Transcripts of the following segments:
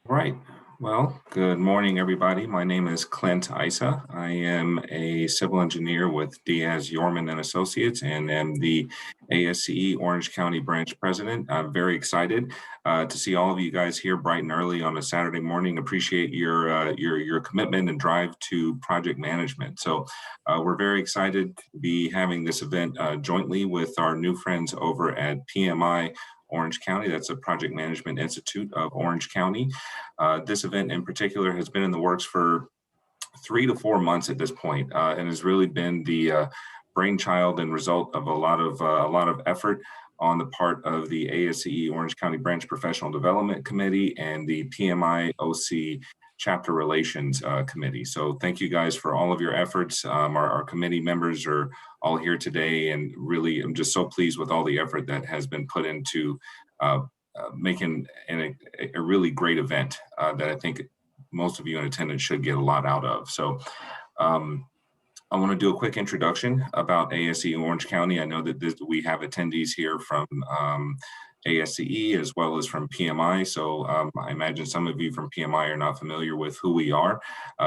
Right. Well, good morning, everybody. My name is Clint Isa. I am a civil engineer with Diaz Yorman and Associates, and am the ASCE Orange County branch president. I'm very excited to see all of you guys here bright and early on a Saturday morning. Appreciate your commitment and drive to project management. So we're very excited to be having this event jointly with our new friends over at PMI Orange County. That's a Project Management Institute of Orange County. This event in particular has been in the works for 3 to 4 months at this point, and has really been the brainchild and result of a lot of effort on the part of the ASCE Orange County Branch Professional Development Committee and the PMI-OC Chapter Relations Committee. So thank you guys for all of your efforts. Our committee members are all here today, and really I'm just so pleased with all the effort that has been put into making a really great event that I think most of you in attendance should get a lot out of. So I want to do a quick introduction about ASCE Orange County. I know that we have attendees here from ASCE as well as from PMI. So I imagine some of you from PMI are not familiar with who we are.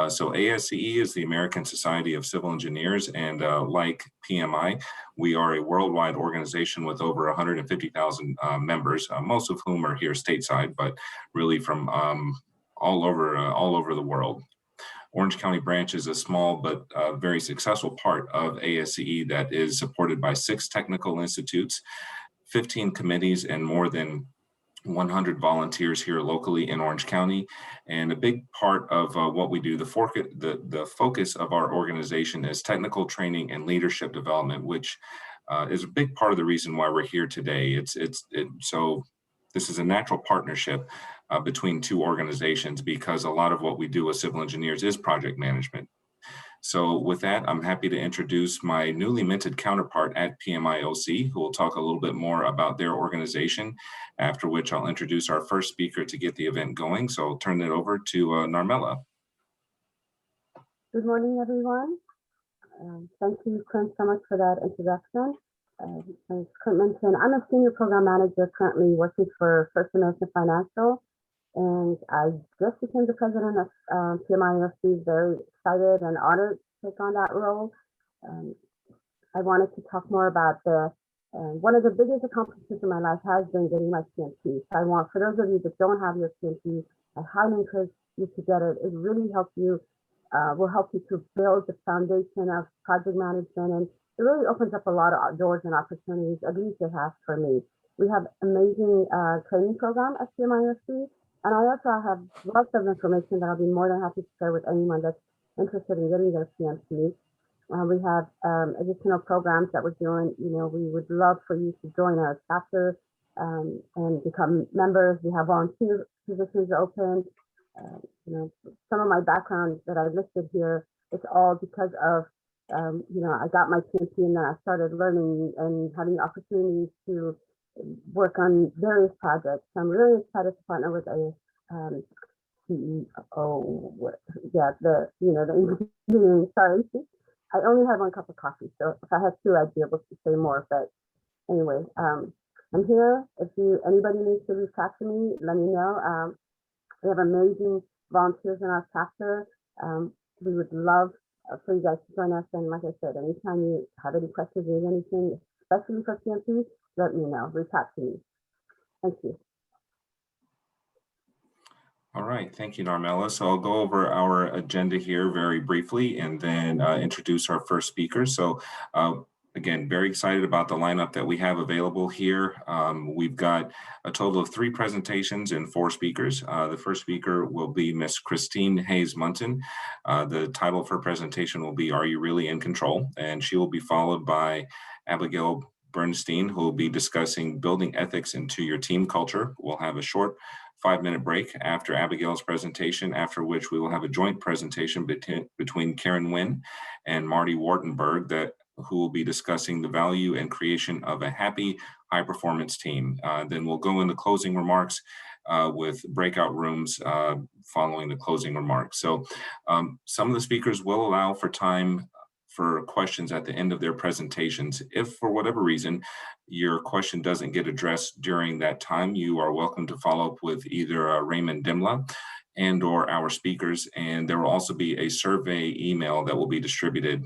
So ASCE is the American Society of Civil Engineers, and like PMI, we are a worldwide organization with over 150,000 members, most of whom are here stateside, but really from all over the world. Orange County branch is a small but very successful part of ASCE that is supported by 6 technical institutes, 15 committees, and more than 100 volunteers here locally in Orange County. And a big part of what we do, the focus of our organization is technical training and leadership development, which is a big part of the reason why we're here today. So this is a natural partnership between 2 organizations, because a lot of what we do as civil engineers is project management. So with that, I'm happy to introduce my newly minted counterpart at PMI-OC, who will talk a little bit more about their organization, after which I'll introduce our first speaker to get the event going. So I'll turn it over to Narmela. Good morning, everyone. Thank you, Clint, so much for that introduction. As Clint mentioned, I'm a senior program manager currently working for First American Financial, and I just became the president of PMI-OC. Very excited and honored to take on that role. I wanted to talk more about one of the biggest accomplishments in my life has been getting my PMP. So I want, for those of you that don't have your PMP, I highly encourage you to get it. It really helps you, will help you to build the foundation of project management, and it really opens up a lot of doors and opportunities, at least it has for me. We have amazing training program at PMI-OC, and I also have lots of information that I'll be more than happy to share with anyone that's interested in getting their PMP. We have additional programs that we're doing. You know, we would love for you to join our chapter and become members. We have volunteer positions open. You know, some of my background that I listed here, it's all because of, you know, I got my PMP and then I started learning and having opportunities to work on various projects. So I'm really excited to partner with a CEO. Yeah, the engineering. Sorry, I only had 1 cup of coffee, so if I had 2, I'd be able to say more. But anyway, I'm here. If anybody needs to reach out to me, let me know. We have amazing volunteers in our chapter. We would love for you guys to join us. And like I said, anytime you have any questions or anything, especially for PMP, let me know. Reach out to me. Thank you. All right, thank you, Narmela. So I'll go over our agenda here very briefly and then introduce our first speaker. So again, very excited about the lineup that we have available here. We've got a total of 3 presentations and 4 speakers. The first speaker will be Miss Christine Hayes-Munton. The title of her presentation will be, "Are You Really in Control?" And she will be followed by Abigail Bernstein, who will be discussing building ethics into your team culture. We'll have a short 5-minute break after Abigail's presentation, after which we will have a joint presentation between Karen Nguyen and Marty Wartenberg, who will be discussing the value and creation of a happy, high-performance team. Then we'll go into closing remarks with breakout rooms following the closing remarks. So some of the speakers will allow for time for questions at the end of their presentations. If for whatever reason your question doesn't get addressed during that time, you are welcome to follow up with either Raymond Dimla and or our speakers, and there will also be a survey email that will be distributed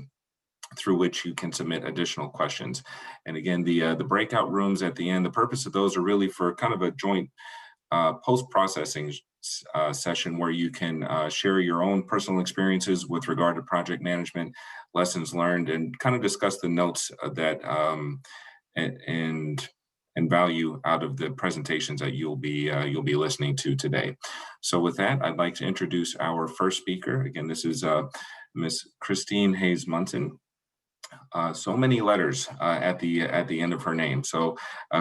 through which you can submit additional questions. And again, the breakout rooms at the end, the purpose of those are really for kind of a joint post-processing session where you can share your own personal experiences with regard to project management, lessons learned, and kind of discuss the notes that and value out of the presentations that you'll be listening to today. So with that, I'd like to introduce our first speaker. Again, this is Ms. Christine Hayes Munson. So many letters at the end of her name. So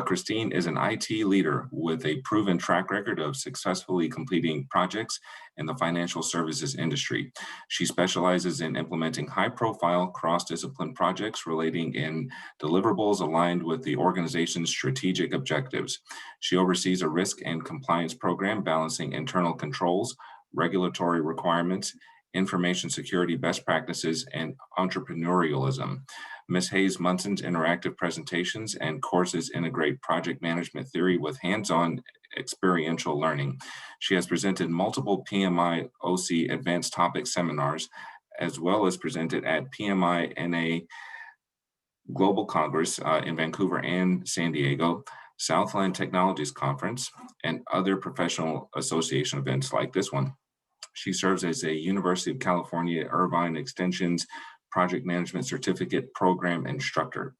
Christine is an IT leader with a proven track record of successfully completing projects in the financial services industry. She specializes in implementing high-profile cross-discipline projects relating in deliverables aligned with the organization's strategic objectives. She oversees a risk and compliance program balancing internal controls, regulatory requirements, information security best practices, and entrepreneurialism. Ms. Hayes Munson's interactive presentations and courses integrate project management theory with hands-on experiential learning. She has presented multiple PMI-OC advanced topic seminars, as well as presented at PMI-NA Global Congress in Vancouver and San Diego, Southland Technologies Conference, and other professional association events like this one. She serves as a University of California Irvine Extension's Project Management Certificate Program Instructor.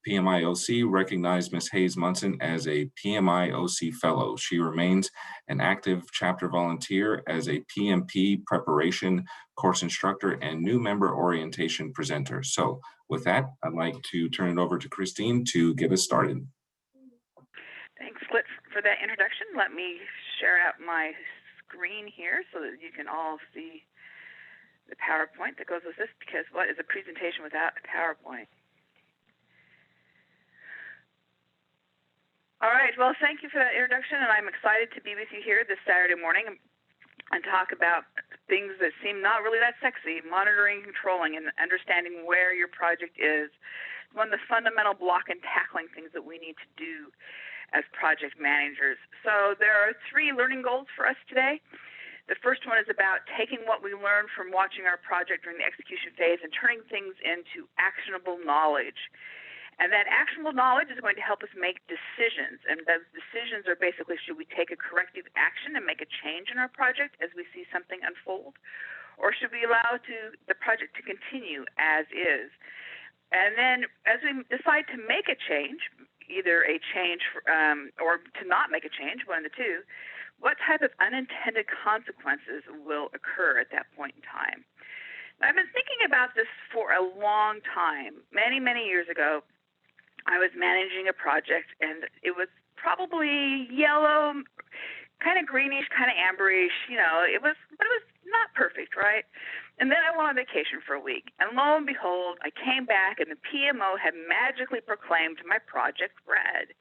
PMI-OC recognized Ms. Hayes Munson as a PMI-OC Fellow. She remains an active chapter volunteer as a PMP preparation course instructor and new member orientation presenter. So with that, I'd like to turn it over to Christine to get us started. Thanks, Clint, for that introduction. Let me share out my screen here so that you can all see the PowerPoint that goes with this, because what is a presentation without a PowerPoint? All right, well, thank you for that introduction, and I'm excited to be with you here this Saturday morning and talk about things that seem not really that sexy: monitoring, controlling, and understanding where your project is. One of the fundamental block and tackling things that we need to do as project managers. So there are 3 learning goals for us today. The first one is about taking what we learned from watching our project during the execution phase and turning things into actionable knowledge. And that actionable knowledge is going to help us make decisions. And those decisions are basically, should we take a corrective action and make a change in our project as we see something unfold? Or should we allow the project to continue as is? And then as we decide to make a change, either a change or to not make a change, one of the two, what type of unintended consequences will occur at that point in time? I've been thinking about this for a long time. Many, many years ago, I was managing a project, and it was probably yellow, kind of greenish, kind of amberish, but it was not perfect, right? And then I went on vacation for a week, and lo and behold, I came back, and the PMO had magically proclaimed my project red.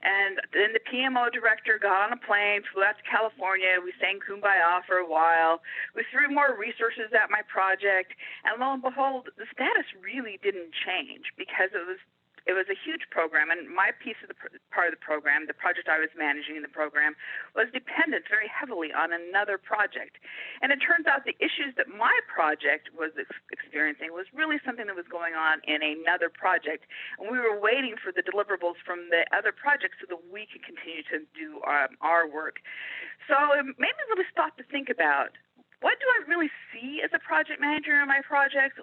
And then the PMO director got on a plane, flew out to California. We sang Kumbaya for a while. We threw more resources at my project, and lo and behold, the status really didn't change because it was a huge program, and my piece of the part of the program, the project I was managing in the program, was dependent very heavily on another project. And it turns out the issues that my project was experiencing was really something that was going on in another project, and we were waiting for the deliverables from the other project so that we could continue to do our work. So it made me really stop to think about, what do I really see as a project manager in my project?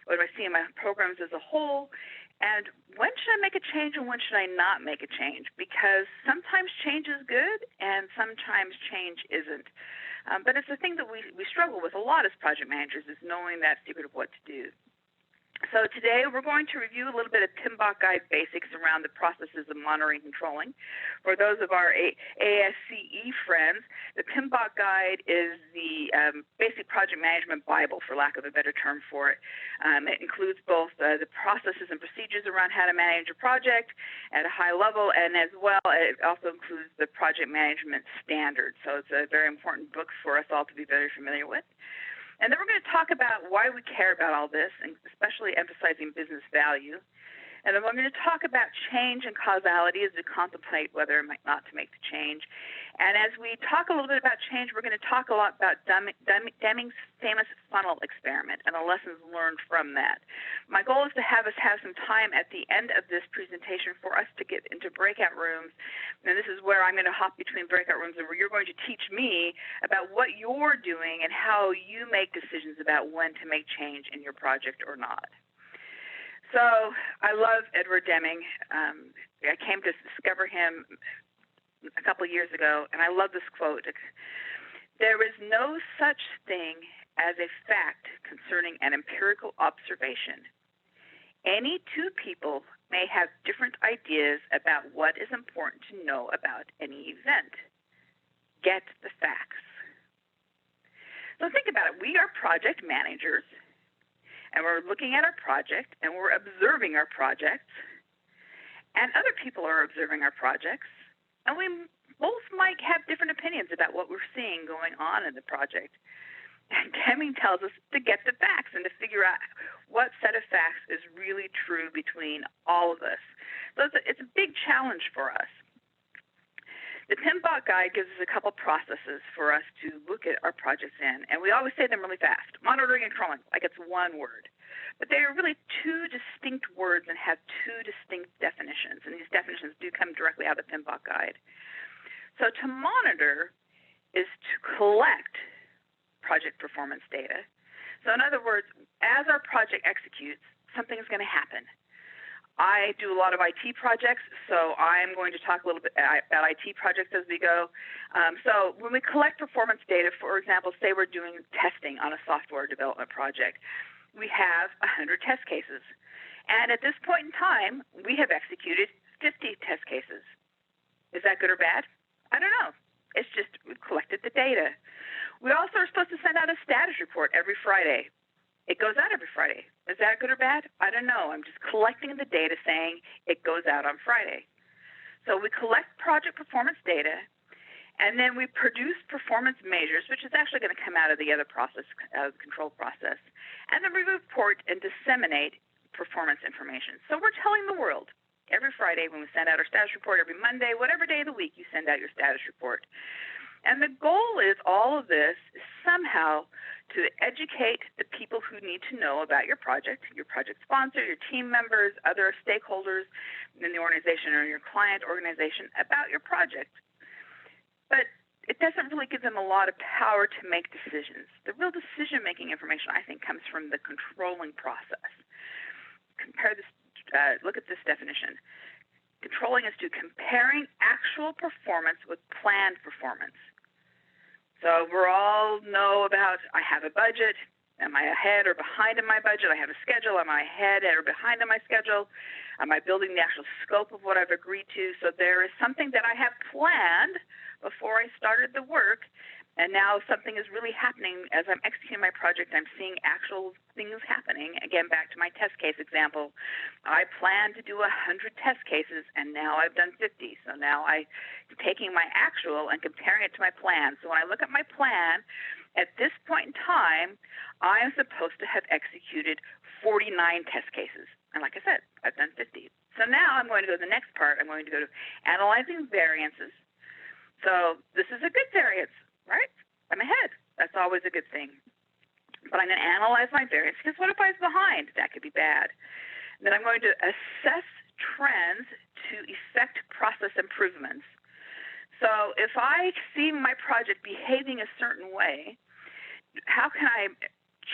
What do I see in my programs as a whole? And when should I make a change and when should I not make a change? Because sometimes change is good and sometimes change isn't. But it's the thing that we struggle with a lot as project managers, is knowing that secret of what to do. So today we're going to review a little bit of Pmbok guide basics around the processes of monitoring and controlling. For those of our ASCE friends, the Pmbok guide is the basic project management Bible, for lack of a better term for it. It includes both the processes and procedures around how to manage a project at a high level, and as well, it also includes the project management standards. So it's a very important book for us all to be very familiar with. And then we're going to talk about why we care about all this, and especially emphasizing business value. And then we're going to talk about change and causality as we contemplate whether or not to make the change. And as we talk a little bit about change, we're going to talk a lot about Deming's famous funnel experiment and the lessons learned from that. My goal is to have us have some time at the end of this presentation for us to get into breakout rooms. And this is where I'm going to hop between breakout rooms and where you're going to teach me about what you're doing and how you make decisions about when to make change in your project or not. So I love Edward Deming. I came to discover him a couple of years ago, and I love this quote. There is no such thing as a fact concerning an empirical observation. Any two people may have different ideas about what is important to know about any event. Get the facts. So think about it. We are project managers, and we're looking at our project, and we're observing our projects, and other people are observing our projects, and we both might have different opinions about what we're seeing going on in the project. And Deming tells us to get the facts and to figure out what set of facts is really true between all of us. So it's a big challenge for us. The Pmbok guide gives us a couple processes for us to look at our projects in, and we always say them really fast. Monitoring and controlling, like it's one word. But they are really two distinct words and have two distinct definitions, and these definitions do come directly out of the Pmbok guide. So to monitor is to collect project performance data. So in other words, as our project executes, something is going to happen. I do a lot of IT projects, so I'm going to talk a little bit about IT projects as we go. So when we collect performance data, for example, say we're doing testing on a software development project, we have 100 test cases. And at this point in time, we have executed 50 test cases. Is that good or bad? I don't know. It's just we've collected the data. We also are supposed to send out a status report every Friday. It goes out every Friday. Is that good or bad? I don't know. I'm just collecting the data saying it goes out on Friday. So we collect project performance data, and then we produce performance measures, which is actually going to come out of the other process, out of the control process. And then we report and disseminate performance information. So we're telling the world every Friday when we send out our status report, every Monday, whatever day of the week you send out your status report. And the goal is all of this is somehow to educate the people who need to know about your project sponsor, your team members, other stakeholders in the organization or your client organization about your project. But it doesn't really give them a lot of power to make decisions. The real decision-making information, I think, comes from the controlling process. Look at this definition. Controlling is to comparing actual performance with planned performance. So we all know about, I have a budget, am I ahead or behind in my budget? I have a schedule, am I ahead or behind in my schedule? Am I building the actual scope of what I've agreed to? So there is something that I have planned before I started the work, and now something is really happening as I'm executing my project. I'm seeing actual things happening. Again, back to my test case example. I planned to do 100 test cases, and now I've done 50. So now I'm taking my actual and comparing it to my plan. So when I look at my plan, at this point in time, I'm supposed to have executed 49 test cases. And like I said, I've done 50. So now I'm going to go to the next part. I'm going to go to analyzing variances. So this is a good variance, right? I'm ahead. That's always a good thing. But I'm going to analyze my variance because what if I was behind? That could be bad. And then I'm going to assess trends to effect process improvements. So if I see my project behaving a certain way, how can I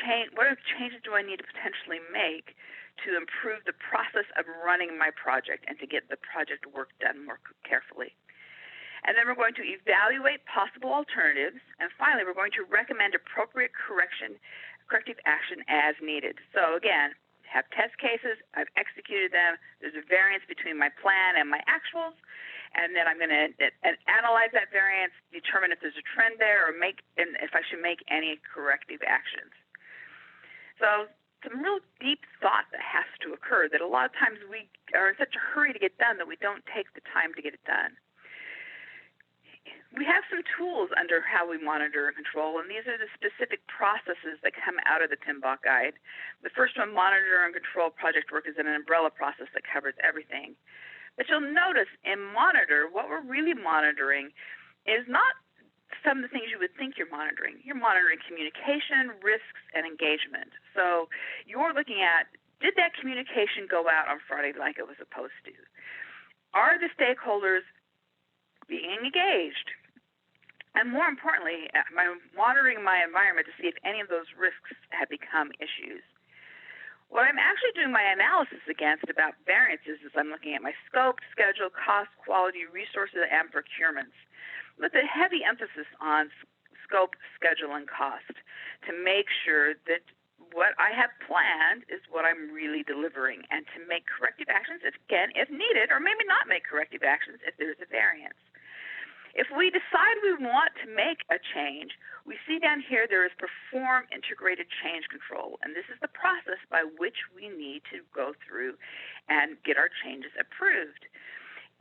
change? What changes do I need to potentially make to improve the process of running my project and to get the project work done more carefully? And then we're going to evaluate possible alternatives. And finally, we're going to recommend appropriate corrective action as needed. So again, have test cases. I've executed them. There's a variance between my plan and my actuals. And then I'm going to analyze that variance, determine if there's a trend there, and if I should make any corrective actions. So some real deep thought that has to occur that a lot of times we are in such a hurry to get done that we don't take the time to get it done. We have some tools under how we monitor and control, and these are the specific processes that come out of the Pmbok guide. The first one, monitor and control project work, is an umbrella process that covers everything. But you'll notice in monitor, what we're really monitoring is not some of the things you would think you're monitoring. You're monitoring communication, risks, and engagement. So you're looking at, did that communication go out on Friday like it was supposed to? Are the stakeholders being engaged? And more importantly, I'm monitoring my environment to see if any of those risks have become issues. What I'm actually doing my analysis against about variances is I'm looking at my scope, schedule, cost, quality, resources, and procurements, with a heavy emphasis on scope, schedule, and cost to make sure that what I have planned is what I'm really delivering, and to make corrective actions, if needed, or maybe not make corrective actions if there's a variance. If we decide we want to make a change, we see down here there is perform integrated change control, and this is the process by which we need to go through and get our changes approved.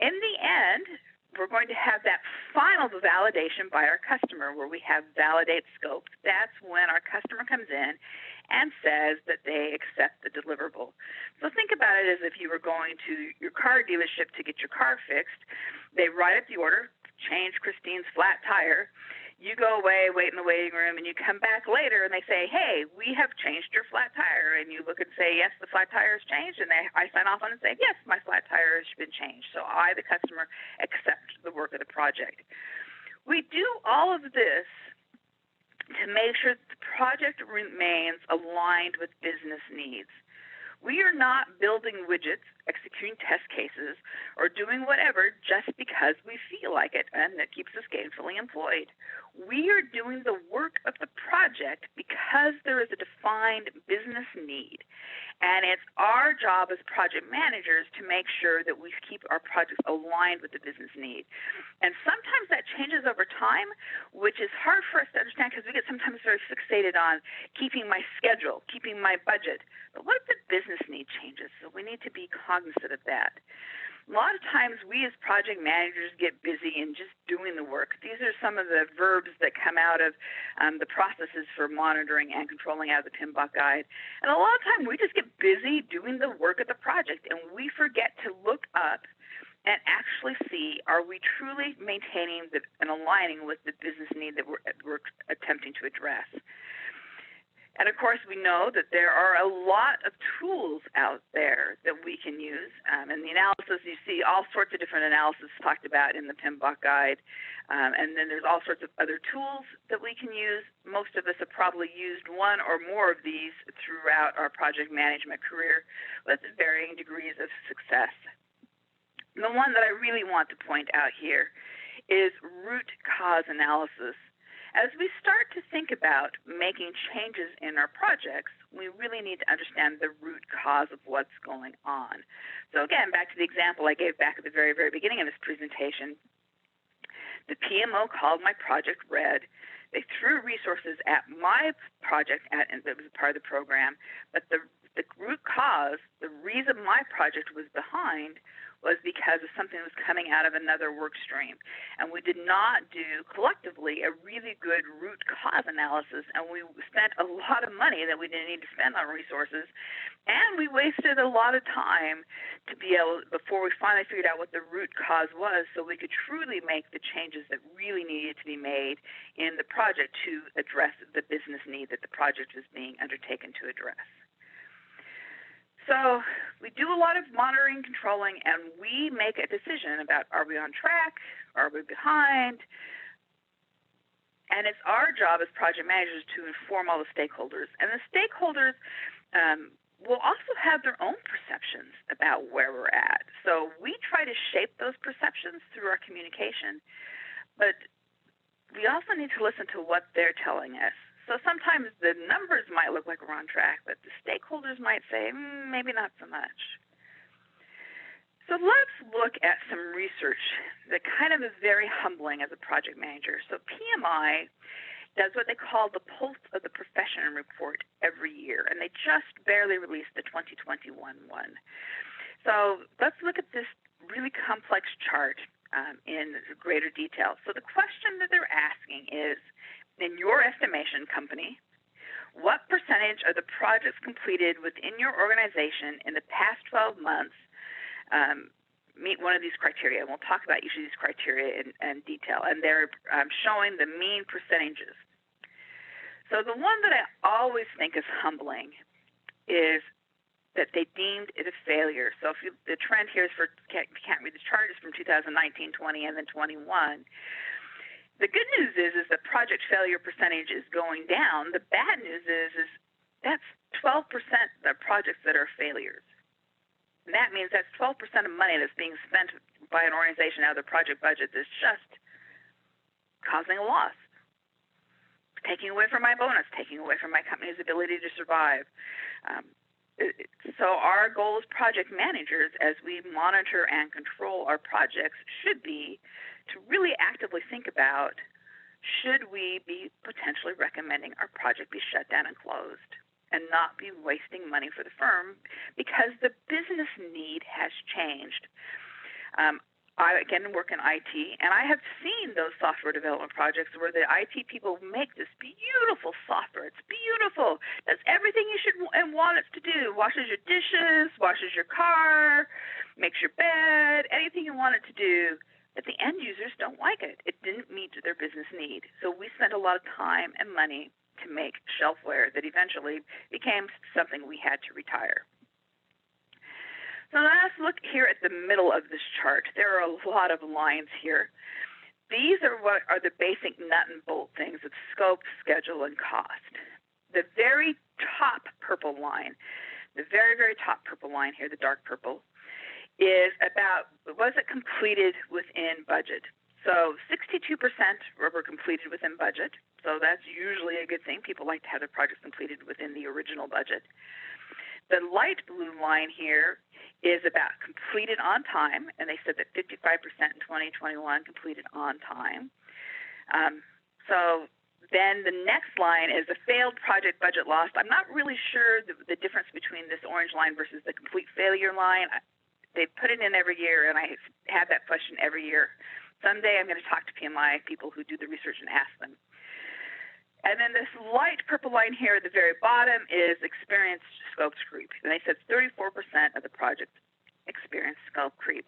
In the end, we're going to have that final validation by our customer where we have validate scope. That's when our customer comes in and says that they accept the deliverable. So think about it as if you were going to your car dealership to get your car fixed. They write up the order, change Christine's flat tire. You go away, wait in the waiting room, and you come back later and they say, hey, we have changed your flat tire. And you look and say, yes, the flat tire has changed. And I sign off on it and say, yes, my flat tire has been changed. So I, the customer, accept the work of the project. We do all of this to make sure that the project remains aligned with business needs. We are not building widgets, executing test cases, or doing whatever just because we feel like it and that keeps us gainfully employed. We are doing the work of the project because there is a defined business need. And it's our job as project managers to make sure that we keep our projects aligned with the business need. And sometimes that changes over time, which is hard for us to understand because we get sometimes very fixated on keeping my schedule, keeping my budget. But what if the business need changes? So we need to be cognizant of that. A lot of times we as project managers get busy in just doing the work. These are some of the verbs that come out of the processes for monitoring and controlling out of the Pmbok guide. And a lot of time we just get busy doing the work of the project and we forget to look up and actually see, are we truly maintaining and aligning with the business need that we're attempting to address? And of course, we know that there are a lot of tools out there that we can use. In the analysis, you see all sorts of different analysis talked about in the Pmbok guide. And then there's all sorts of other tools that we can use. Most of us have probably used one or more of these throughout our project management career with varying degrees of success. The one that I really want to point out here is root cause analysis. As we start to think about making changes in our projects, we really need to understand the root cause of what's going on. So again, back to the example I gave back at the very, very beginning of this presentation, the PMO called my project red. They threw resources at my project and it was part of the program, but the root cause, the reason my project was behind was because of something that was coming out of another work stream. And we did not do collectively a really good root cause analysis, and we spent a lot of money that we didn't need to spend on resources, and we wasted a lot of time to be able, before we finally figured out what the root cause was, so we could truly make the changes that really needed to be made in the project to address the business need that the project was being undertaken to address. So we do a lot of monitoring, controlling, and we make a decision about, are we on track? Are we behind? And it's our job as project managers to inform all the stakeholders. And the stakeholders will also have their own perceptions about where we're at. So we try to shape those perceptions through our communication, but we also need to listen to what they're telling us. So sometimes the numbers might look like we're on track, but the stakeholders might say, maybe not so much. So let's look at some research that kind of is very humbling as a project manager. So PMI does what they call the Pulse of the Profession report every year, and they just barely released the 2021 one. So let's look at this really complex chart. in greater detail. So the question that they're asking is, in your estimation company, what percentage of the projects completed within your organization in the past 12 months meet one of these criteria? And we'll talk about each of these criteria in detail. And they're showing the mean percentages. So the one that I always think is humbling is that they deemed it a failure. So if the trend here is if you can't read the chart, is from 2019, 20, and then 21. The good news is that project failure percentage is going down. The bad news is that's 12% of projects that are failures. And that means that's 12% of money that's being spent by an organization out of their project budget that's just causing a loss, taking away from my bonus, taking away from my company's ability to survive. So our goal as project managers, as we monitor and control our projects, should be to really actively think about, should we be potentially recommending our project be shut down and closed and not be wasting money for the firm because the business need has changed. I, again, work in IT, and I have seen those software development projects where the IT people make this beautiful software. It's beautiful. Does everything you should and want it to do. Washes your dishes, washes your car, makes your bed, anything you want it to do. But the end users don't like it. It didn't meet their business need. So we spent a lot of time and money to make shelfware that eventually became something we had to retire. So let's look here at the middle of this chart. There are a lot of lines here. These are what are the basic nut and bolt things of scope, schedule, and cost. The very top purple line, the very, very top purple line here, the dark purple, is about, was it completed within budget? So 62% were completed within budget. So that's usually a good thing. People like to have their projects completed within the original budget. The light blue line here is about completed on time, and they said that 55% in 2021 completed on time. So then the next line is a failed project budget lost. I'm not really sure the difference between this orange line versus the complete failure line. They put it in every year, and I have that question every year. Someday I'm going to talk to PMI people who do the research and ask them. And then this light purple line here at the very bottom is experienced scope creep. And they said 34% of the project experienced scope creep.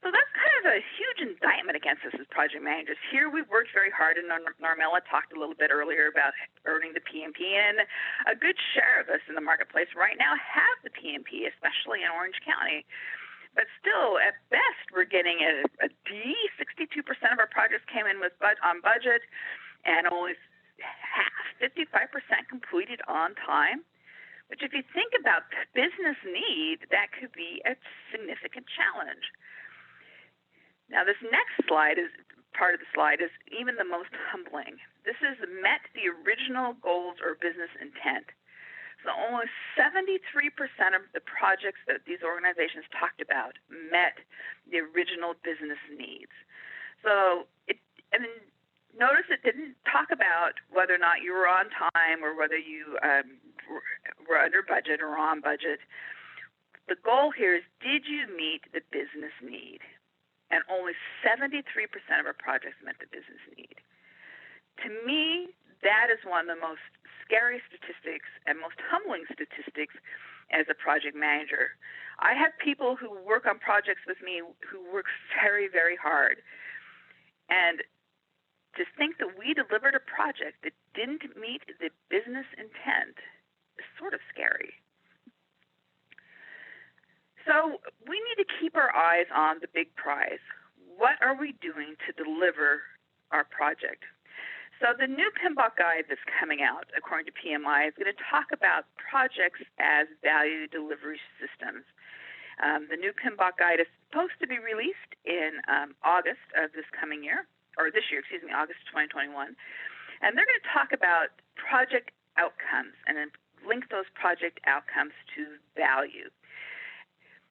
So that's kind of a huge indictment against us as project managers. Here we've worked very hard, and Narmela talked a little bit earlier about earning the PMP, and a good share of us in the marketplace right now have the PMP, especially in Orange County. But still, at best, we're getting a D. 62% of our projects came in on budget, and only half, 55% completed on time, which if you think about business need, that could be a significant challenge. Now, this next slide is part of the slide is even the most humbling. This is met the original goals or business intent. So only 73% of the projects that these organizations talked about met the original business needs. So notice it didn't talk about whether or not you were on time or whether you were under budget or on budget. The goal here is, did you meet the business need? And only 73% of our projects met the business need. To me, that is one of the most scary statistics and most humbling statistics as a project manager. I have people who work on projects with me who work very, very hard. And to think that we delivered a project that didn't meet the business intent is sort of scary. So we need to keep our eyes on the big prize. What are we doing to deliver our project? So the new Pmbok guide that's coming out, according to PMI, is going to talk about projects as value delivery systems. The new Pmbok guide is supposed to be released in August of this coming year, or this year, excuse me, August 2021. And they're going to talk about project outcomes and then link those project outcomes to value.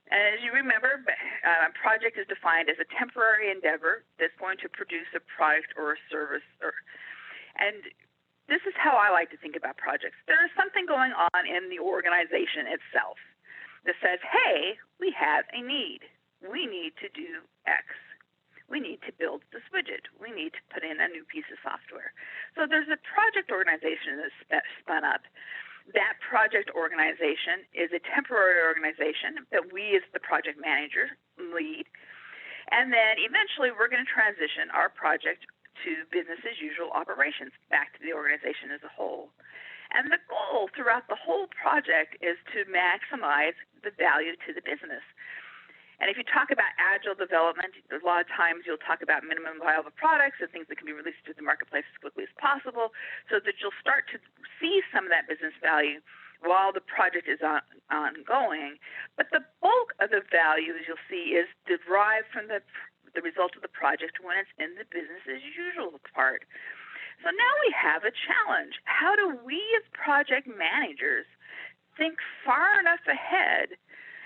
And as you remember, a project is defined as a temporary endeavor that's going to produce a product or a service. And this is how I like to think about projects. There is something going on in the organization itself that says, hey, we have a need. We need to do X. We need to build this widget. We need to put in a new piece of software. So there's a project organization that's spun up. That project organization is a temporary organization that we as the project manager lead. And then eventually we're going to transition our project to business as usual operations back to the organization as a whole. And the goal throughout the whole project is to maximize the value to the business. And if you talk about agile development, a lot of times you'll talk about minimum viable products and things that can be released to the marketplace as quickly as possible so that you'll start to see some of that business value while the project is ongoing. But the bulk of the value, as you'll see, is derived from the result of the project when it's in the business as usual part. So now we have a challenge. How do we as project managers think far enough ahead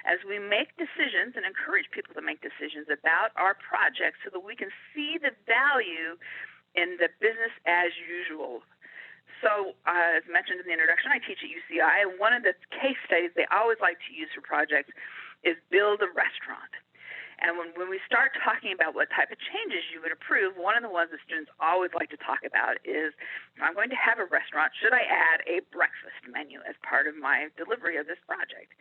as we make decisions and encourage people to make decisions about our projects so that we can see the value in the business as usual? So as mentioned in the introduction, I teach at UCI, and one of the case studies they always like to use for projects is build a restaurant. And when we start talking about what type of changes you would approve, one of the ones that students always like to talk about is, if I'm going to have a restaurant, should I add a breakfast menu as part of my delivery of this project?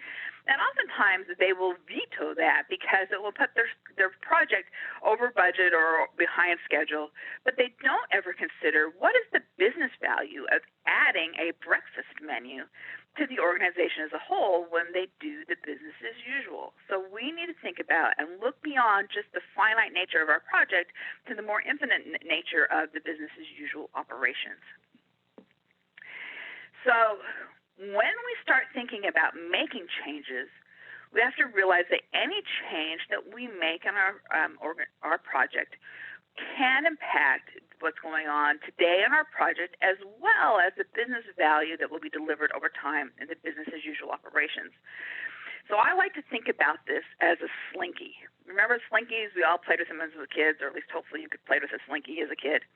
And oftentimes they will veto that because it will put their project over budget or behind schedule, but they don't ever consider what is the business value of adding a breakfast menu to the organization as a whole when they do the business as usual. So we need to think about and look beyond just the finite nature of our project to the more infinite nature of the business as usual operations. So when we start thinking about making changes, we have to realize that any change that we make in our project can impact what's going on today in our project, as well as the business value that will be delivered over time in the business as usual operations. So I like to think about this as a slinky. Remember slinkies? We all played with them as kids, or at least hopefully you could play with a slinky as a kid.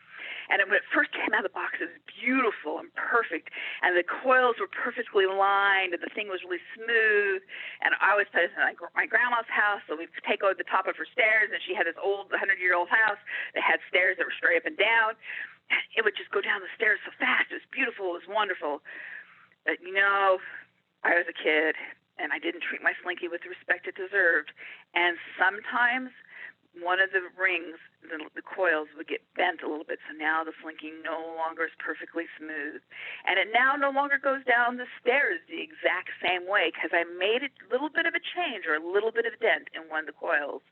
And when it first came out of the box, it was beautiful and perfect, and the coils were perfectly lined, and the thing was really smooth. And I always played this in my grandma's house, so we'd take over the top of her stairs, and she had this old 100-year-old house that had stairs that were straight up and down. It would just go down the stairs so fast. It was beautiful. It was wonderful. But, I was a kid, and I didn't treat my slinky with the respect it deserved. And sometimes one of the rings, the coils, would get bent a little bit, so now the slinky no longer is perfectly smooth. And it now no longer goes down the stairs the exact same way because I made a little bit of a change or a little bit of a dent in one of the coils.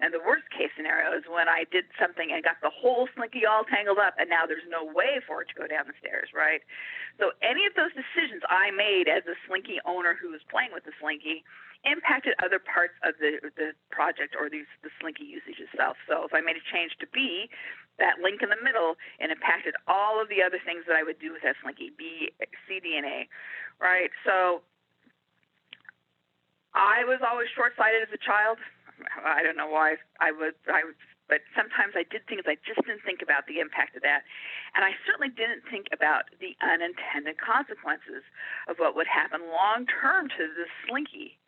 And the worst case scenario is when I did something and got the whole slinky all tangled up, and now there's no way for it to go down the stairs, right? So any of those decisions I made as a slinky owner who was playing with the slinky impacted other parts of the project or the slinky usage itself. So if I made a change to B, that link in the middle, it impacted all of the other things that I would do with that slinky, B, C, D, and A, right? So I was always short-sighted as a child. I don't know why but sometimes I did things I just didn't think about the impact of that. And I certainly didn't think about the unintended consequences of what would happen long-term to the slinky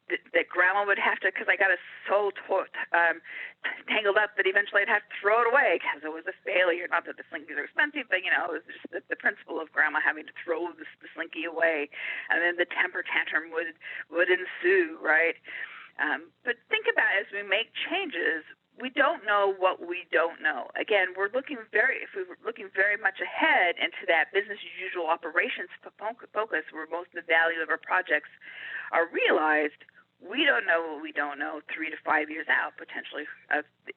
that Grandma would have to, because I got it so tangled up that eventually I'd have to throw it away because it was a failure. Not that the slinkies are expensive, but, it was just the principle of Grandma having to throw the slinky away. And then the temper tantrum would ensue, right? But think about it, as we make changes, we don't know what we don't know. Again, if we're looking very much ahead into that business as usual operations focus, where most of the value of our projects are realized, we don't know what we don't know 3 to 5 years out, potentially,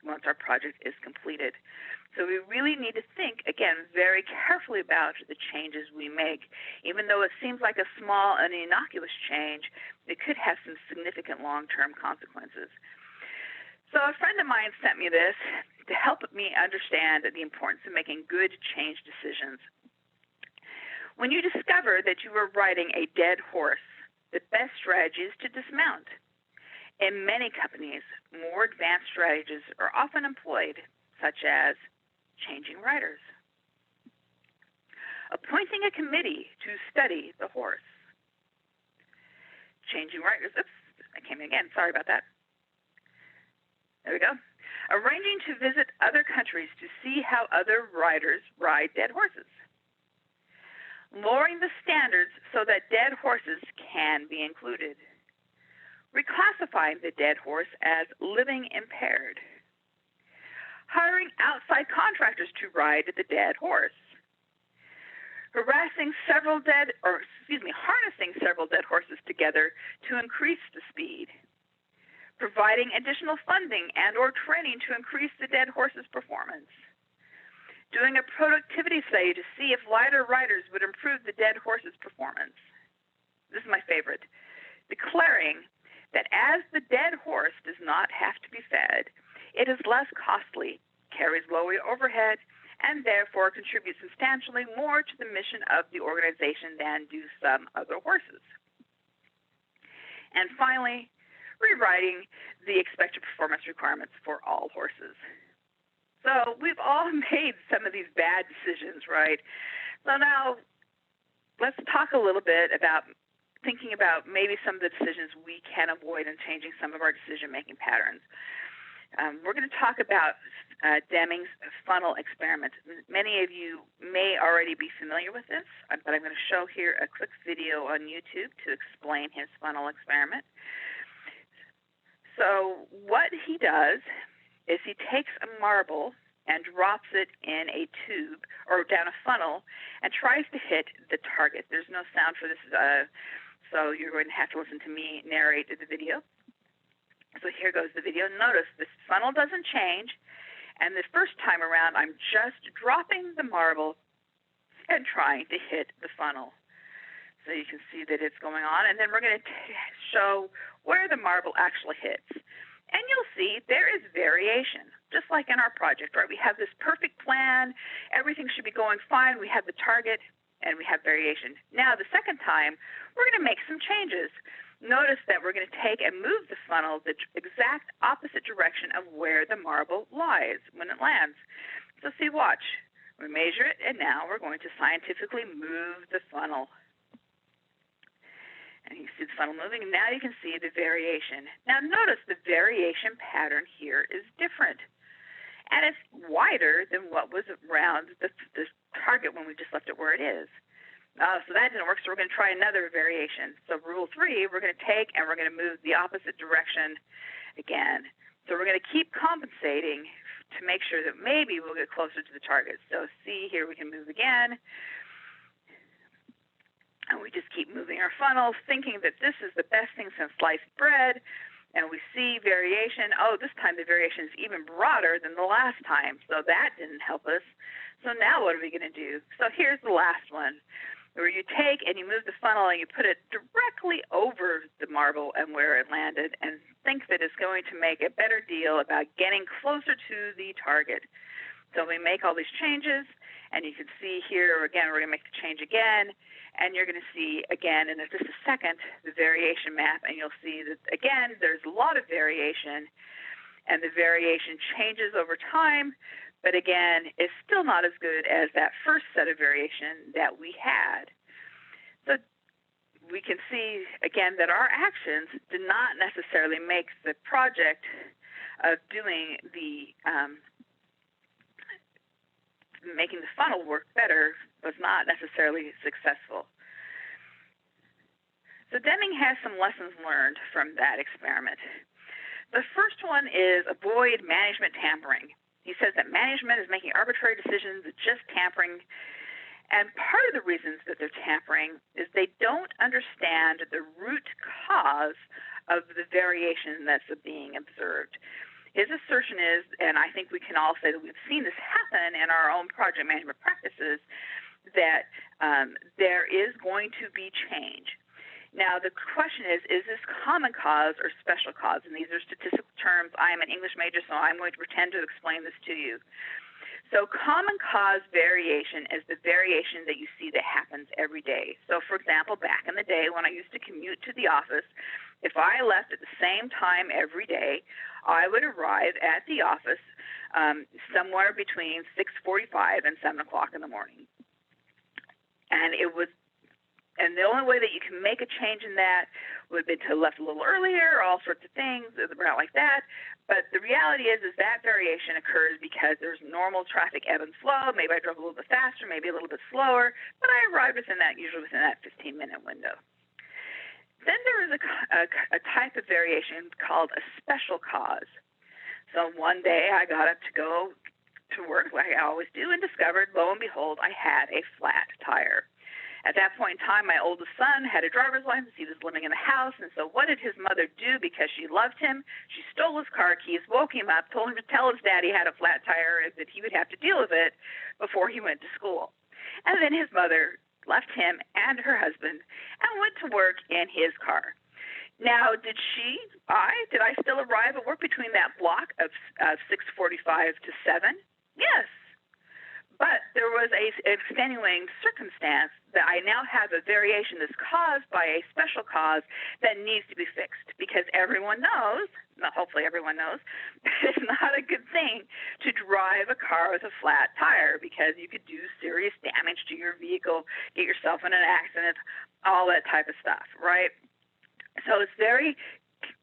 once our project is completed. So we really need to think, again, very carefully about the changes we make. Even though it seems like a small and innocuous change, it could have some significant long-term consequences. So a friend of mine sent me this to help me understand the importance of making good change decisions. When you discover that you are riding a dead horse, the best strategy is to dismount. In many companies, more advanced strategies are often employed, such as changing riders, appointing a committee to study the horse, changing riders. Oops, I came in again. Sorry about that. There we go. arranging to visit other countries to see how other riders ride dead horses, lowering the standards so that dead horses can be included, reclassifying the dead horse as living impaired, hiring outside contractors to ride the dead horse, harnessing several dead horses together to increase the speed, providing additional funding and or training to increase the dead horse's performance, doing a productivity study to see if lighter riders would improve the dead horse's performance. This is my favorite. Declaring that as the dead horse does not have to be fed, it is less costly, carries lower overhead, and therefore contributes substantially more to the mission of the organization than do some other horses. And finally, rewriting the expected performance requirements for all horses. So we've all made some of these bad decisions, right? So now let's talk a little bit about thinking about maybe some of the decisions we can avoid in changing some of our decision-making patterns. We're going to talk about Deming's funnel experiment. Many of you may already be familiar with this, but I'm going to show here a quick video on YouTube to explain his funnel experiment. So what he does is he takes a marble and drops it in a tube or down a funnel and tries to hit the target. There's no sound for this, so you're going to have to listen to me narrate the video. So here goes the video. Notice this funnel doesn't change, and the first time around I'm just dropping the marble and trying to hit the funnel. So you can see that it's going on, and then we're going to show where the marble actually hits. And you'll see there is variation, just like in our project, right? We have this perfect plan. Everything should be going fine. We have the target, and we have variation. Now, the second time, we're going to make some changes. Notice that we're going to take and move the funnel the exact opposite direction of where the marble lies when it lands. So see, watch. We measure it, and now we're going to scientifically move the funnel. And you see the funnel moving. Now you can see the variation. Now notice the variation pattern here is different. And it's wider than what was around the target when we just left it where it is. So that didn't work, so we're going to try another variation. So rule 3, we're going to take and we're going to move the opposite direction again. So we're going to keep compensating to make sure that maybe we'll get closer to the target. So see here, we can move again. And we just keep moving our funnel, thinking that this is the best thing since sliced bread. And we see variation. Oh, this time the variation is even broader than the last time. So that didn't help us. So now what are we going to do? So here's the last one, where you take and you move the funnel and you put it directly over the marble and where it landed and think that it's going to make a better deal about getting closer to the target. So we make all these changes, and you can see here, again, we're going to make the change again, and you're going to see, again, in just a second, the variation map, and you'll see that, again, there's a lot of variation, and the variation changes over time, but again, it's still not as good as that first set of variation that we had. So we can see, again, that our actions did not necessarily make the project of doing the making the funnel work better was not necessarily successful. So Deming has some lessons learned from that experiment. The first one is avoid management tampering. He says that management is making arbitrary decisions, just tampering. And part of the reasons that they're tampering is they don't understand the root cause of the variation that's being observed. His assertion is, and I think we can all say that we've seen this happen in our own project management practices, that there is going to be change. Now, the question is this common cause or special cause? And these are statistical terms. I am an English major, so I'm going to pretend to explain this to you. So common cause variation is the variation that you see that happens every day. So, for example, back in the day when I used to commute to the office, if I left at the same time every day, I would arrive at the office somewhere between 6:45 and 7 o'clock in the morning. And it was And the only way that you can make a change in that would be to left a little earlier, all sorts of things around like that. But the reality is that variation occurs because there's normal traffic ebb and flow. Maybe I drove a little bit faster, maybe a little bit slower, but I arrived within that, usually within that 15-minute window. Then there is a type of variation called a special cause. So one day I got up to go to work like I always do and discovered, lo and behold, I had a flat tire. At that point in time, my oldest son had a driver's license. He was living in the house. And so what did his mother do? Because she loved him, she stole his car keys, woke him up, told him to tell his dad he had a flat tire and that he would have to deal with it before he went to school. And then his mother left him and her husband and went to work in his car. Now, did I still arrive at work between that block of 6:45 to 7? Yes. But there was an extenuating circumstance that I now have a variation that's caused by a special cause that needs to be fixed, because everyone knows, hopefully everyone knows, it's not a good thing to drive a car with a flat tire, because you could do serious damage to your vehicle, get yourself in an accident, all that type of stuff, right? So it's very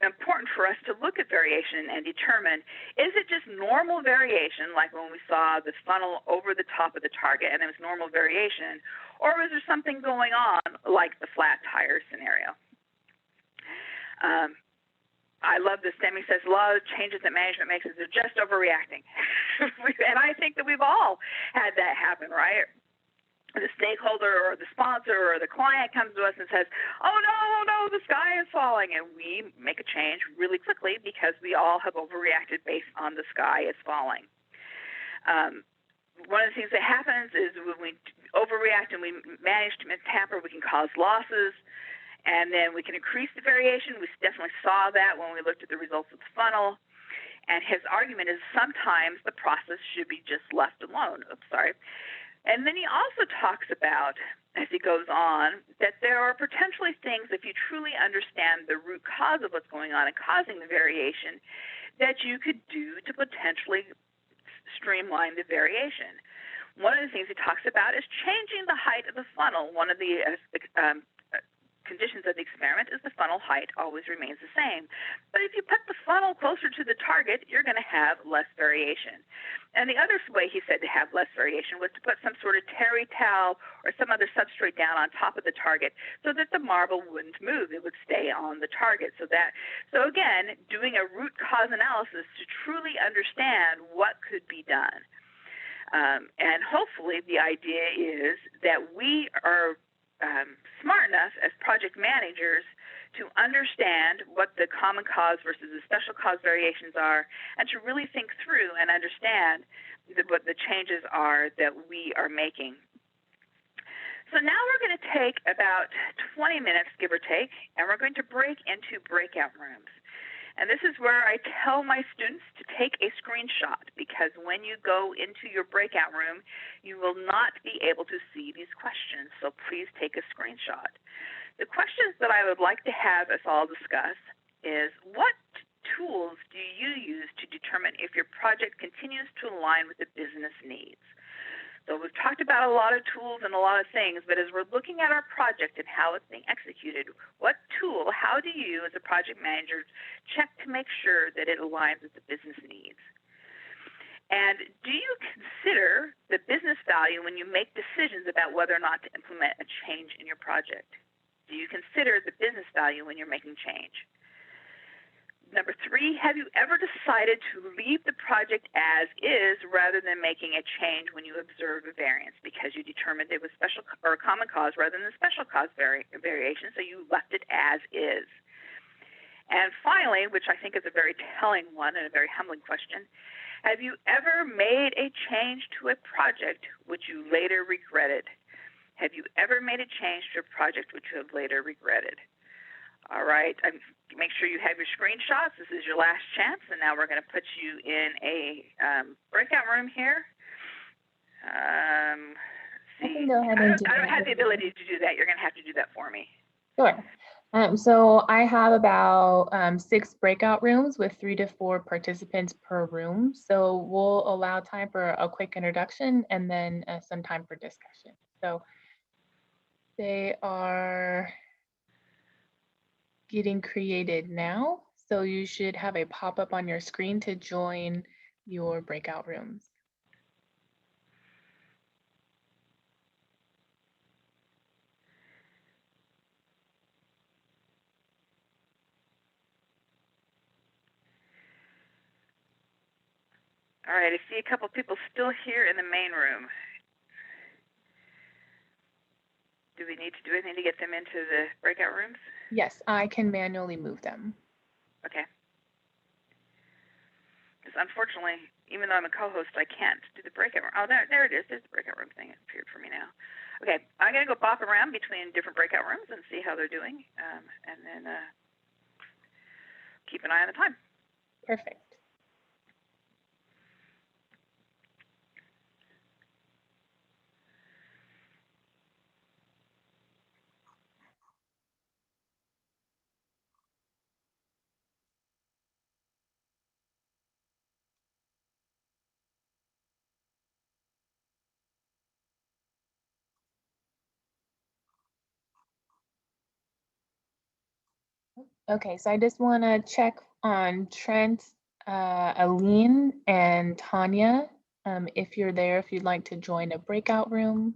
important for us to look at variation and determine, is it just normal variation, like when we saw the funnel over the top of the target and it was normal variation, or is there something going on like the flat tire scenario? I love this. Deming says a lot of changes that management makes is they're just overreacting. And I think that we've all had that happen, right? The stakeholder or the sponsor or the client comes to us and says, oh no, the sky is falling. And we make a change really quickly because we all have overreacted based on the sky is falling. One of the things that happens is when we overreact and we manage to tamper, we can cause losses, and then we can increase the variation. We definitely saw that when we looked at the results of the funnel. And his argument is sometimes the process should be just left alone. And then he also talks about, as he goes on, that there are potentially things, if you truly understand the root cause of what's going on and causing the variation, that you could do to potentially streamline the variation. One of the things he talks about is changing the height of the funnel. One of the conditions of the experiment is the funnel height always remains the same. But if you put the funnel closer to the target, you're going to have less variation. And the other way he said to have less variation was to put some sort of terry towel or some other substrate down on top of the target so that the marble wouldn't move. It would stay on the target. So again, doing a root cause analysis to truly understand what could be done. And hopefully the idea is that we are smart enough as project managers to understand what the common cause versus the special cause variations are, and to really think through and understand what the changes are that we are making. So now we're going to take about 20 minutes, give or take, and we're going to break into breakout rooms. And this is where I tell my students to take a screenshot, because when you go into your breakout room, you will not be able to see these questions. So please take a screenshot. The questions that I would like to have us all discuss is, what tools do you use to determine if your project continues to align with the business needs? So we've talked about a lot of tools and a lot of things, but as we're looking at our project and how it's being executed, what tool, how do you as a project manager check to make sure that it aligns with the business needs? And do you consider the business value when you make decisions about whether or not to implement a change in your project? Do you consider the business value when you're making change? Number 3, have you ever decided to leave the project as is rather than making a change when you observe a variance because you determined it was special or common cause rather than the special cause variation, so you left it as is? And finally, which I think is a very telling one and a very humbling question, have you ever made a change to a project which you later regretted? Have you ever made a change to a project which you have later regretted? All right, make sure you have your screenshots. This is your last chance, and now we're going to put you in a breakout room here. I can go ahead and do I don't that. have the ability to do that. You're going to have to do that for me. Sure. So I have about 6 breakout rooms with 3 to 4 participants per room. So we'll allow time for a quick introduction and then some time for discussion. So They are getting created now. So you should have a pop-up on your screen to join your breakout rooms. All right, I see a couple people still here in the main room. Do we need to do anything to get them into the breakout rooms? Yes, I can manually move them. Okay. Because unfortunately, even though I'm a co-host, I can't do the breakout room. Oh, there it is. There's the breakout room thing. It appeared for me now. Okay, I'm going to go bop around between different breakout rooms and see how they're doing, and then keep an eye on the time. Perfect. Okay, so I just want to check on Trent, Aline, and Tanya. If you're there, if you'd like to join a breakout room.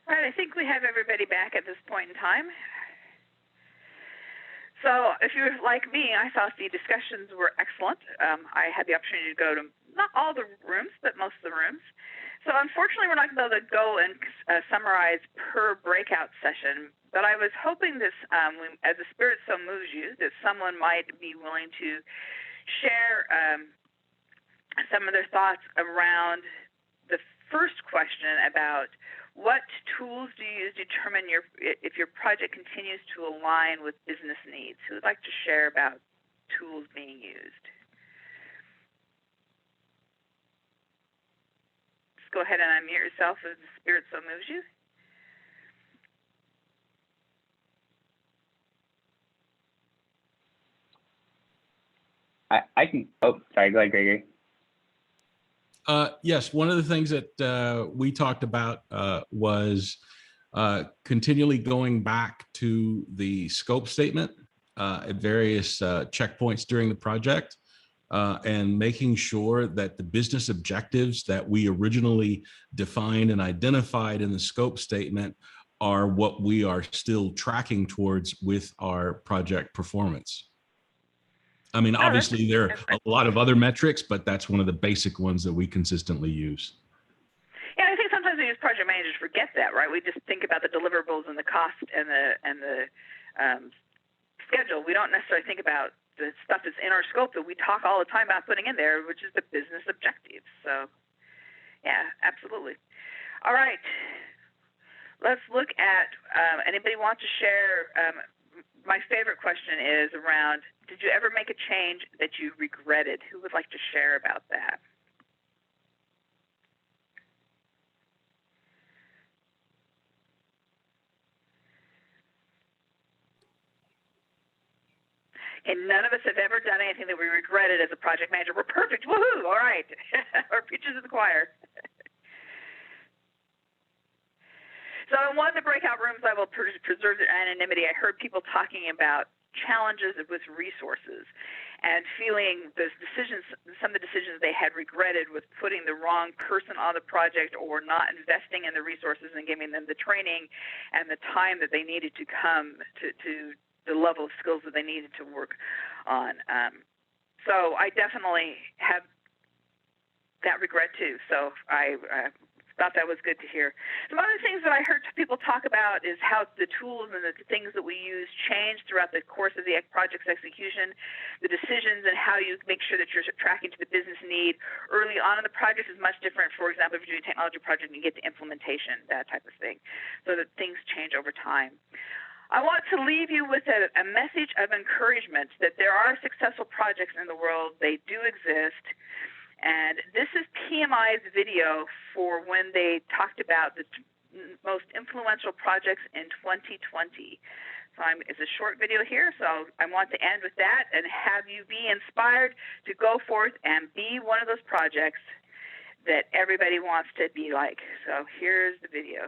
All right, I think we have everybody back at this point in time. So if you're like me, I thought the discussions were excellent. I had the opportunity to go to not all the rooms, but most of the rooms. So unfortunately, we're not going to be able to go and summarize per breakout session, but I was hoping this, as the spirit so moves you, that someone might be willing to share some of their thoughts around the first question about what tools do you use to determine if your project continues to align with business needs? Who would like to share about tools being used? Just go ahead and unmute yourself as the spirit so moves you. I can, oh, sorry, go ahead, Gregory. Yes, one of the things that we talked about was continually going back to the scope statement at various checkpoints during the project and making sure that the business objectives that we originally defined and identified in the scope statement are what we are still tracking towards with our project performance. I mean, obviously there are a lot of other metrics, but that's one of the basic ones that we consistently use. Yeah, I think sometimes we as project managers forget that, right? We just think about the deliverables and the cost and the schedule. We don't necessarily think about the stuff that's in our scope that we talk all the time about putting in there, which is the business objectives. So, yeah, absolutely. All right, let's look at anybody want to share. My favorite question is around, did you ever make a change that you regretted? Who would like to share about that? And none of us have ever done anything that we regretted as a project manager. We're perfect, woohoo, all right. Our preachers of the choir. So in one of the breakout rooms, I will preserve their anonymity. I heard people talking about challenges with resources and feeling those decisions, some of the decisions they had regretted with putting the wrong person on the project or not investing in the resources and giving them the training and the time that they needed to come to the level of skills that they needed to work on. So I definitely have that regret too. So I thought that was good to hear. Some other things that I heard people talk about is how the tools and the things that we use change throughout the course of the project's execution, the decisions and how you make sure that you're tracking to the business need early on in the project is much different. For example, if you're doing a technology project and you get to implementation, that type of thing, so that things change over time. I want to leave you with a message of encouragement that there are successful projects in the world. They do exist. And this is PMI's video for when they talked about the most influential projects in 2020. So it's a short video here, so I want to end with that and have you be inspired to go forth and be one of those projects that everybody wants to be like. So here's the video.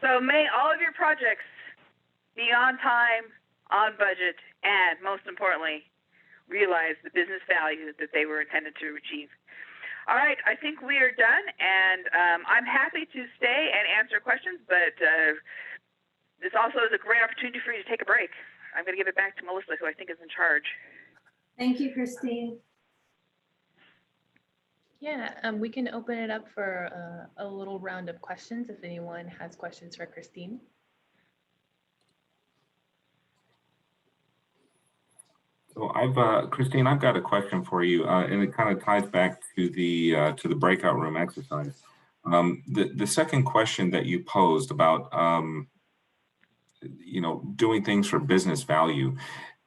So may all of your projects be on time, on budget, and most importantly, realize the business value that they were intended to achieve. All right, I think we are done, and I'm happy to stay and answer questions, but this also is a great opportunity for you to take a break. I'm going to give it back to Melissa, who I think is in charge. Thank you, Christine. Yeah, we can open it up for a little round of questions if anyone has questions for Christine. So Christine, I've got a question for you, and it kind of ties back to the breakout room exercise. The second question that you posed about, doing things for business value.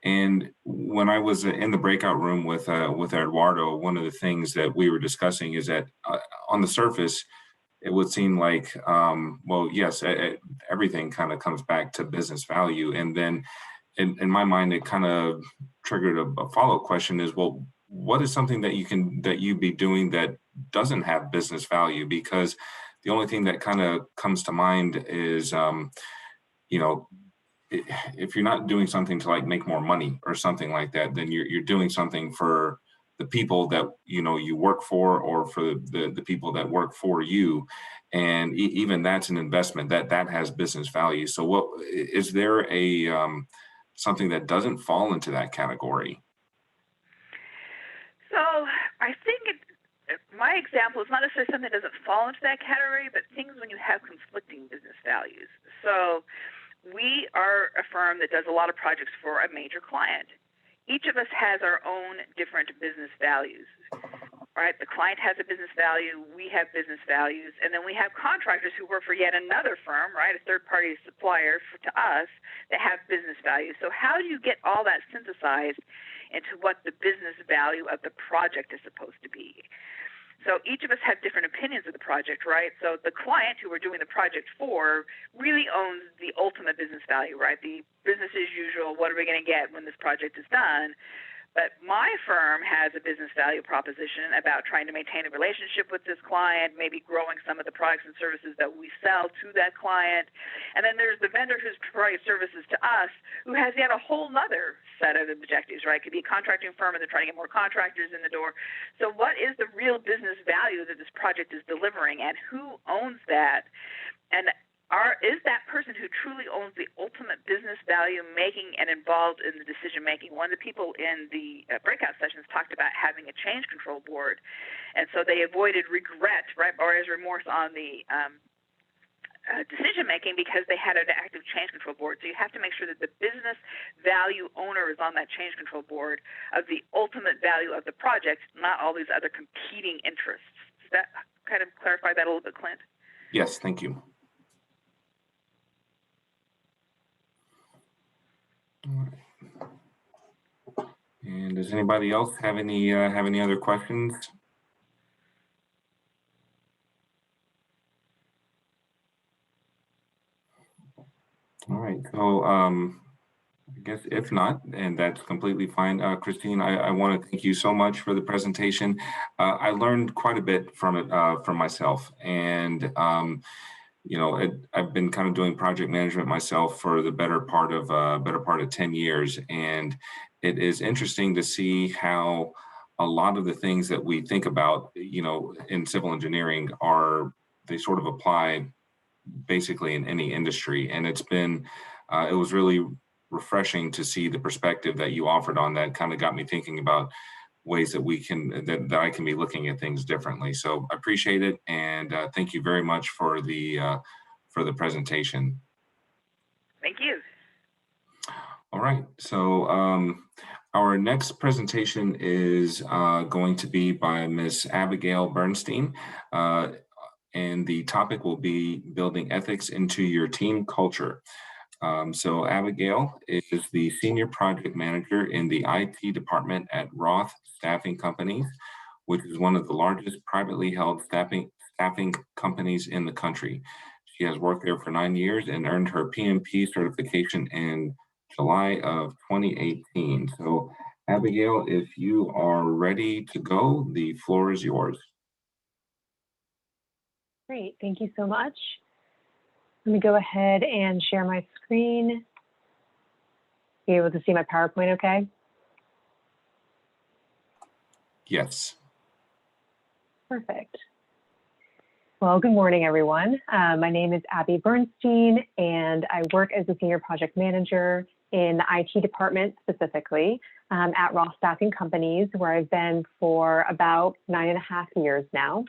And when I was in the breakout room with Eduardo, one of the things that we were discussing is that on the surface, it would seem like, well, yes, everything kind of comes back to business value. And then in my mind, it kind of triggered a follow-up question is, well, what is something that you be doing that doesn't have business value? Because the only thing that kind of comes to mind is, if you're not doing something to like make more money or something like that, then you're doing something for the people that you work for, or for the people that work for you, and even that's an investment that has business value. So, what is there something that doesn't fall into that category? So I think my example is not necessarily something that doesn't fall into that category, but things when you have conflicting business values. So we are a firm that does a lot of projects for a major client. Each of us has our own different business values, right? The client has a business value, we have business values, and then we have contractors who work for yet another firm, right? A third-party supplier to us that have business values. So how do you get all that synthesized into what the business value of the project is supposed to be? So each of us have different opinions of the project, right? So the client who we're doing the project for really owns the ultimate business value, right? The business as usual, what are we going to get when this project is done? But my firm has a business value proposition about trying to maintain a relationship with this client, maybe growing some of the products and services that we sell to that client. And then there's the vendor who's providing services to us who has yet a whole nother set of objectives, right? It could be a contracting firm and they're trying to get more contractors in the door. So what is the real business value that this project is delivering, and who owns that? And is that person who truly owns the ultimate business value making and involved in the decision making? One of the people in the breakout sessions talked about having a change control board, and so they avoided regret, right, or as remorse on the decision making because they had an active change control board. So you have to make sure that the business value owner is on that change control board of the ultimate value of the project, not all these other competing interests. Does that kind of clarify that a little bit, Clint? Yes, thank you. And does anybody else have any other questions? All right, so I guess if not, and that's completely fine. Christine, I want to thank you so much for the presentation. I learned quite a bit from it from myself, and you know, I've been kind of doing project management myself for the better part of 10 years, and it is interesting to see how a lot of the things that we think about, you know, in civil engineering they sort of apply basically in any industry. And it was really refreshing to see the perspective that you offered on that. Kind of got me thinking about ways that that I can be looking at things differently. So I appreciate it, and thank you very much for the presentation. Thank you. All right, so our next presentation is going to be by Ms. Abigail Bernstein, and the topic will be building ethics into your team culture. So Abigail is the Senior Project Manager in the IT department at Roth Staffing Companies, which is one of the largest privately held staffing companies in the country. She has worked there for 9 years and earned her PMP certification in July of 2018. So Abigail, if you are ready to go, the floor is yours. Great, thank you so much. Let me go ahead and share my screen. Be able to see my PowerPoint okay? Yes. Perfect. Well, good morning, everyone. My name is Abby Bernstein, and I work as a Senior Project Manager in the IT department specifically at Roth Staffing Companies, where I've been for about 9.5 years now.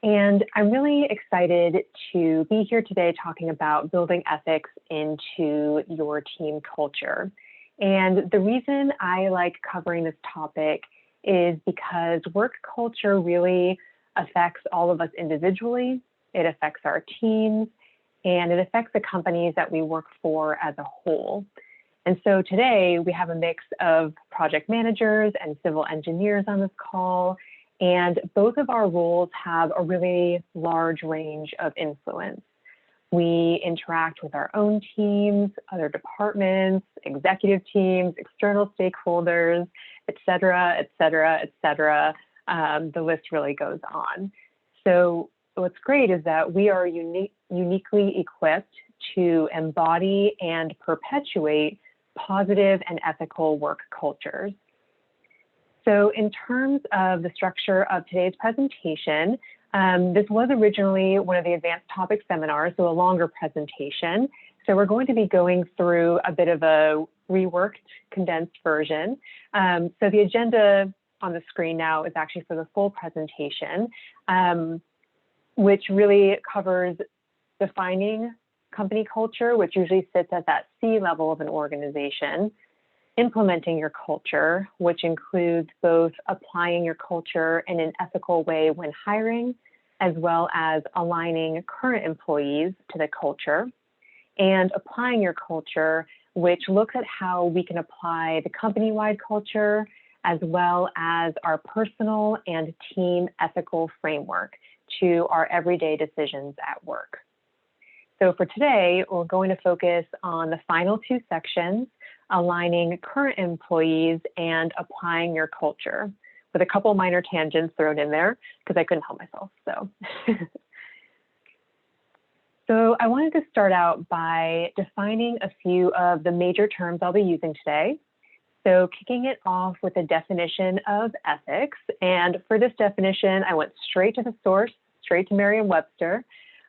And I'm really excited to be here today talking about building ethics into your team culture. And the reason I like covering this topic is because work culture really affects all of us individually. It affects our teams, and it affects the companies that we work for as a whole. And so today we have a mix of project managers and civil engineers on this call. And both of our roles have a really large range of influence. We interact with our own teams, other departments, executive teams, external stakeholders, et cetera, et cetera, et cetera. The list really goes on. So what's great is that we are uniquely equipped to embody and perpetuate positive and ethical work cultures. So in terms of the structure of today's presentation, this was originally one of the advanced topic seminars, so a longer presentation. So we're going to be going through a bit of a reworked, condensed version. So the agenda on the screen now is actually for the full presentation, which really covers defining company culture, which usually sits at that C level of an organization, implementing your culture, which includes both applying your culture in an ethical way when hiring, as well as aligning current employees to the culture, and applying your culture, which looks at how we can apply the company-wide culture, as well as our personal and team ethical framework to our everyday decisions at work. So for today, we're going to focus on the final two sections, aligning current employees and applying your culture, with a couple minor tangents thrown in there because I couldn't help myself. So I wanted to start out by defining a few of the major terms I'll be using today. So kicking it off with a definition of ethics. And for this definition, I went straight to the source, straight to Merriam-Webster,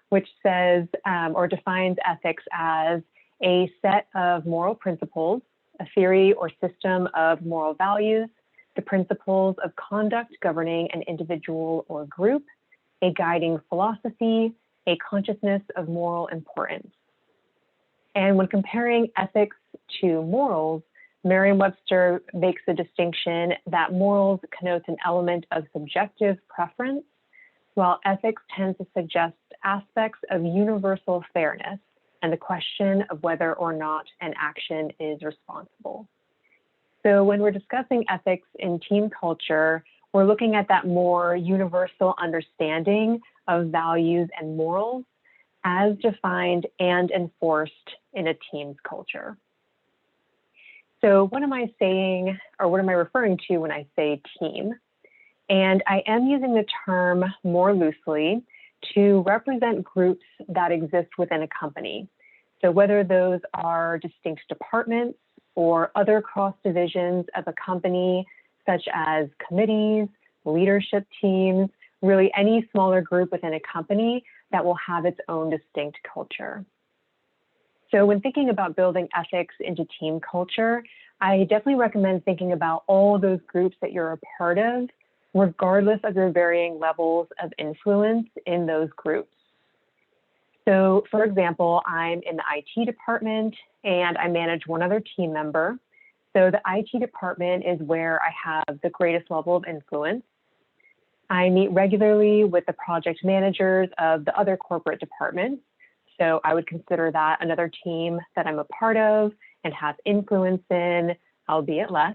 which says or defines ethics as a set of moral principles, a theory or system of moral values, the principles of conduct governing an individual or group, a guiding philosophy, a consciousness of moral importance. And when comparing ethics to morals, Merriam-Webster makes the distinction that morals connotes an element of subjective preference, while ethics tends to suggest aspects of universal fairness and the question of whether or not an action is responsible. So when we're discussing ethics in team culture, we're looking at that more universal understanding of values and morals as defined and enforced in a team's culture. So what am I saying, or what am I referring to when I say team? And I am using the term more loosely to represent groups that exist within a company. So whether those are distinct departments or other cross divisions of a company, such as committees, leadership teams, really any smaller group within a company that will have its own distinct culture. So when thinking about building ethics into team culture, I definitely recommend thinking about all those groups that you're a part of, regardless of your varying levels of influence in those groups. So for example, I'm in the IT department and I manage one other team member. So the IT department is where I have the greatest level of influence. I meet regularly with the project managers of the other corporate departments. So I would consider that another team that I'm a part of and have influence in, albeit less.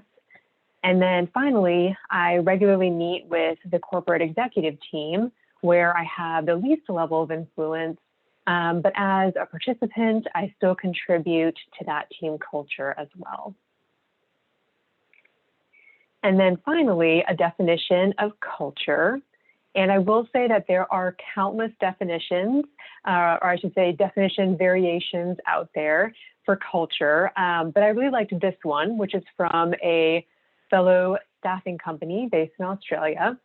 And then finally, I regularly meet with the corporate executive team where I have the least level of influence, but as a participant, I still contribute to that team culture as well. And then finally, a definition of culture. And I will say that there are countless definitions, or I should say definition variations out there for culture. But I really liked this one, which is from a fellow staffing company based in Australia.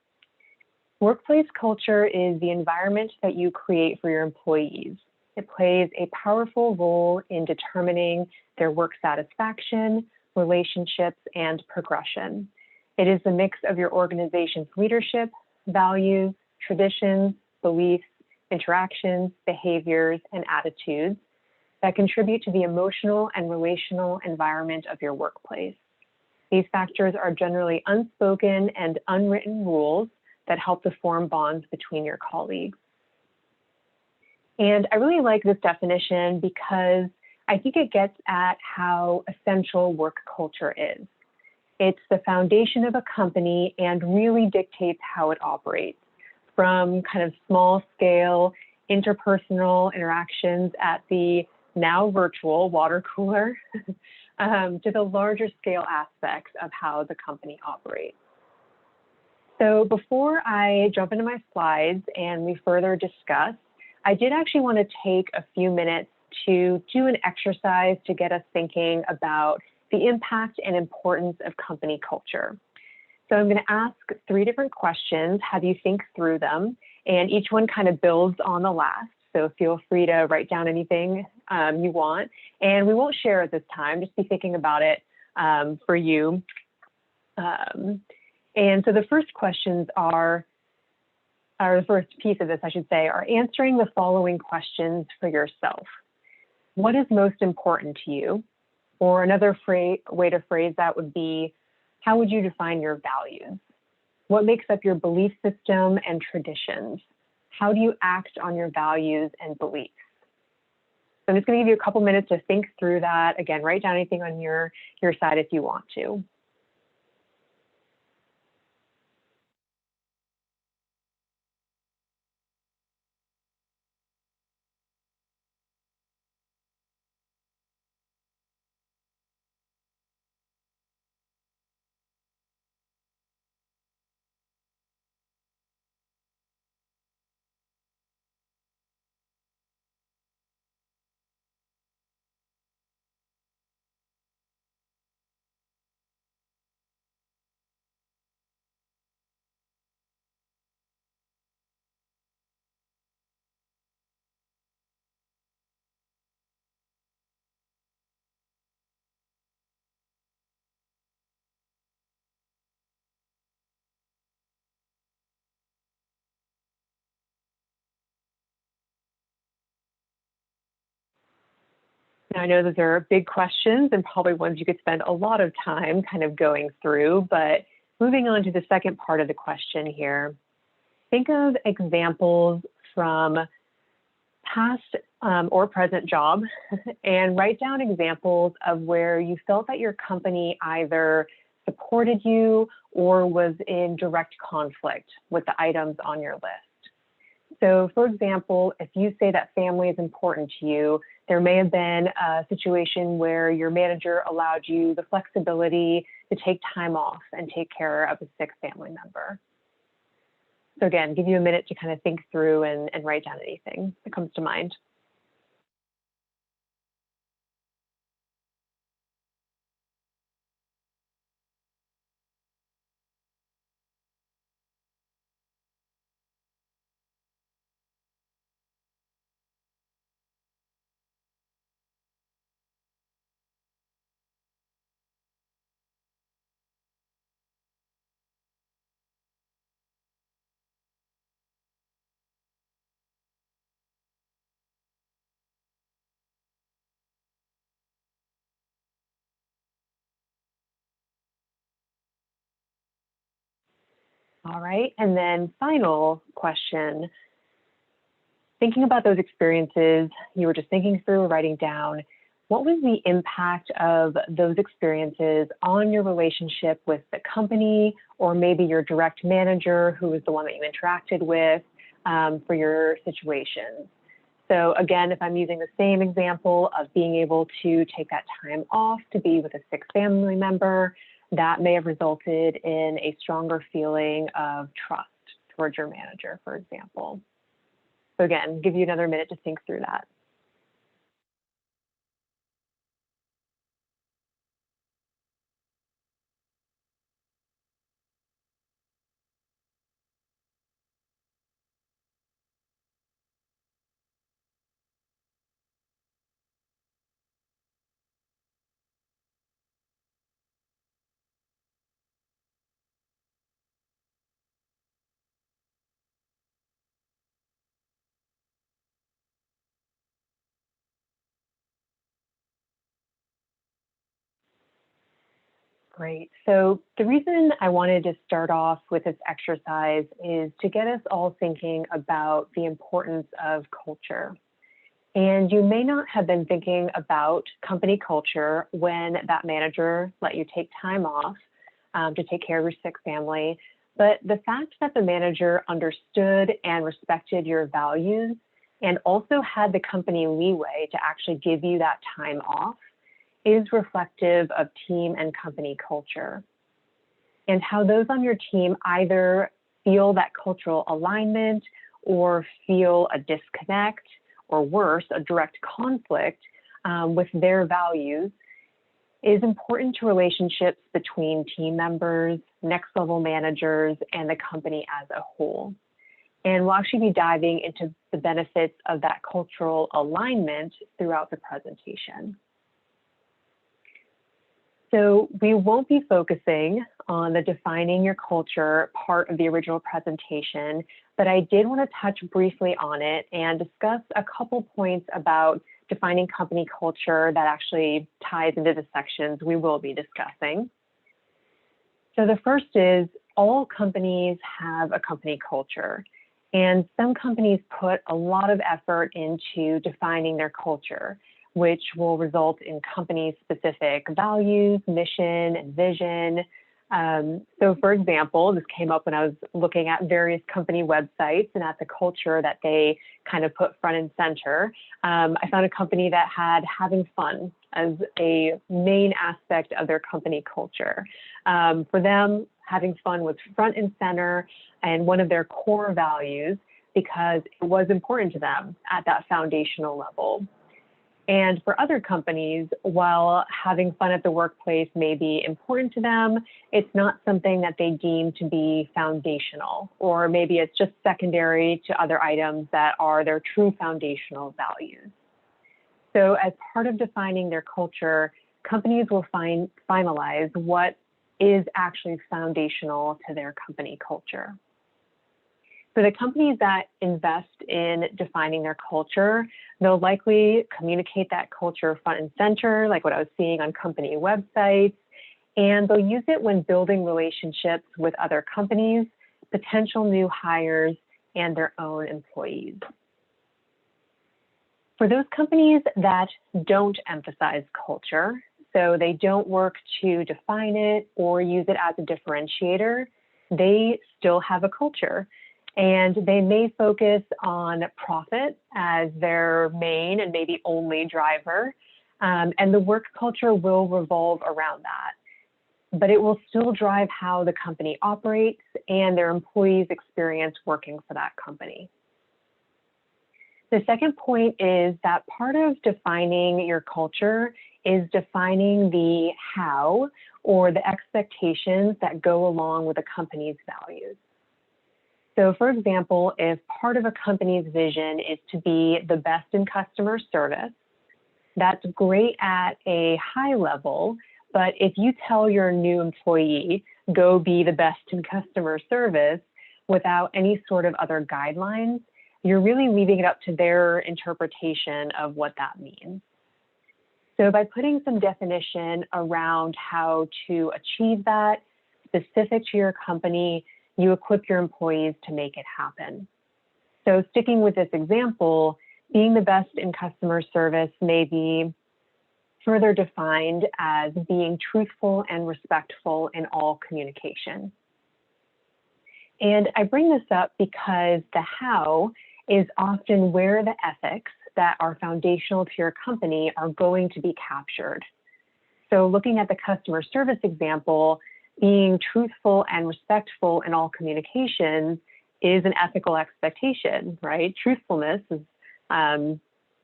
Workplace culture is the environment that you create for your employees. It plays a powerful role in determining their work satisfaction, relationships, and progression. It is the mix of your organization's leadership, values, traditions, beliefs, interactions, behaviors, and attitudes that contribute to the emotional and relational environment of your workplace. These factors are generally unspoken and unwritten rules that help to form bonds between your colleagues. And I really like this definition because I think it gets at how essential work culture is. It's the foundation of a company and really dictates how it operates, from kind of small scale interpersonal interactions at the now virtual water cooler to the larger scale aspects of how the company operates. So before I jump into my slides and we further discuss, I did actually want to take a few minutes to do an exercise to get us thinking about the impact and importance of company culture. So I'm going to ask 3 different questions, have you think through them, and each one kind of builds on the last. So feel free to write down anything you want, and we won't share at this time, just be thinking about it for you. And so the first questions are, or the first piece of this, I should say, are answering the following questions for yourself. What is most important to you? Or another way to phrase that would be, how would you define your values? What makes up your belief system and traditions? How do you act on your values and beliefs? So I'm just going to give you a couple minutes to think through that. Again, write down anything on your side if you want to. Now, I know those are big questions and probably ones you could spend a lot of time kind of going through, but moving on to the second part of the question here, think of examples from past or present job and write down examples of where you felt that your company either supported you or was in direct conflict with the items on your list. So for example, if you say that family is important to you, there may have been a situation where your manager allowed you the flexibility to take time off and take care of a sick family member. So again, give you a minute to kind of think through and write down anything that comes to mind. All right, and then final question. Thinking about those experiences you were just thinking through, writing down, what was the impact of those experiences on your relationship with the company, or maybe your direct manager who was the one that you interacted with for your situations? So again, if I'm using the same example of being able to take that time off to be with a sick family member, that may have resulted in a stronger feeling of trust towards your manager, for example. So again, give you another minute to think through that. Great. So the reason I wanted to start off with this exercise is to get us all thinking about the importance of culture. And you may not have been thinking about company culture when that manager let you take time off to take care of your sick family. But the fact that the manager understood and respected your values and also had the company leeway to actually give you that time off is reflective of team and company culture. And how those on your team either feel that cultural alignment or feel a disconnect, or worse, a direct conflict with their values is important to relationships between team members, next level managers, and the company as a whole. And we'll actually be diving into the benefits of that cultural alignment throughout the presentation. So we won't be focusing on the defining your culture part of the original presentation, but I did want to touch briefly on it and discuss a couple points about defining company culture that actually ties into the sections we will be discussing. So the first is all companies have a company culture, and some companies put a lot of effort into defining their culture, which will result in company-specific values, mission, and vision. So for example, this came up when I was looking at various company websites and at the culture that they kind of put front and center. I found a company that had having fun as a main aspect of their company culture. For them, having fun was front and center and one of their core values because it was important to them at that foundational level. And for other companies, while having fun at the workplace may be important to them, it's not something that they deem to be foundational, or maybe it's just secondary to other items that are their true foundational values. So as part of defining their culture, companies will finalize what is actually foundational to their company culture. For the companies that invest in defining their culture, they'll likely communicate that culture front and center, like what I was seeing on company websites, and they'll use it when building relationships with other companies, potential new hires, and their own employees. For those companies that don't emphasize culture, so they don't work to define it or use it as a differentiator, they still have a culture. And they may focus on profit as their main and maybe only driver, and the work culture will revolve around that. But it will still drive how the company operates and their employees' experience working for that company. The second point is that part of defining your culture is defining the how, or the expectations that go along with a company's values. So for example, if part of a company's vision is to be the best in customer service, that's great at a high level, but if you tell your new employee, go be the best in customer service without any sort of other guidelines, you're really leaving it up to their interpretation of what that means. So by putting some definition around how to achieve that specific to your company, you equip your employees to make it happen. So sticking with this example, being the best in customer service may be further defined as being truthful and respectful in all communication. And I bring this up because the how is often where the ethics that are foundational to your company are going to be captured. So looking at the customer service example, being truthful and respectful in all communications is an ethical expectation, right? Truthfulness is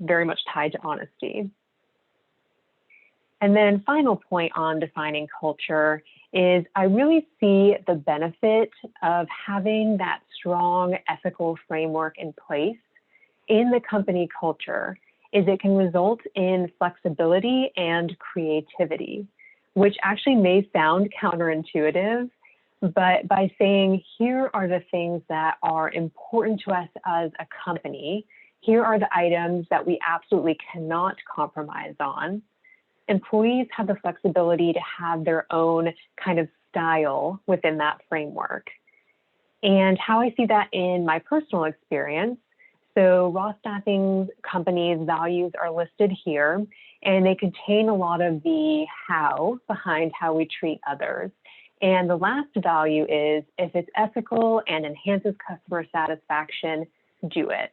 very much tied to honesty. And then final point on defining culture is I really see the benefit of having that strong ethical framework in place in the company culture is it can result in flexibility and creativity, which actually may sound counterintuitive, but by saying, here are the things that are important to us as a company, here are the items that we absolutely cannot compromise on, employees have the flexibility to have their own kind of style within that framework. And how I see that in my personal experience, so raw staffing companies' values are listed here, and they contain a lot of the how behind how we treat others. And the last value is, if it's ethical and enhances customer satisfaction, do it.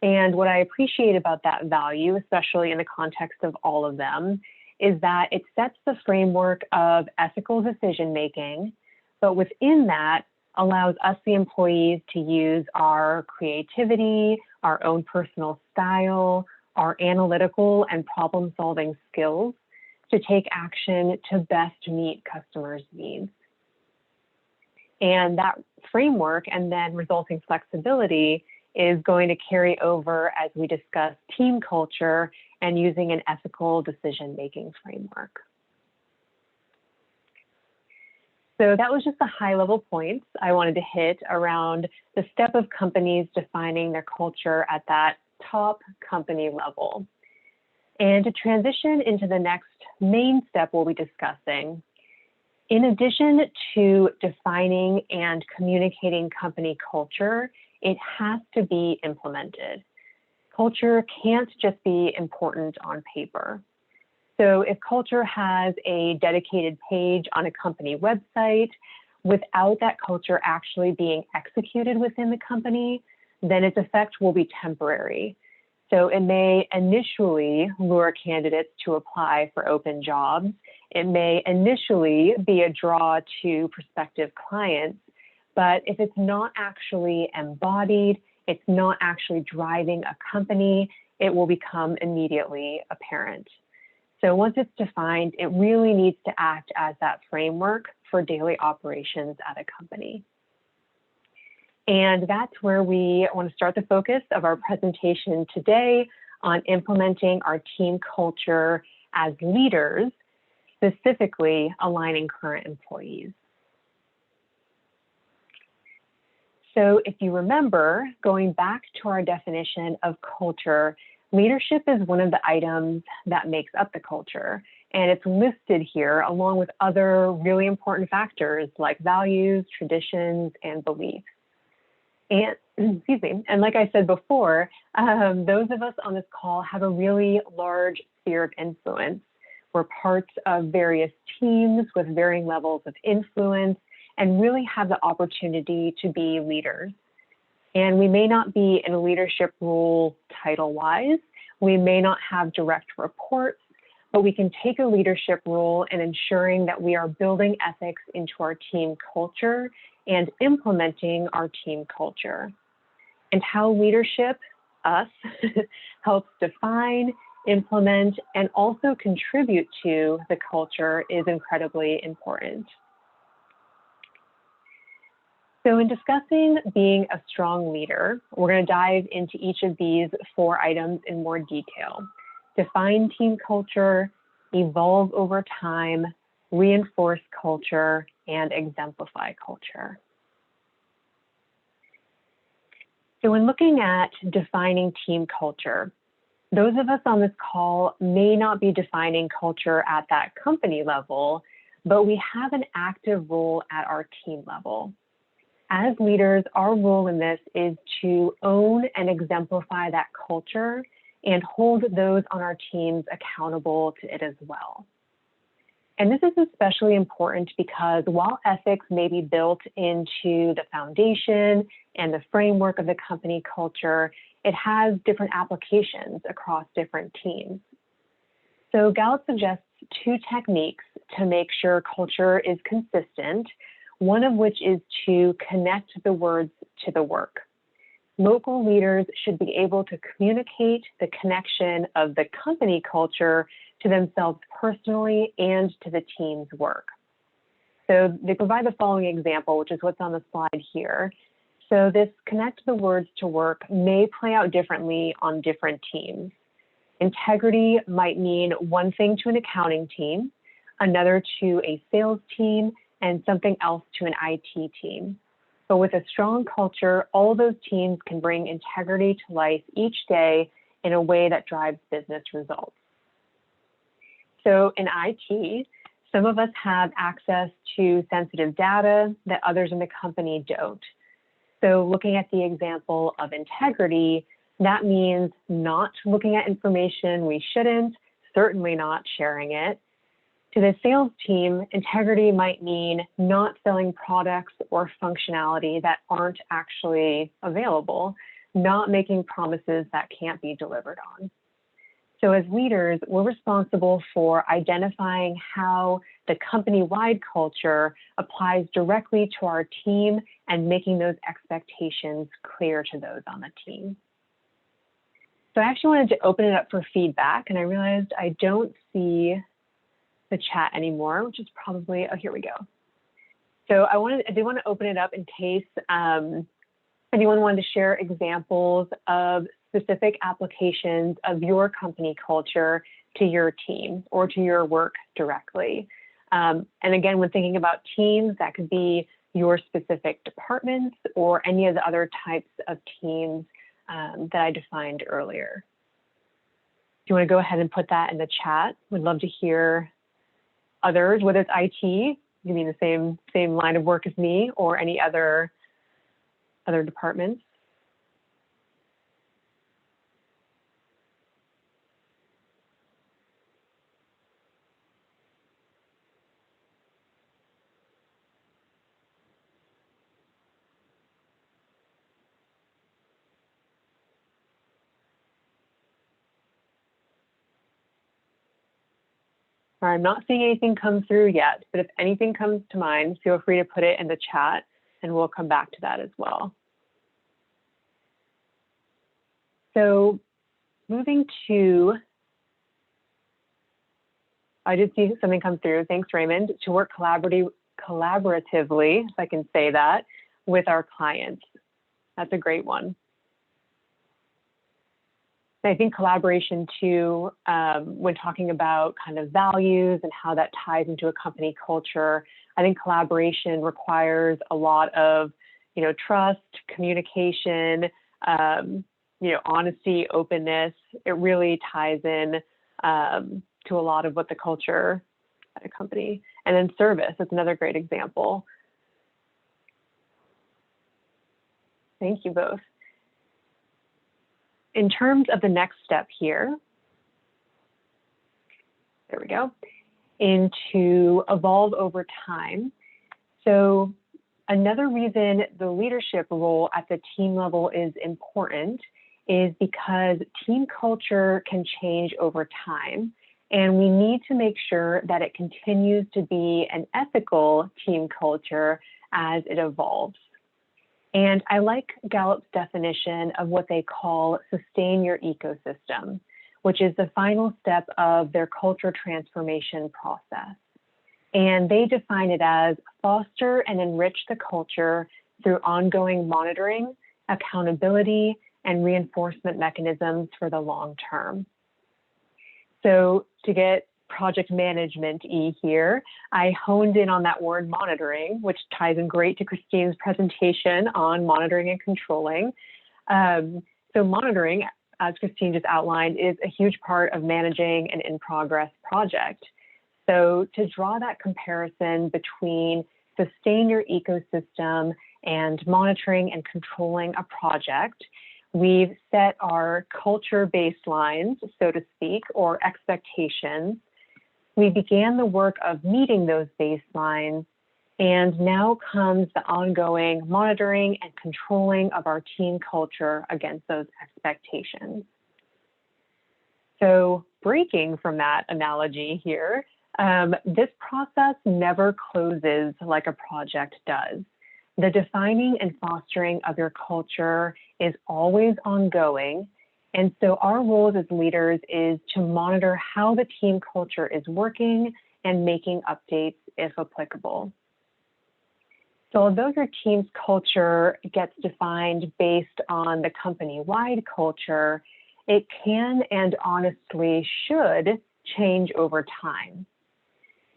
And what I appreciate about that value, especially in the context of all of them, is that it sets the framework of ethical decision-making, but within that allows us, the employees, to use our creativity, our own personal style, our analytical and problem-solving skills to take action to best meet customers' needs. And that framework and then resulting flexibility is going to carry over as we discuss team culture and using an ethical decision-making framework. So that was just the high-level points I wanted to hit around the step of companies defining their culture at that top company level. And to transition into the next main step we'll be discussing, in addition to defining and communicating company culture, it has to be implemented. Culture can't just be important on paper. So if culture has a dedicated page on a company website, without that culture actually being executed within the company, then its effect will be temporary. So it may initially lure candidates to apply for open jobs. It may initially be a draw to prospective clients, but if it's not actually embodied, it's not actually driving a company, it will become immediately apparent. So once it's defined, it really needs to act as that framework for daily operations at a company. And that's where we want to start the focus of our presentation today on implementing our team culture as leaders, specifically aligning current employees. So if you remember, going back to our definition of culture, leadership is one of the items that makes up the culture, and it's listed here along with other really important factors like values, traditions, and beliefs. And excuse me, and like I said before, those of us on this call have a really large sphere of influence. We're parts of various teams with varying levels of influence and really have the opportunity to be leaders. And we may not be in a leadership role title-wise, we may not have direct reports, but we can take a leadership role in ensuring that we are building ethics into our team culture and implementing our team culture. And how leadership, us, helps define, implement, and also contribute to the culture is incredibly important. So in discussing being a strong leader, we're going to dive into each of these 4 items in more detail. Define team culture, evolve over time, reinforce culture, and exemplify culture. So when looking at defining team culture, those of us on this call may not be defining culture at that company level, but we have an active role at our team level. As leaders, our role in this is to own and exemplify that culture and hold those on our teams accountable to it as well. And this is especially important because while ethics may be built into the foundation and the framework of the company culture, it has different applications across different teams. So Gallup suggests 2 techniques to make sure culture is consistent, one of which is to connect the words to the work. Local leaders should be able to communicate the connection of the company culture to themselves personally and to the team's work. So they provide the following example, which is what's on the slide here. So this connect the words to work may play out differently on different teams. Integrity might mean one thing to an accounting team, another to a sales team, and something else to an IT team. But with a strong culture, all those teams can bring integrity to life each day in a way that drives business results. So in IT, some of us have access to sensitive data that others in the company don't. So looking at the example of integrity, that means not looking at information we shouldn't, certainly not sharing it. To the sales team, integrity might mean not selling products or functionality that aren't actually available, not making promises that can't be delivered on. So as leaders, we're responsible for identifying how the company-wide culture applies directly to our team and making those expectations clear to those on the team. So I actually wanted to open it up for feedback, and I realized I don't see the chat anymore, which is probably, oh, here we go. So I did want to open it up in case anyone wanted to share examples of specific applications of your company culture to your team or to your work directly. And again, when thinking about teams, that could be your specific departments or any of the other types of teams that I defined earlier. you want to go ahead and put that in the chat, we'd love to hear others, whether it's IT, you mean the same line of work as me, or any other departments. I'm not seeing anything come through yet, but if anything comes to mind, feel free to put it in the chat and we'll come back to that as well. So moving to, I did see something come through. Thanks, Raymond. To work collaboratively, if I can say that, with our clients. That's a great one. I think collaboration too, when talking about kind of values and how that ties into a company culture, I think collaboration requires a lot of, trust, communication, honesty, openness. It really ties in to a lot of what the culture at a company. And then service, that's another great example. Thank you both. In terms of the next step here, there we go, into evolve over time. So another reason the leadership role at the team level is important is because team culture can change over time. And we need to make sure that it continues to be an ethical team culture as it evolves. And I like Gallup's definition of what they call sustain your ecosystem, which is the final step of their culture transformation process. And they define it as foster and enrich the culture through ongoing monitoring, accountability, and reinforcement mechanisms for the long term. So to get project management-y here, I honed in on that word monitoring, which ties in great to Christine's presentation on monitoring and controlling. So monitoring, as Christine just outlined, is a huge part of managing an in-progress project. So to draw that comparison between sustain your ecosystem and monitoring and controlling a project, we've set our culture baselines, so to speak, or expectations. We began the work of meeting those baselines, and now comes the ongoing monitoring and controlling of our team culture against those expectations. So breaking from that analogy here, this process never closes like a project does. The defining and fostering of your culture is always ongoing. And so our roles as leaders is to monitor how the team culture is working and making updates if applicable. So although your team's culture gets defined based on the company-wide culture, it can and honestly should change over time.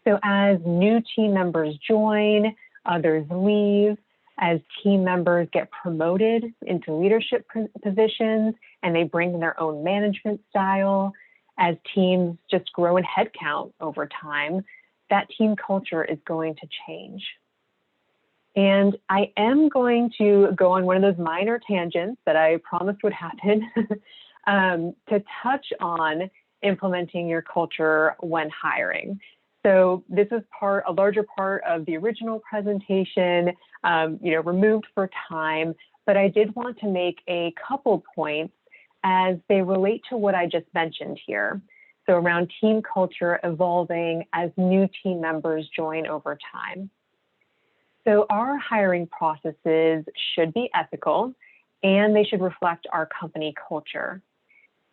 So as new team members join, others leave, as team members get promoted into leadership positions and they bring their own management style, as teams just grow in headcount over time, that team culture is going to change. And I am going to go on one of those minor tangents that I promised would happen to touch on implementing your culture when hiring. So this is a larger part of the original presentation, removed for time, but I did want to make a couple points as they relate to what I just mentioned here. So around team culture evolving as new team members join over time. So our hiring processes should be ethical and they should reflect our company culture.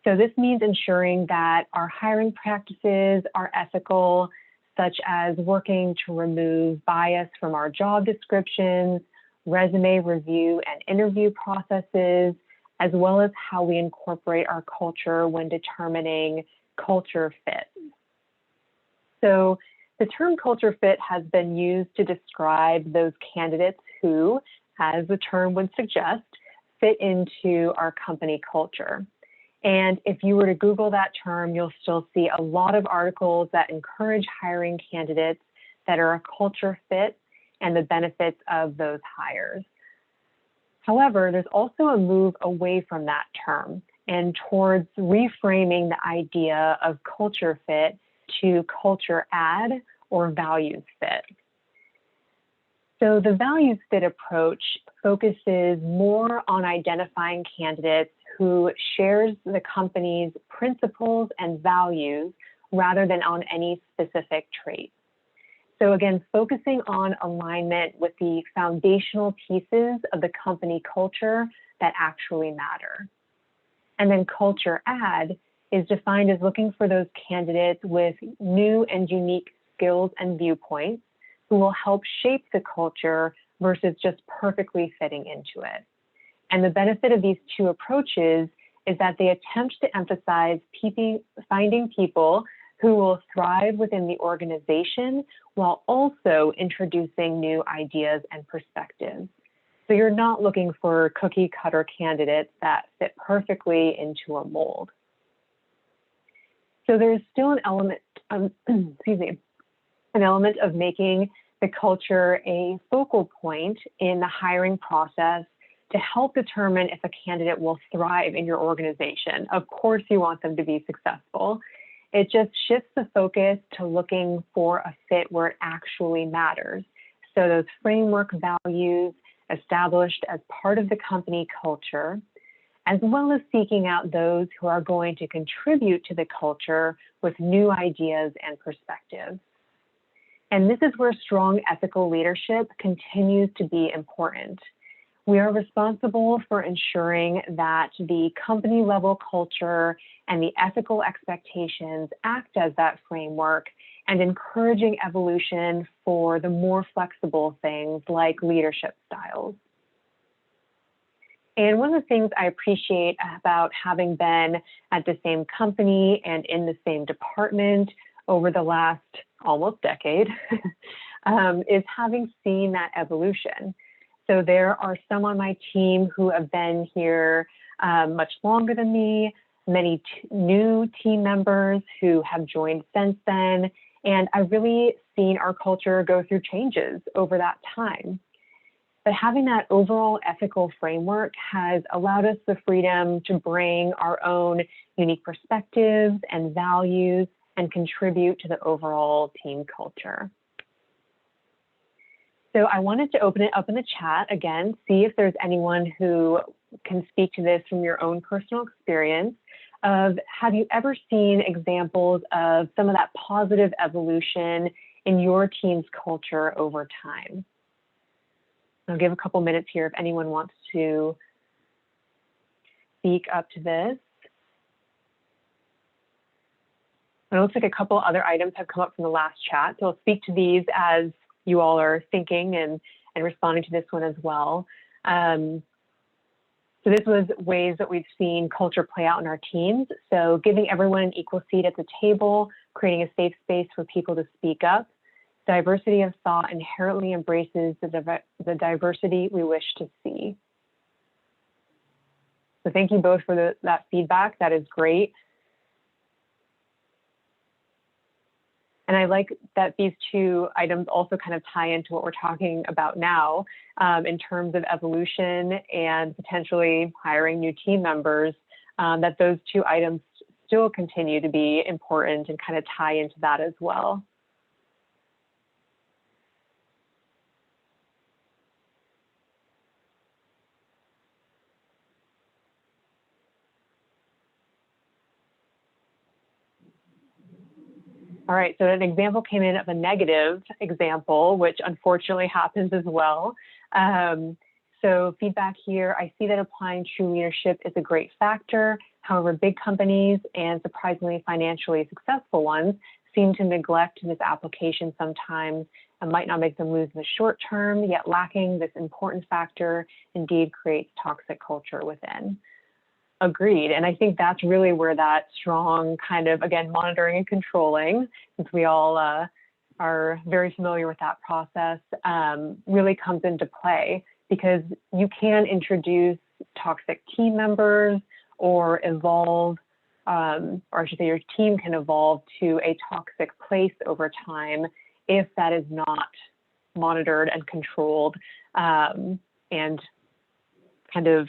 So this means ensuring that our hiring practices are ethical, such as working to remove bias from our job descriptions, resume review and interview processes, as well as how we incorporate our culture when determining culture fit. So the term culture fit has been used to describe those candidates who, as the term would suggest, fit into our company culture. And if you were to Google that term, you'll still see a lot of articles that encourage hiring candidates that are a culture fit and the benefits of those hires. However, there's also a move away from that term and towards reframing the idea of culture fit to culture add or values fit. So the values fit approach focuses more on identifying candidates who shares the company's principles and values rather than on any specific trait. So again, focusing on alignment with the foundational pieces of the company culture that actually matter. And then culture add is defined as looking for those candidates with new and unique skills and viewpoints who will help shape the culture versus just perfectly fitting into it. And the benefit of these two approaches is that they attempt to emphasize finding people who will thrive within the organization while also introducing new ideas and perspectives. So you're not looking for cookie cutter candidates that fit perfectly into a mold. So there's still an element, an element of making the culture a focal point in the hiring process to help determine if a candidate will thrive in your organization. Of course, you want them to be successful. It just shifts the focus to looking for a fit where it actually matters. So those framework values established as part of the company culture, as well as seeking out those who are going to contribute to the culture with new ideas and perspectives. And this is where strong ethical leadership continues to be important. We are responsible for ensuring that the company level culture and the ethical expectations act as that framework and encouraging evolution for the more flexible things like leadership styles. And one of the things I appreciate about having been at the same company and in the same department over the last almost decade is having seen that evolution. So there are some on my team who have been here much longer than me, many new team members who have joined since then, and I've really seen our culture go through changes over that time. But having that overall ethical framework has allowed us the freedom to bring our own unique perspectives and values and contribute to the overall team culture. So I wanted to open it up in the chat again, see if there's anyone who can speak to this from your own personal experience of, have you ever seen examples of some of that positive evolution in your team's culture over time? I'll give a couple minutes here if anyone wants to speak up to this. It looks like a couple other items have come up from the last chat, so I'll speak to these as you all are thinking and responding to this one as well. So this was ways that we've seen culture play out in our teams. So giving everyone an equal seat at the table, creating a safe space for people to speak up. Diversity of thought inherently embraces the diversity we wish to see. So thank you both for that feedback. That is great. And I like that these two items also kind of tie into what we're talking about now in terms of evolution and potentially hiring new team members, that those two items still continue to be important and kind of tie into that as well. All right, so an example came in of a negative example, which unfortunately happens as well. So feedback here, I see that applying true leadership is a great factor. However, big companies and surprisingly financially successful ones seem to neglect this application sometimes and might not make them lose in the short term, yet lacking this important factor indeed creates toxic culture within. Agreed. And I think that's really where that strong kind of, again, monitoring and controlling, since we all are very familiar with that process, really comes into play, because you can introduce toxic team members or evolve, or I should say your team can evolve to a toxic place over time if that is not monitored and controlled, and kind of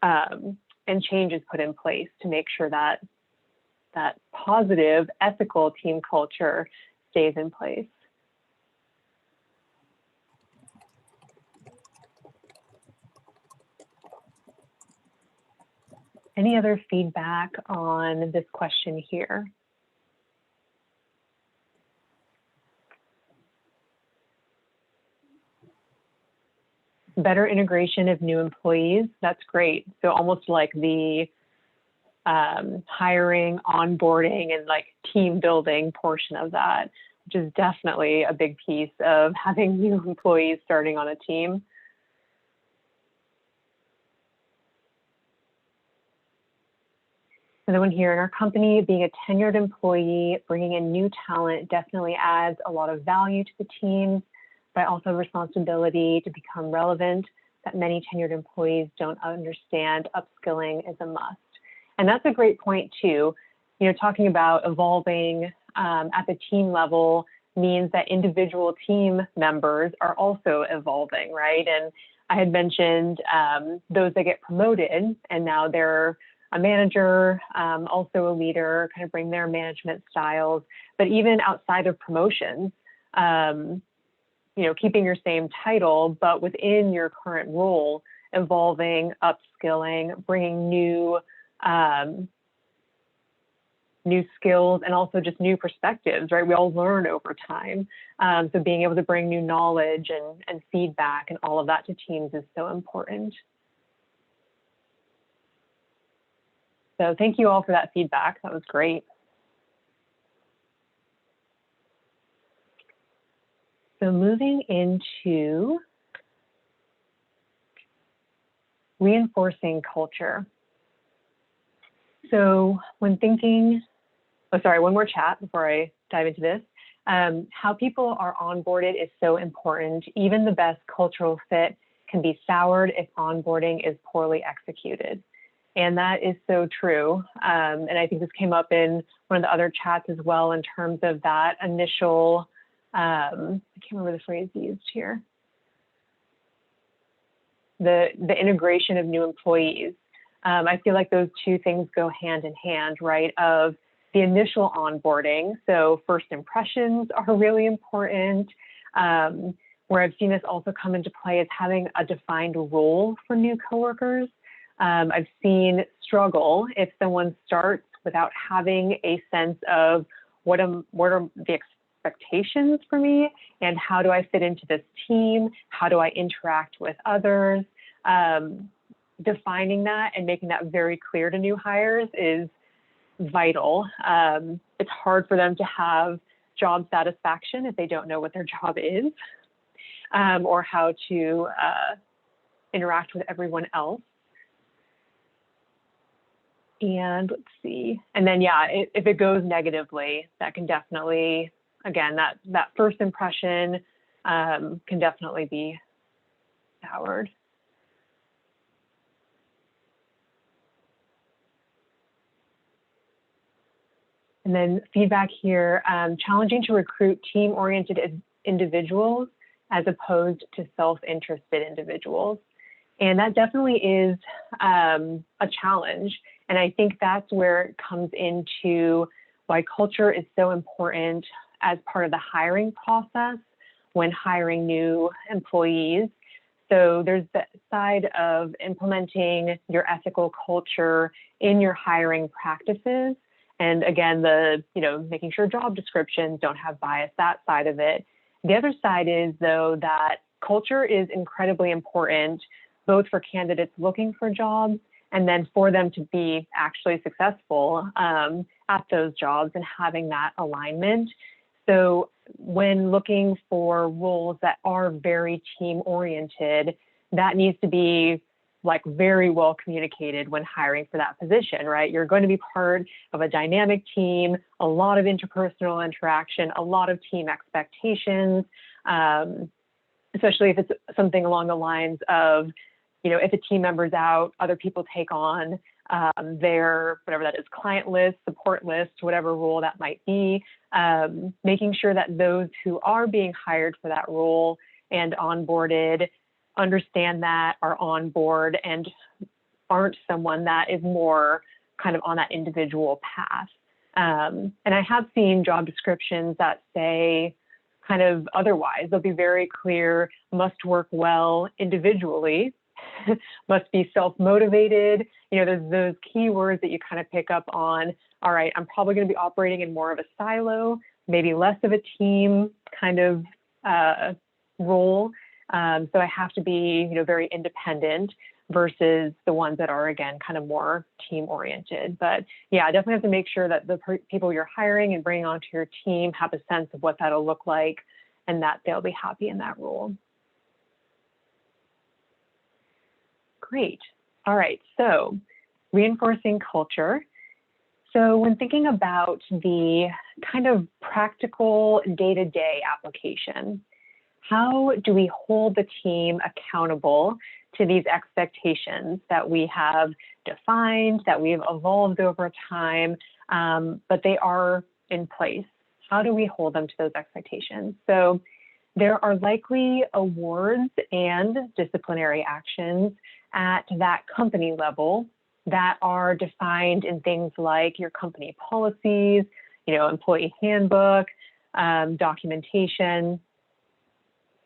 and changes put in place to make sure that that positive, ethical team culture stays in place. Any other feedback on this question here? Better integration of new employees, that's great. So almost like the hiring, onboarding, and like team building portion of that, which is definitely a big piece of having new employees starting on a team. Another one here, in our company, being a tenured employee, bringing in new talent definitely adds a lot of value to the team, but also responsibility to become relevant that many tenured employees don't understand. Upskilling is a must. And that's a great point too. You know, talking about evolving at the team level means that individual team members are also evolving, right? And I had mentioned those that get promoted and now they're a manager, also a leader, kind of bring their management styles. But even outside of promotions, you know, keeping your same title, but within your current role, evolving, upskilling, bringing new skills and also just new perspectives, right? We all learn over time. So being able to bring new knowledge and feedback and all of that to teams is so important. So thank you all for that feedback. That was great. So moving into reinforcing culture. So when thinking, oh, sorry, one more chat before I dive into this. How people are onboarded is so important. Even the best cultural fit can be soured if onboarding is poorly executed. And that is so true. And I think this came up in one of the other chats as well in terms of that initial, I can't remember the phrase used here. The integration of new employees. I feel like those two things go hand in hand, right? Of the initial onboarding. So first impressions are really important. Where I've seen this also come into play is having a defined role for new coworkers. I've seen struggle if someone starts without having a sense of what are the expectations for me and how do I fit into this team? How do I interact with others? Defining that and making that very clear to new hires is vital. It's hard for them to have job satisfaction if they don't know what their job is or how to interact with everyone else. And let's see. And then, yeah, if it goes negatively, that can definitely, again, that first impression can definitely be soured. And then feedback here, challenging to recruit team-oriented individuals as opposed to self-interested individuals. And that definitely is a challenge. And I think that's where it comes into why culture is so important as part of the hiring process when hiring new employees. So there's the side of implementing your ethical culture in your hiring practices. And again, making sure job descriptions don't have bias, that side of it. The other side is, though, that culture is incredibly important, both for candidates looking for jobs and then for them to be actually successful at those jobs and having that alignment. So when looking for roles that are very team-oriented, that needs to be like very well communicated when hiring for that position, right? You're going to be part of a dynamic team, a lot of interpersonal interaction, a lot of team expectations, especially if it's something along the lines of, if a team member's out, other people take on their, whatever that is, client list, support list, whatever role that might be, making sure that those who are being hired for that role and onboarded understand that, are on board, and aren't someone that is more kind of on that individual path. And I have seen job descriptions that say kind of otherwise. They'll be very clear, must work well individually, must be self-motivated. You know, there's those keywords that you kind of pick up on. All right, I'm probably going to be operating in more of a silo, maybe less of a team kind of role. So I have to be, you know, very independent versus the ones that are, again, kind of more team oriented. But yeah, I definitely have to make sure that the people you're hiring and bringing onto your team have a sense of what that'll look like and that they'll be happy in that role. Great. All right, so reinforcing culture. So when thinking about the kind of practical day-to-day application, how do we hold the team accountable to these expectations that we have defined, that we've evolved over time, but they are in place? How do we hold them to those expectations? So there are likely awards and disciplinary actions at that company level that are defined in things like your company policies, you know, employee handbook, documentation.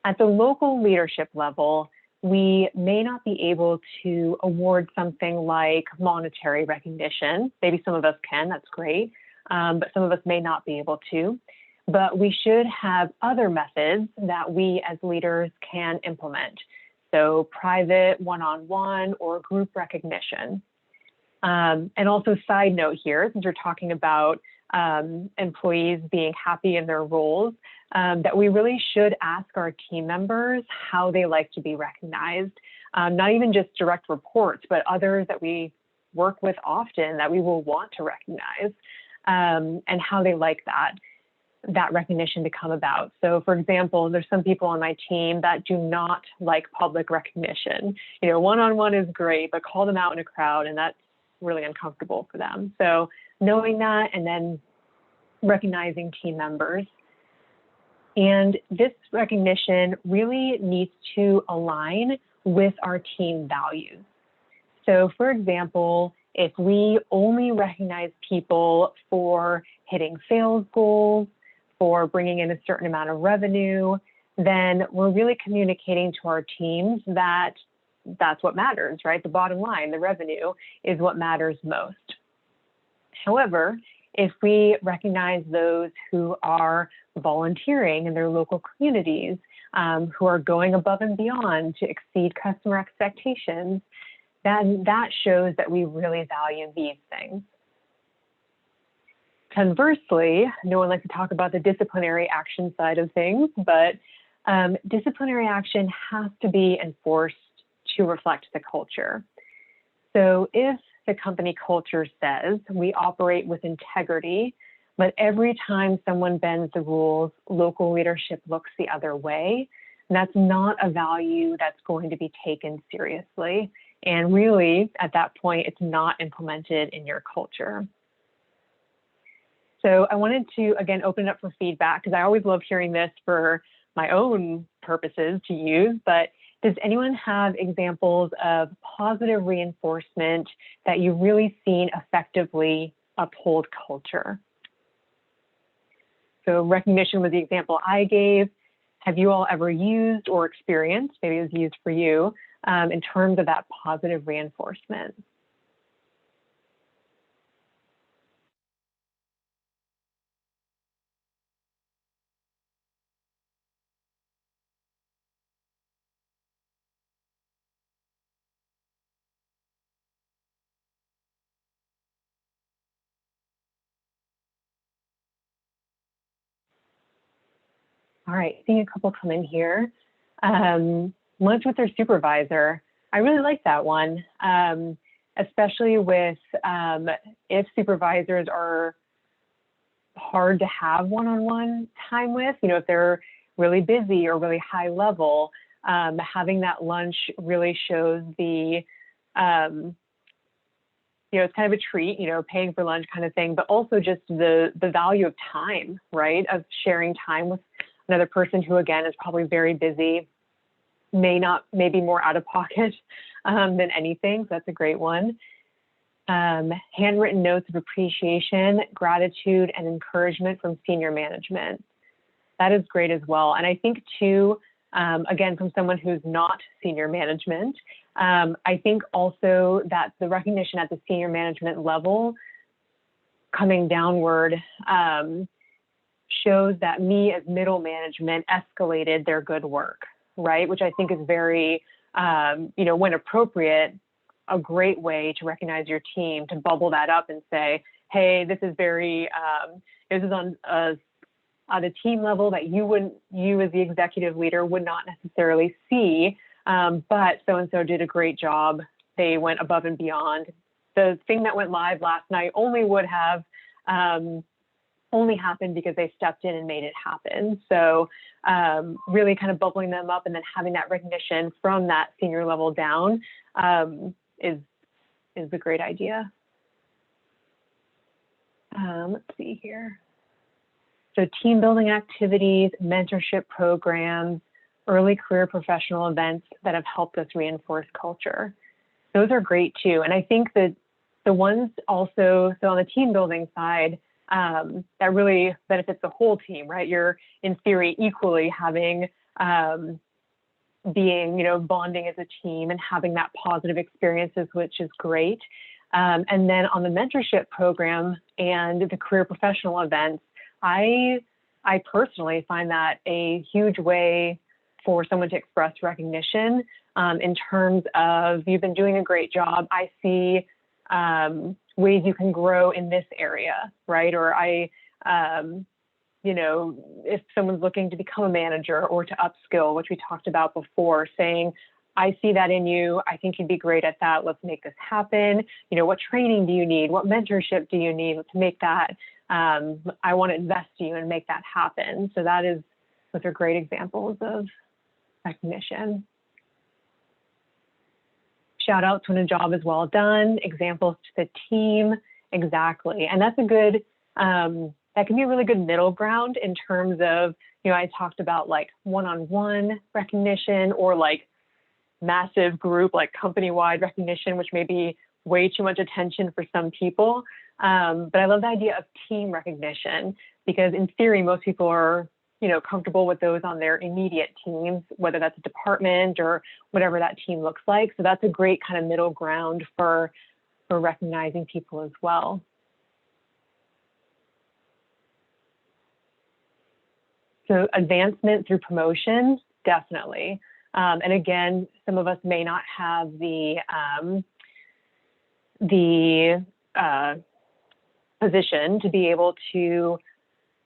At the local leadership level, we may not be able to award something like monetary recognition. Maybe some of us can, that's great, but some of us may not be able to. But we should have other methods that we as leaders can implement. So private, one-on-one, or group recognition. And also side note here, since we're talking about employees being happy in their roles, that we really should ask our team members how they like to be recognized, not even just direct reports, but others that we work with often that we will want to recognize, and how they like that recognition to come about. So for example, there's some people on my team that do not like public recognition. You know, one-on-one is great, but call them out in a crowd and that's really uncomfortable for them. So knowing that and then recognizing team members. And this recognition really needs to align with our team values. So for example, if we only recognize people for hitting sales goals, for bringing in a certain amount of revenue, then we're really communicating to our teams that that's what matters, right? The bottom line, the revenue is what matters most. However, if we recognize those who are volunteering in their local communities, who are going above and beyond to exceed customer expectations, then that shows that we really value these things. Conversely, no one likes to talk about the disciplinary action side of things, but disciplinary action has to be enforced to reflect the culture. So if the company culture says we operate with integrity, but every time someone bends the rules, local leadership looks the other way, that's not a value that's going to be taken seriously. And really, at that point, it's not implemented in your culture. So I wanted to, again, open it up for feedback, because I always love hearing this for my own purposes to use, but does anyone have examples of positive reinforcement that you've really seen effectively uphold culture? So recognition was the example I gave. Have you all ever used or experienced, maybe it was used for you, in terms of that positive reinforcement? All right, seeing a couple come in here. Lunch with their supervisor. I really like that one, especially with if supervisors are hard to have one-on-one time with, you know, if they're really busy or really high level, having that lunch really shows the it's kind of a treat, paying for lunch kind of thing, but also just the value of time, right? Of sharing time with another person who, again, is probably very busy, may be more out of pocket than anything. So that's a great one. Handwritten notes of appreciation, gratitude, and encouragement from senior management. That is great as well. And I think too, again, from someone who's not senior management, I think also that the recognition at the senior management level coming downward shows that me as middle management escalated their good work, right? Which I think is very, when appropriate, a great way to recognize your team, to bubble that up and say, hey, this is very, this is on a team level that you as the executive leader would not necessarily see, but so-and-so did a great job. They went above and beyond. The thing that went live last night only would have only happened because they stepped in and made it happen. So really kind of bubbling them up and then having that recognition from that senior level down is a great idea. Let's see here. So team building activities, mentorship programs, early career professional events that have helped us reinforce culture. Those are great too. And I think that the ones also, so on the team building side, that really benefits the whole team, right? You're in theory equally having, bonding as a team and having that positive experiences, which is great. And then on the mentorship program and the career professional events, I personally find that a huge way for someone to express recognition in terms of, you've been doing a great job. I see ways you can grow in this area, right? Or if someone's looking to become a manager or to upskill, which we talked about before, saying, I see that in you. I think you'd be great at that. Let's make this happen. What training do you need? What mentorship do you need to make that? I want to invest in you and make that happen. So those are great examples of recognition. Shout outs when a job is well done, examples to the team, exactly. And that's a good, that can be a really good middle ground in terms of, I talked about like one-on-one recognition or like massive group, like company-wide recognition, which may be way too much attention for some people. But I love the idea of team recognition because in theory, most people are, comfortable with those on their immediate teams, whether that's a department or whatever that team looks like. So that's a great kind of middle ground for recognizing people as well. So advancement through promotion, definitely. And again, some of us may not have the position to be able to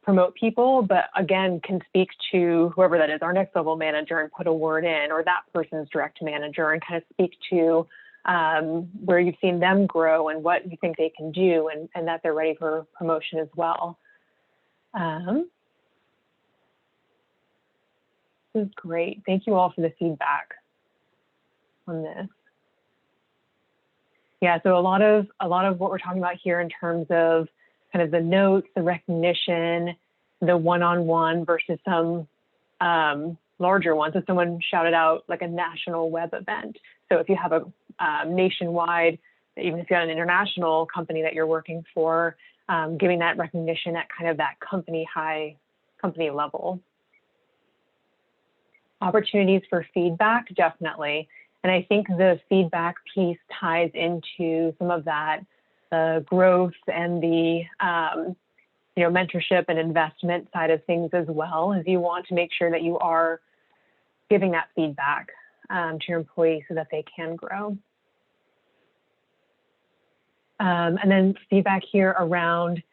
promote people, but again, can speak to whoever that is, our next level manager, and put a word in, or that person's direct manager, and kind of speak to where you've seen them grow and what you think they can do, and that they're ready for promotion as well. This is great. Thank you all for the feedback on this. Yeah, so a lot of what we're talking about here in terms of kind of the notes, the recognition, the one-on-one versus some larger ones. So someone shouted out like a national web event. So if you have a nationwide, even if you have an international company that you're working for, giving that recognition at kind of that company level. Opportunities for feedback, definitely. And I think the feedback piece ties into some of that growth and the mentorship and investment side of things as well, as you want to make sure that you are giving that feedback to your employees so that they can grow. And then feedback here around,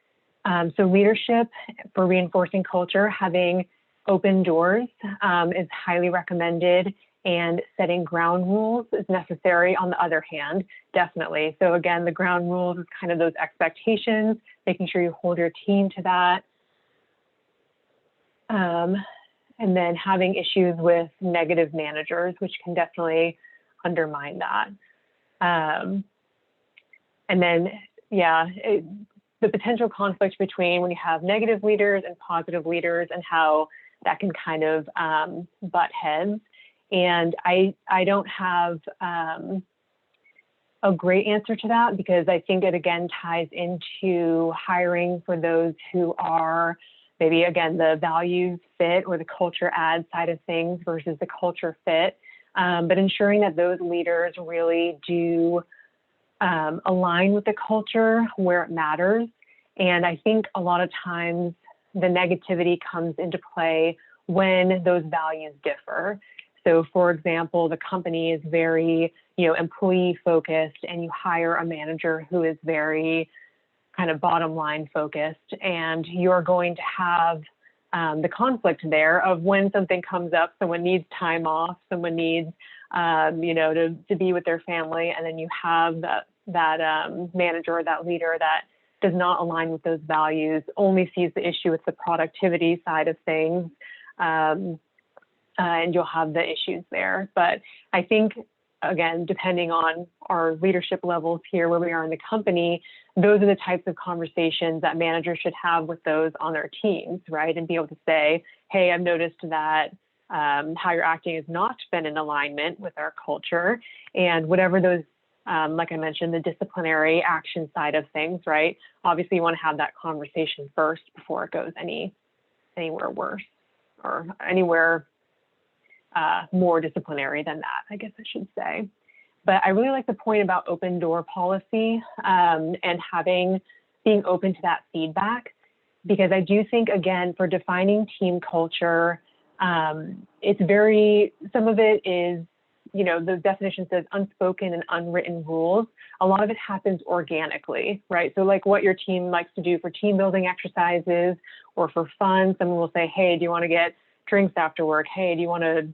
so leadership for reinforcing culture, having open doors is highly recommended, and setting ground rules is necessary on the other hand, definitely. So again, the ground rules is kind of those expectations, making sure you hold your team to that. And then having issues with negative managers, which can definitely undermine that. And then, yeah, the potential conflict between when you have negative leaders and positive leaders and how that can kind of butt heads. And I don't have a great answer to that, because I think it again ties into hiring for those who are maybe, again, the values fit or the culture add side of things versus the culture fit, but ensuring that those leaders really do align with the culture where it matters. And I think a lot of times the negativity comes into play when those values differ. So for example, the company is very, employee focused, and you hire a manager who is very kind of bottom line focused, and you're going to have the conflict there of when something comes up, someone needs time off, someone needs, to be with their family, and then you have that manager or that leader that does not align with those values, only sees the issue with the productivity side of things, and you'll have the issues there. But I think, again, depending on our leadership levels here, where we are in the company, those are the types of conversations that managers should have with those on their teams, right? And be able to say, hey, I've noticed that how you're acting has not been in alignment with our culture. And whatever those, like I mentioned, the disciplinary action side of things, right? Obviously, you want to have that conversation first before it goes anywhere worse or anywhere more disciplinary than that, I guess I should say. But I really like the point about open door policy and being open to that feedback, because I do think, again, for defining team culture, it's some of it is, the definition says unspoken and unwritten rules. A lot of it happens organically, right? So like what your team likes to do for team building exercises or for fun, someone will say, hey, do you want to get drinks after work? Hey, do you want to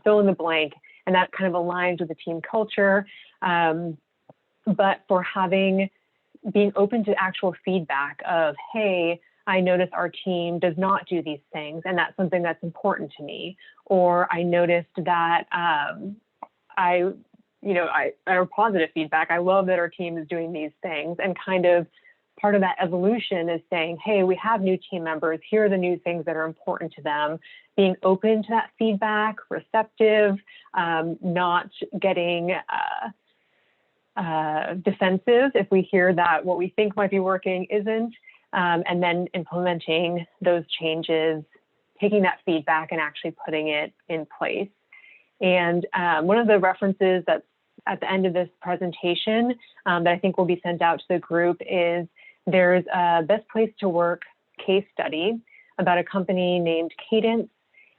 fill in the blank, and that kind of aligns with the team culture. But for being open to actual feedback of, hey, I notice our team does not do these things, and that's something that's important to me. Or I noticed that or positive feedback, I love that our team is doing these things, and kind of part of that evolution is saying, hey, we have new team members, here are the new things that are important to them, being open to that feedback, receptive, not getting defensive if we hear that what we think might be working isn't, and then implementing those changes, taking that feedback and actually putting it in place. And one of the references that's at the end of this presentation that I think will be sent out to the group is there's a Best Place to Work case study about a company named Cadence,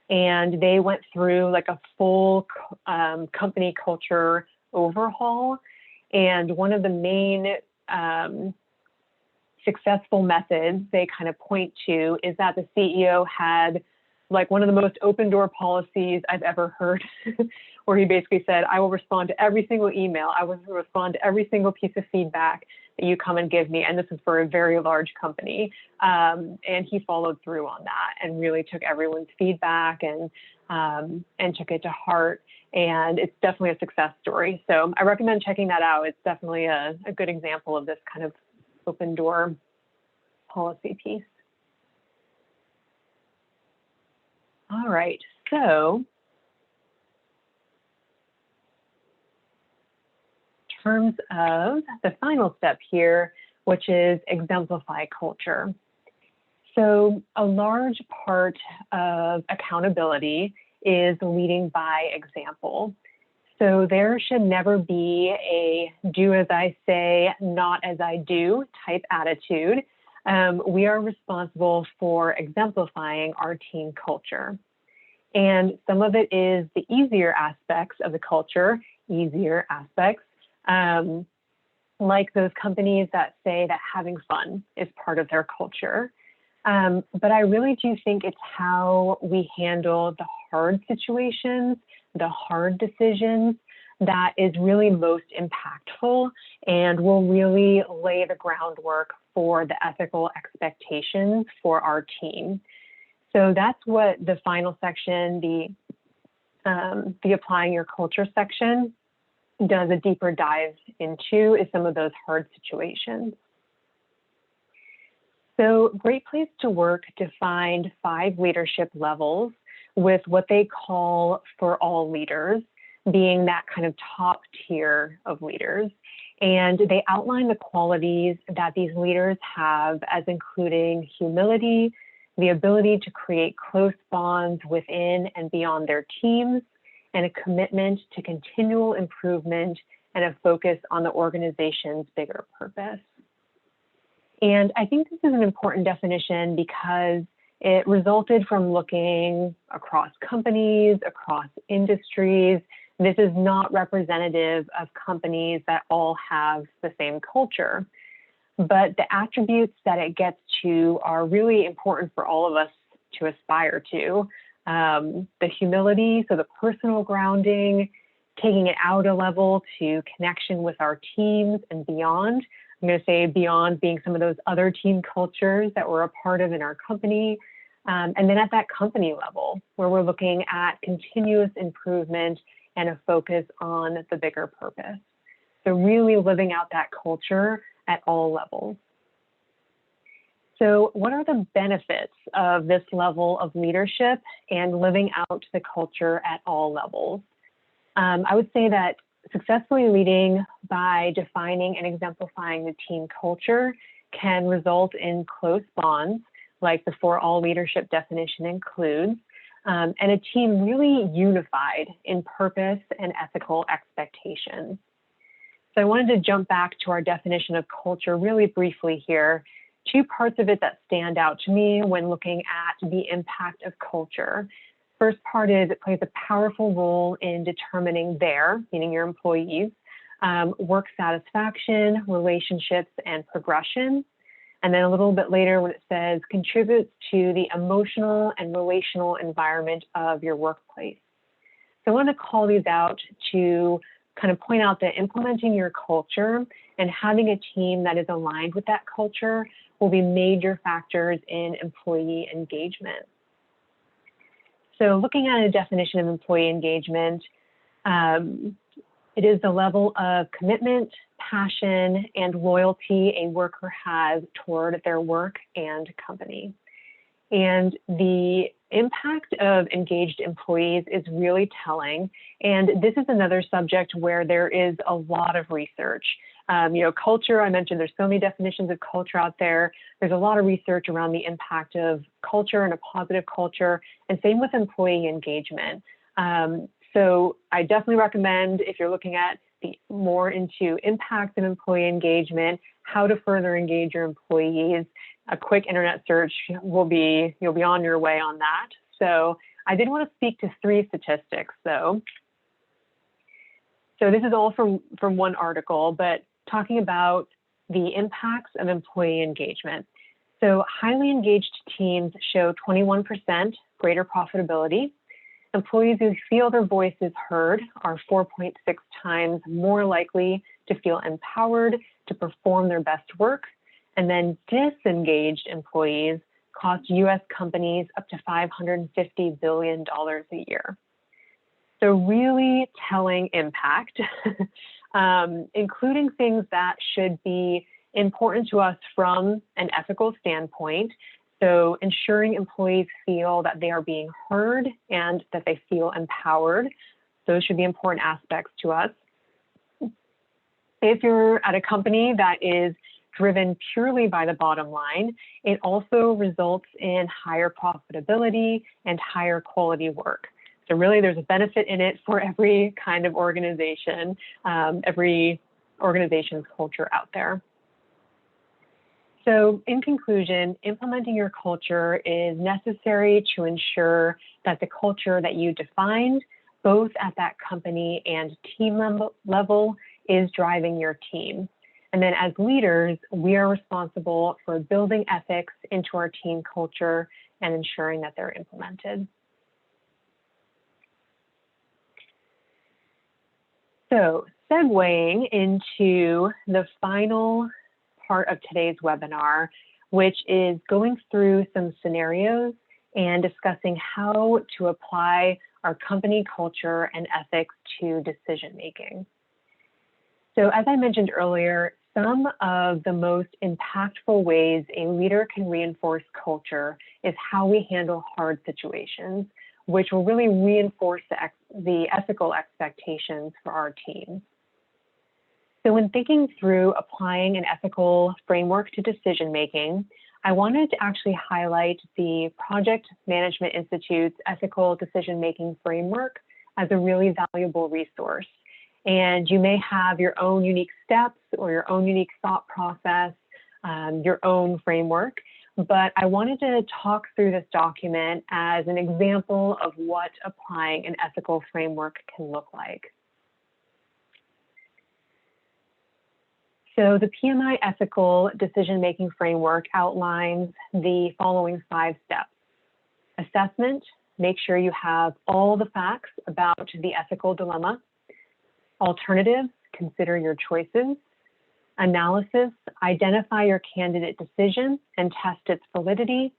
and they went through like a full company culture overhaul. And one of the main successful methods they kind of point to is that the CEO had like one of the most open door policies I've ever heard, where he basically said, I will respond to every single email. I will respond to every single piece of feedback that you come and give me. And this is for a very large company. And he followed through on that and really took everyone's feedback and took it to heart. And it's definitely a success story. So I recommend checking that out. It's definitely a good example of this kind of open door policy piece. All right, so in terms of the final step here, which is exemplify culture. So a large part of accountability is leading by example. So there should never be a do as I say, not as I do type attitude. We are responsible for exemplifying our team culture. And some of it is the easier aspects of the culture, like those companies that say that having fun is part of their culture. But I really do think it's how we handle the hard situations, the hard decisions, that is really most impactful and will really lay the groundwork for the ethical expectations for our team. So that's what the final section, the applying your culture section, does a deeper dive into is some of those hard situations. So Great Place to Work defined 5 leadership levels with what they call for all leaders, being that kind of top tier of leaders. And they outline the qualities that these leaders have as including humility, the ability to create close bonds within and beyond their teams, and a commitment to continual improvement and a focus on the organization's bigger purpose. And I think this is an important definition because it resulted from looking across companies, across industries. This is not representative of companies that all have the same culture, but the attributes that it gets to are really important for all of us to aspire to. The humility, so the personal grounding, taking it out a level to connection with our teams and beyond. I'm going to say beyond being some of those other team cultures that we're a part of in our company. And then at that company level, where we're looking at continuous improvement and a focus on the bigger purpose. So really living out that culture at all levels. So what are the benefits of this level of leadership and living out the culture at all levels? I would say that successfully leading by defining and exemplifying the team culture can result in close bonds, like the for all leadership definition includes, and a team really unified in purpose and ethical expectations. So I wanted to jump back to our definition of culture really briefly here. 2 parts of it that stand out to me when looking at the impact of culture. First part is it plays a powerful role in determining their, meaning your employees, work satisfaction, relationships, and progression. And then a little bit later when it says contributes to the emotional and relational environment of your workplace. So I want to call these out to kind of point out that implementing your culture and having a team that is aligned with that culture will be major factors in employee engagement. So looking at a definition of employee engagement, it is the level of commitment, passion, and loyalty a worker has toward their work and company. And the impact of engaged employees is really telling. And this is another subject where there is a lot of research. Culture, I mentioned there's so many definitions of culture out there. There's a lot of research around the impact of culture and a positive culture, and same with employee engagement. So I definitely recommend, if you're looking at more into impacts of employee engagement, how to further engage your employees, a quick internet search you'll be on your way on that. So I did want to speak to 3 statistics though. So this is all from one article, but talking about the impacts of employee engagement. So highly engaged teams show 21% greater profitability. Employees who feel their voice is heard are 4.6 times more likely to feel empowered to perform their best work. And then disengaged employees cost US companies up to $550 billion a year. So really telling impact, including things that should be important to us from an ethical standpoint. So ensuring employees feel that they are being heard and that they feel empowered. Those should be important aspects to us. If you're at a company that is driven purely by the bottom line, it also results in higher profitability and higher quality work. So really there's a benefit in it for every kind of organization, every organization's culture out there. So in conclusion, implementing your culture is necessary to ensure that the culture that you defined, both at that company and team level, is driving your team. And then as leaders, we are responsible for building ethics into our team culture and ensuring that they're implemented. So segueing into the final part of today's webinar, which is going through some scenarios and discussing how to apply our company culture and ethics to decision making. So as I mentioned earlier, some of the most impactful ways a leader can reinforce culture is how we handle hard situations, which will really reinforce the ethical expectations for our team. So when thinking through applying an ethical framework to decision-making, I wanted to actually highlight the Project Management Institute's ethical decision-making framework as a really valuable resource. And you may have your own unique steps or your own unique thought process, your own framework, but I wanted to talk through this document as an example of what applying an ethical framework can look like. So the PMI Ethical Decision-Making Framework outlines the following 5 steps. Assessment, make sure you have all the facts about the ethical dilemma. Alternatives, consider your choices. Analysis, identify your candidate decision and test its validity.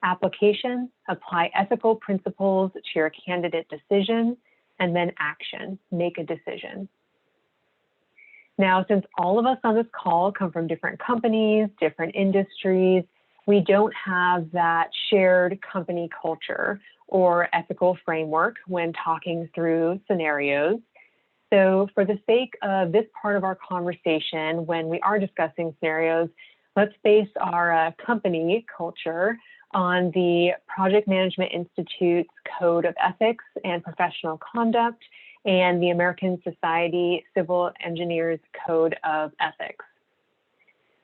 Application, apply ethical principles to your candidate decision. And then action, make a decision. Now, since all of us on this call come from different companies, different industries, we don't have that shared company culture or ethical framework when talking through scenarios. So for the sake of this part of our conversation, when we are discussing scenarios, let's base our company culture on the Project Management Institute's Code of Ethics and Professional Conduct and the American Society Civil Engineers Code of Ethics.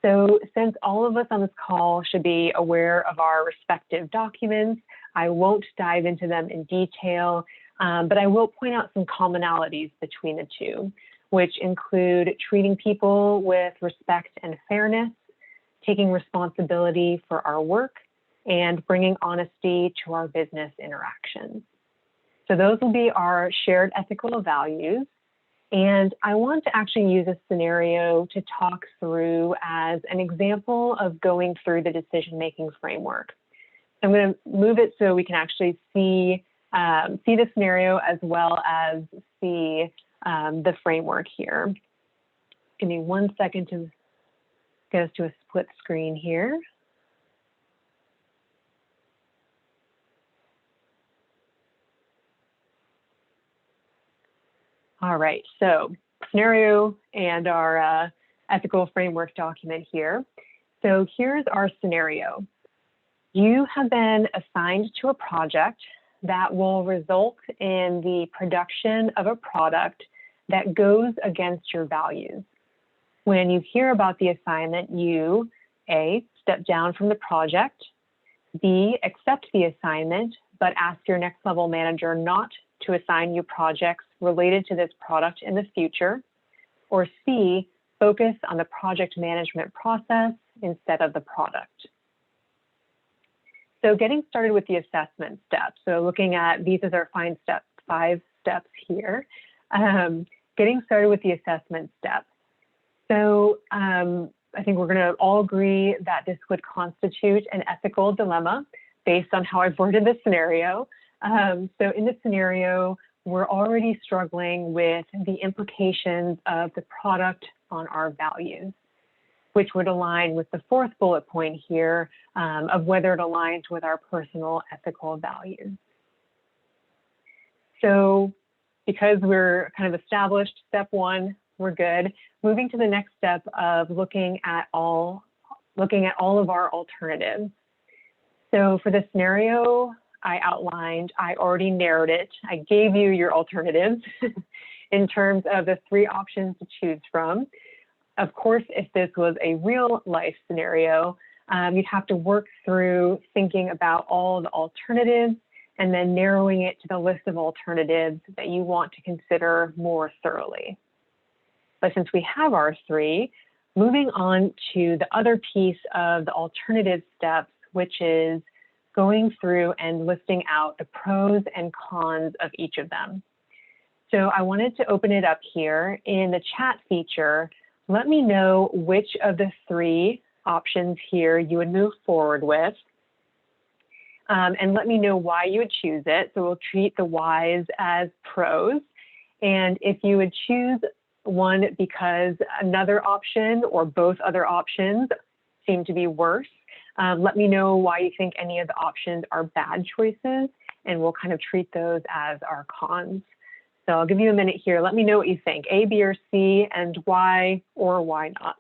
So since all of us on this call should be aware of our respective documents, I won't dive into them in detail, but I will point out some commonalities between the two, which include treating people with respect and fairness, taking responsibility for our work, and bringing honesty to our business interactions. So those will be our shared ethical values. And I want to actually use a scenario to talk through as an example of going through the decision-making framework. I'm going to move it so we can actually see the scenario as well as see the framework here. Give me 1 second to get us to a split screen here. All right, so scenario and our ethical framework document here. So here's our scenario. You have been assigned to a project that will result in the production of a product that goes against your values. When you hear about the assignment, you, A, step down from the project, B, accept the assignment, but ask your next level manager not to assign you projects related to this product in the future, or C, focus on the project management process instead of the product. So getting started with the assessment steps. So looking at these as our 5 steps here. Getting started with the assessment steps. So I think we're going to all agree that this would constitute an ethical dilemma based on how I've worded the scenario. So in this scenario, we're already struggling with the implications of the product on our values, which would align with the 4th bullet point here of whether it aligns with our personal ethical values. So because we're kind of established step 1, we're good. Moving to the next step of looking at all of our alternatives. So for the scenario I outlined, I already narrowed it. I gave you your alternatives in terms of the 3 options to choose from. Of course, if this was a real life scenario, you'd have to work through thinking about all the alternatives and then narrowing it to the list of alternatives that you want to consider more thoroughly. But since we have our 3, moving on to the other piece of the alternative steps, which is going through and listing out the pros and cons of each of them. So I wanted to open it up here in the chat feature. Let me know which of the 3 options here you would move forward with. And let me know why you would choose it. So we'll treat the whys as pros. And if you would choose One, because another option or both other options seem to be worse. Let me know why you think any of the options are bad choices, and we'll kind of treat those as our cons. So I'll give you a minute here. Let me know what you think, A, B, or C, and why or why not.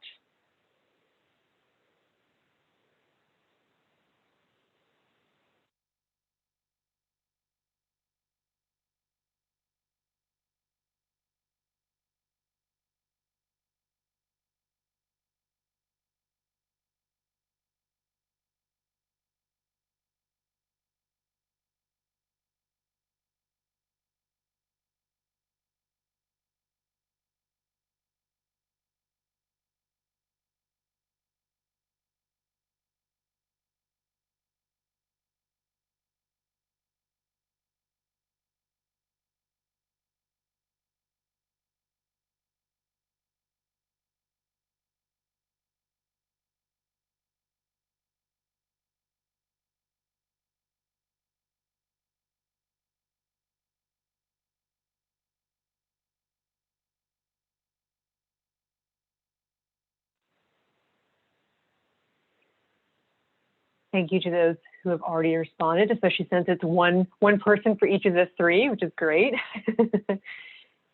Thank you to those who have already responded, especially since it's one person for each of the three, which is great.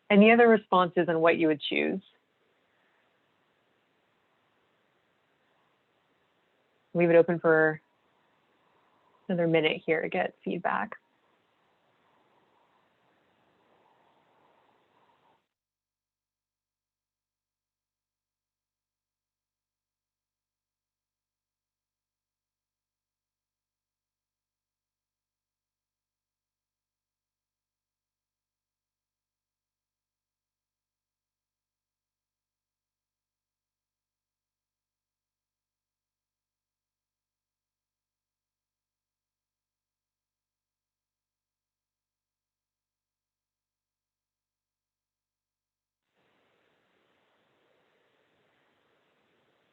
Any other responses on what you would choose? Leave it open for another minute here to get feedback.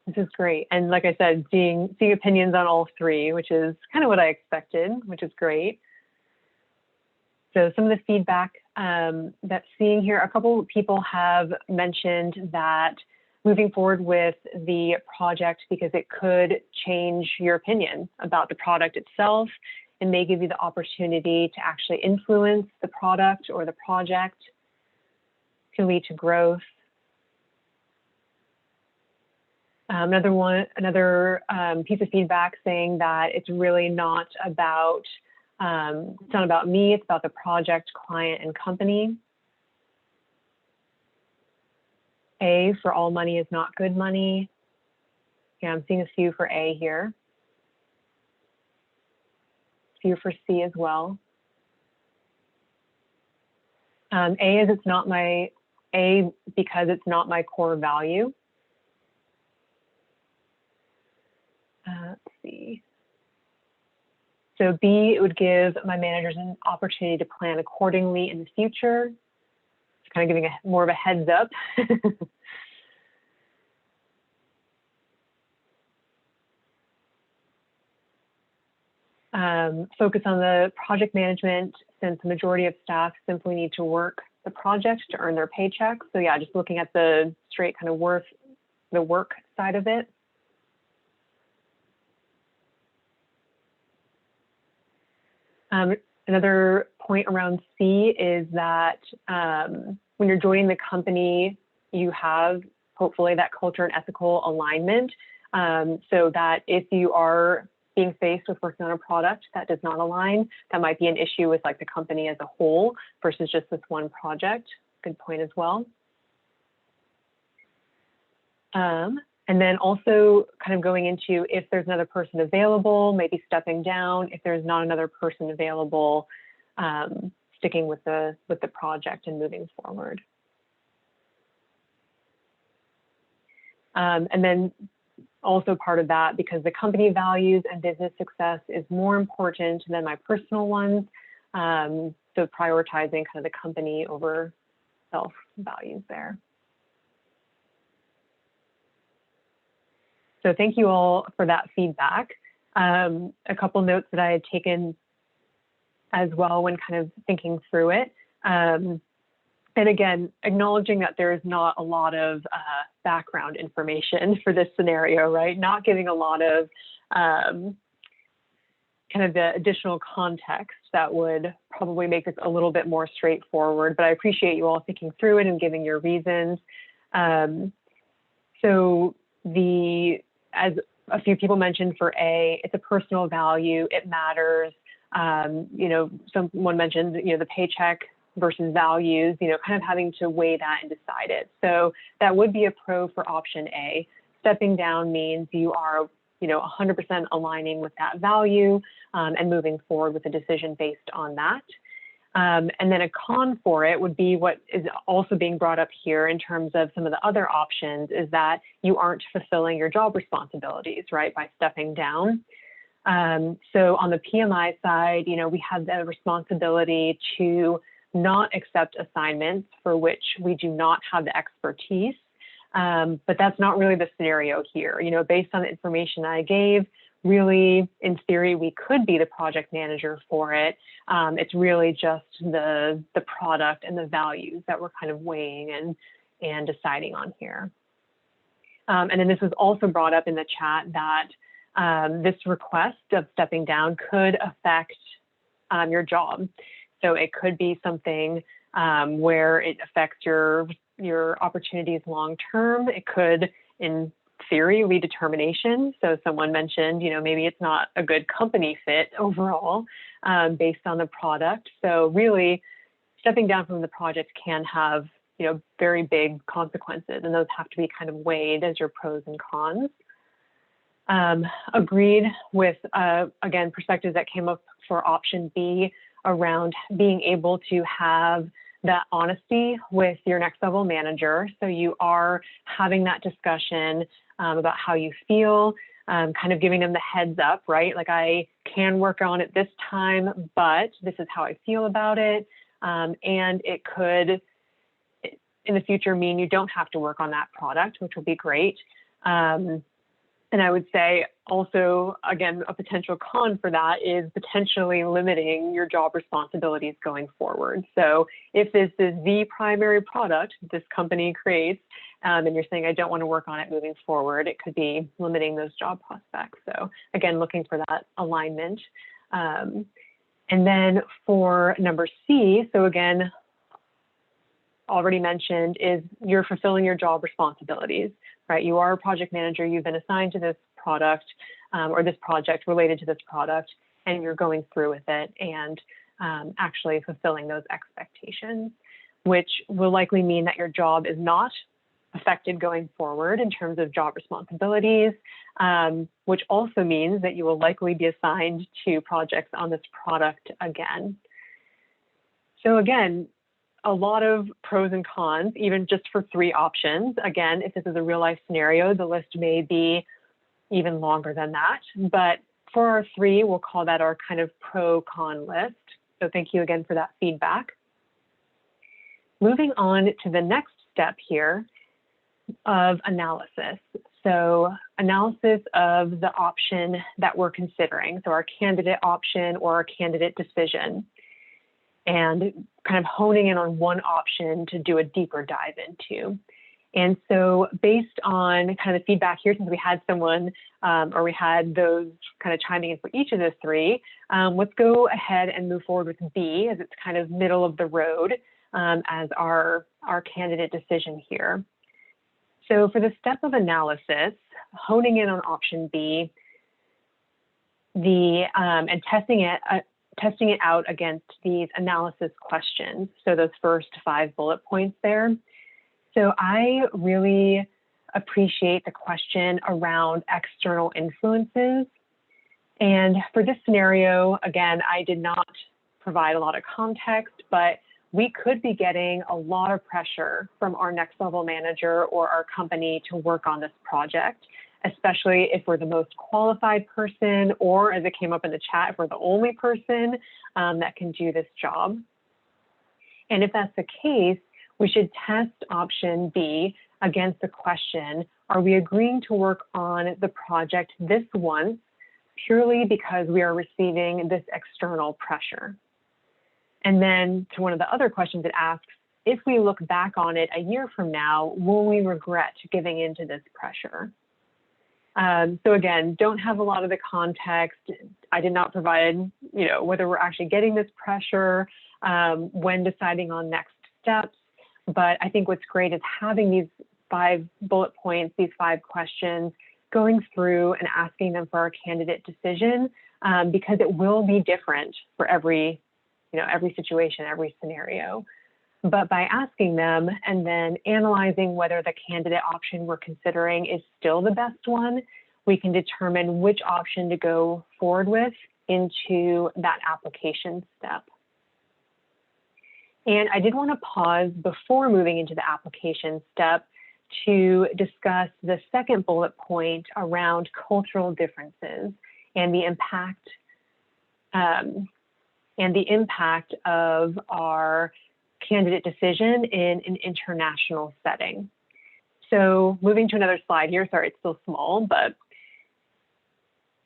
This is great. And like I said, seeing opinions on all three, which is kind of what I expected, which is great. So some of the feedback that's seeing here, a couple of people have mentioned that moving forward with the project because it could change your opinion about the product itself and may give you the opportunity to actually influence the product or the project, can lead to growth. Another piece of feedback saying that it's really not about, it's not about me, it's about the project, client, and company. A, for all money is not good money. Yeah, I'm seeing a few for A here. A few for C as well. A is it's not my, A because it's not my core value. Let's see. So B, it would give my managers an opportunity to plan accordingly in the future. It's kind of giving more of a heads up. Focus on the project management since the majority of staff simply need to work the project to earn their paycheck. So yeah, just looking at the straight kind of the work side of it. Another point around C is that when you're joining the company, you have hopefully that culture and ethical alignment, so that if you are being faced with working on a product that does not align, that might be an issue with like the company as a whole versus just this one project. Good point as well. And then also kind of going into if there's another person available, maybe stepping down. If there's not another person available, sticking with the project and moving forward. And then also part of that, because the company values and business success is more important than my personal ones. So prioritizing kind of the company over self values there. So thank you all for that feedback. A couple notes that I had taken as well when kind of thinking through it. And again, acknowledging that there is not a lot of background information for this scenario, right? Not giving a lot of kind of the additional context that would probably make this a little bit more straightforward, but I appreciate you all thinking through it and giving your reasons. So as a few people mentioned for A, it's a personal value, it matters. You know, someone mentioned, you know, the paycheck versus values, you know, kind of having to weigh that and decide it. So that would be a pro for option A. Stepping down means you are, you know, 100% aligning with that value and moving forward with a decision based on that. And then a con for it would be what is also being brought up here in terms of some of the other options is that you aren't fulfilling your job responsibilities, right, by stepping down. So on the PMI side, you know, we have the responsibility to not accept assignments for which we do not have the expertise. But that's not really the scenario here. You know, based on the information I gave, really, in theory, we could be the project manager for it. It's really just the product and the values that we're kind of weighing and deciding on here. And then this was also brought up in the chat that this request of stepping down could affect your job. So it could be something where it affects your opportunities long term. It could, in theory, lead to termination. So someone mentioned, you know, maybe it's not a good company fit overall based on the product. So really, stepping down from the project can have, you know, very big consequences, and those have to be kind of weighed as your pros and cons. Agreed with, again, perspectives that came up for option B around being able to have that honesty with your next level manager. So you are having that discussion about how you feel, kind of giving them the heads up, right? Like, I can work on it this time, but this is how I feel about it. And it could, in the future, mean you don't have to work on that product, which will be great. And I would say also, again, a potential con for that is potentially limiting your job responsibilities going forward. So if this is the primary product this company creates, and you're saying, I don't want to work on it moving forward, it could be limiting those job prospects. So again, looking for that alignment. And then for number C, so again, already mentioned, is you're fulfilling your job responsibilities, right? You are a project manager, you've been assigned to this product or this project related to this product, and you're going through with it and actually fulfilling those expectations, which will likely mean that your job is not affected going forward in terms of job responsibilities, which also means that you will likely be assigned to projects on this product again. So again, a lot of pros and cons, even just for 3 options. Again, if this is a real life scenario, the list may be even longer than that. But for our 3, we'll call that our kind of pro-con list. So thank you again for that feedback. Moving on to the next step here of analysis. So analysis of the option that we're considering. So our candidate option or our candidate decision, and kind of honing in on one option to do a deeper dive into. And so based on kind of the feedback here, since we had someone or we had those kind of chiming in for each of those 3, let's go ahead and move forward with B, as it's kind of middle of the road as our candidate decision here. So for the step of analysis, honing in on option B, and testing it out against these analysis questions. So those first 5 bullet points there. So I really appreciate the question around external influences. And for this scenario, again, I did not provide a lot of context, but we could be getting a lot of pressure from our next level manager or our company to work on this project, especially if we're the most qualified person, or as it came up in the chat, if we're the only person that can do this job. And if that's the case, we should test option B against the question, are we agreeing to work on the project this once purely because we are receiving this external pressure? And then to one of the other questions it asks, if we look back on it a year from now, will we regret giving into this pressure? So again, don't have a lot of the context. I did not provide, whether we're actually getting this pressure when deciding on next steps. But I think what's great is having these 5 bullet points, these 5 questions, going through and asking them for our candidate decision, because it will be different for every situation, every scenario. But by asking them and then analyzing whether the candidate option we're considering is still the best one, we can determine which option to go forward with into that application step. And I did want to pause before moving into the application step to discuss the second bullet point around cultural differences and the impact of our candidate decision in an international setting. So moving to another slide here, sorry, it's still small, but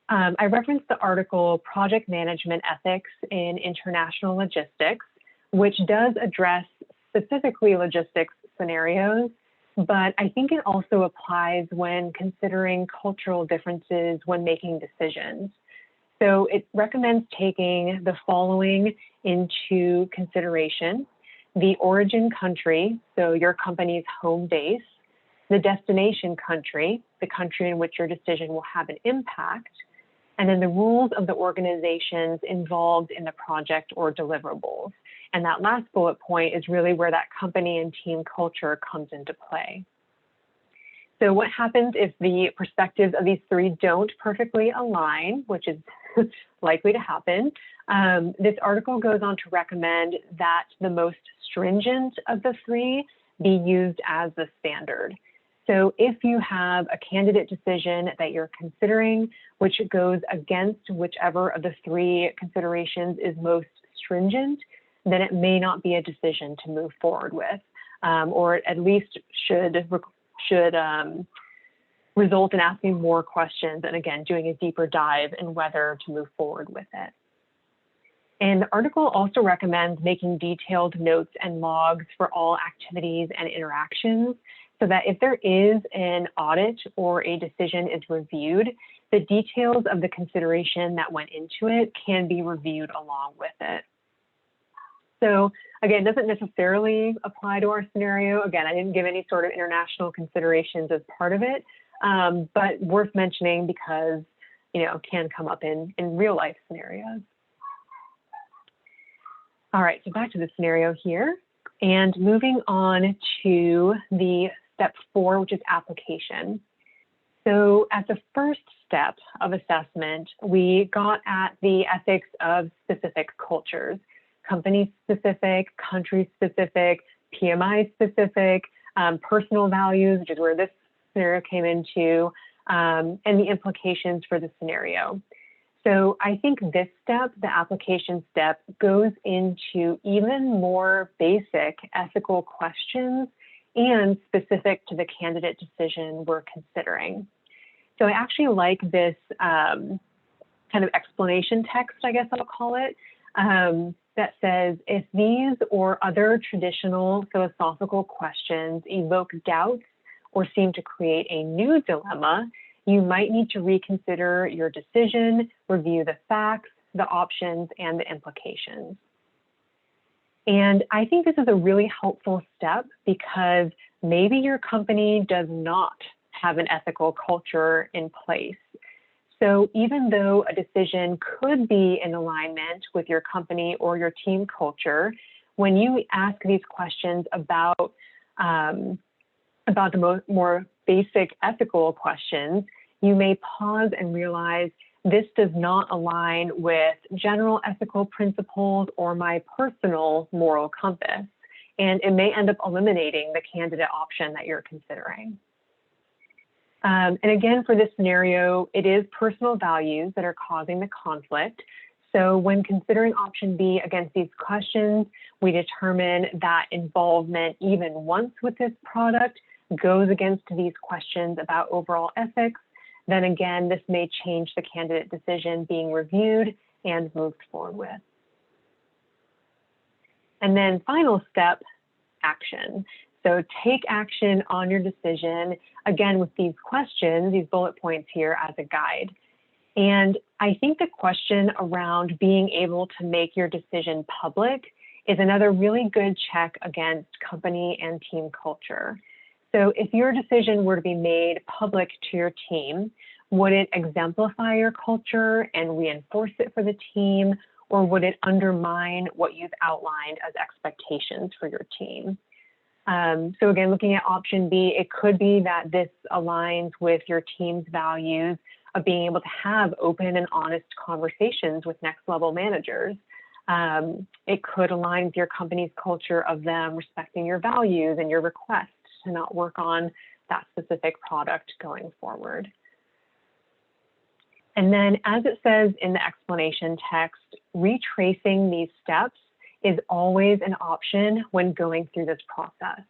I referenced the article Project Management Ethics in International Logistics, which does address specifically logistics scenarios, but I think it also applies when considering cultural differences when making decisions. So it recommends taking the following into consideration: the origin country, so your company's home base; the destination country, the country in which your decision will have an impact; and then the rules of the organizations involved in the project or deliverables. And that last bullet point is really where that company and team culture comes into play. So what happens if the perspectives of these 3 don't perfectly align, which is likely to happen? This article goes on to recommend that the most stringent of the 3 be used as the standard. So if you have a candidate decision that you're considering, which goes against whichever of the 3 considerations is most stringent, then it may not be a decision to move forward with, or at least should result in asking more questions and, again, doing a deeper dive in whether to move forward with it. And the article also recommends making detailed notes and logs for all activities and interactions, so that if there is an audit or a decision is reviewed, the details of the consideration that went into it can be reviewed along with it. So again, it doesn't necessarily apply to our scenario. Again, I didn't give any sort of international considerations as part of it, but worth mentioning because, can come up in real life scenarios. All right, so back to the scenario here and moving on to the step 4, which is application. So at the first step of assessment, we got at the ethics of specific cultures: company specific, country specific, PMI specific, personal values, which is where this scenario came into, and the implications for the scenario. So I think this step, the application step, goes into even more basic ethical questions and specific to the candidate decision we're considering. So I actually like this kind of explanation text, I guess I'll call it, that says, if these or other traditional philosophical questions evoke doubts or seem to create a new dilemma, you might need to reconsider your decision, review the facts, the options, and the implications. And I think this is a really helpful step because maybe your company does not have an ethical culture in place. So even though a decision could be in alignment with your company or your team culture, when you ask these questions about the more basic ethical questions, you may pause and realize this does not align with general ethical principles or my personal moral compass, and it may end up eliminating the candidate option that you're considering. And again, for this scenario, it is personal values that are causing the conflict. So when considering option B against these questions, we determine that involvement even once with this product goes against these questions about overall ethics, then again, this may change the candidate decision being reviewed and moved forward with. And then final step, action. So take action on your decision, again, with these questions, these bullet points here as a guide. And I think the question around being able to make your decision public is another really good check against company and team culture. So if your decision were to be made public to your team, would it exemplify your culture and reinforce it for the team, or would it undermine what you've outlined as expectations for your team? So again, looking at option B, it could be that this aligns with your team's values of being able to have open and honest conversations with next level managers. It could align with your company's culture of them respecting your values and your requests to not work on that specific product going forward. And then, as it says in the explanation text, retracing these steps is always an option when going through this process.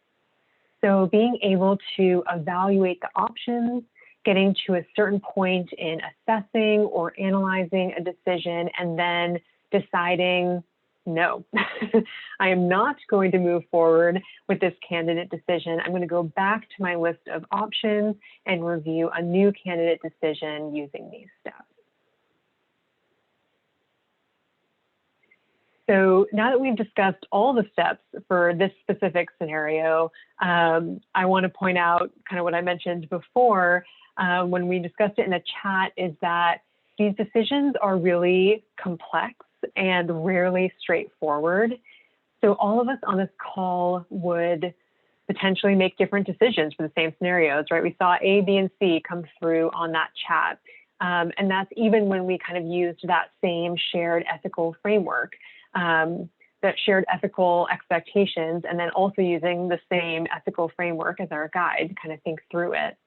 So being able to evaluate the options, getting to a certain point in assessing or analyzing a decision, and then deciding, no, I am not going to move forward with this candidate decision. I'm going to go back to my list of options and review a new candidate decision using these steps. So now that we've discussed all the steps for this specific scenario, I want to point out kind of what I mentioned before when we discussed it in the chat, is that these decisions are really complex and rarely straightforward. So all of us on this call would potentially make different decisions for the same scenarios, right? We saw A, B, and C come through on that chat. And that's even when we kind of used that same shared ethical framework, that shared ethical expectations, and then also using the same ethical framework as our guide to kind of think through it.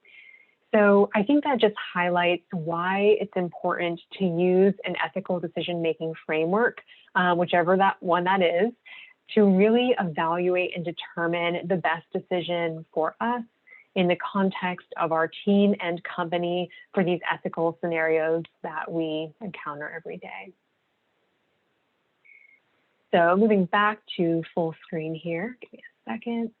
So I think that just highlights why it's important to use an ethical decision-making framework, whichever one that is, to really evaluate and determine the best decision for us in the context of our team and company for these ethical scenarios that we encounter every day. So moving back to full screen here, give me a second.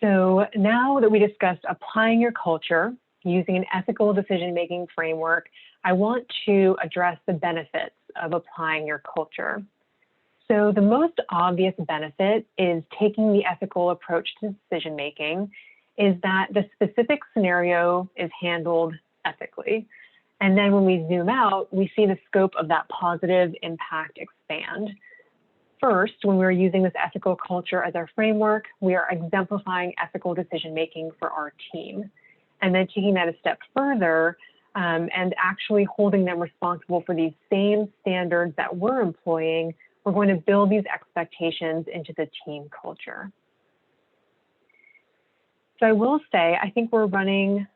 So now that we discussed applying your culture using an ethical decision-making framework, I want to address the benefits of applying your culture. So the most obvious benefit is taking the ethical approach to decision-making is that the specific scenario is handled ethically. And then when we zoom out, we see the scope of that positive impact expand. First, when we're using this ethical culture as our framework, we are exemplifying ethical decision-making for our team. And then taking that a step further and actually holding them responsible for these same standards that we're employing, we're going to build these expectations into the team culture. So I will say, I think we're running,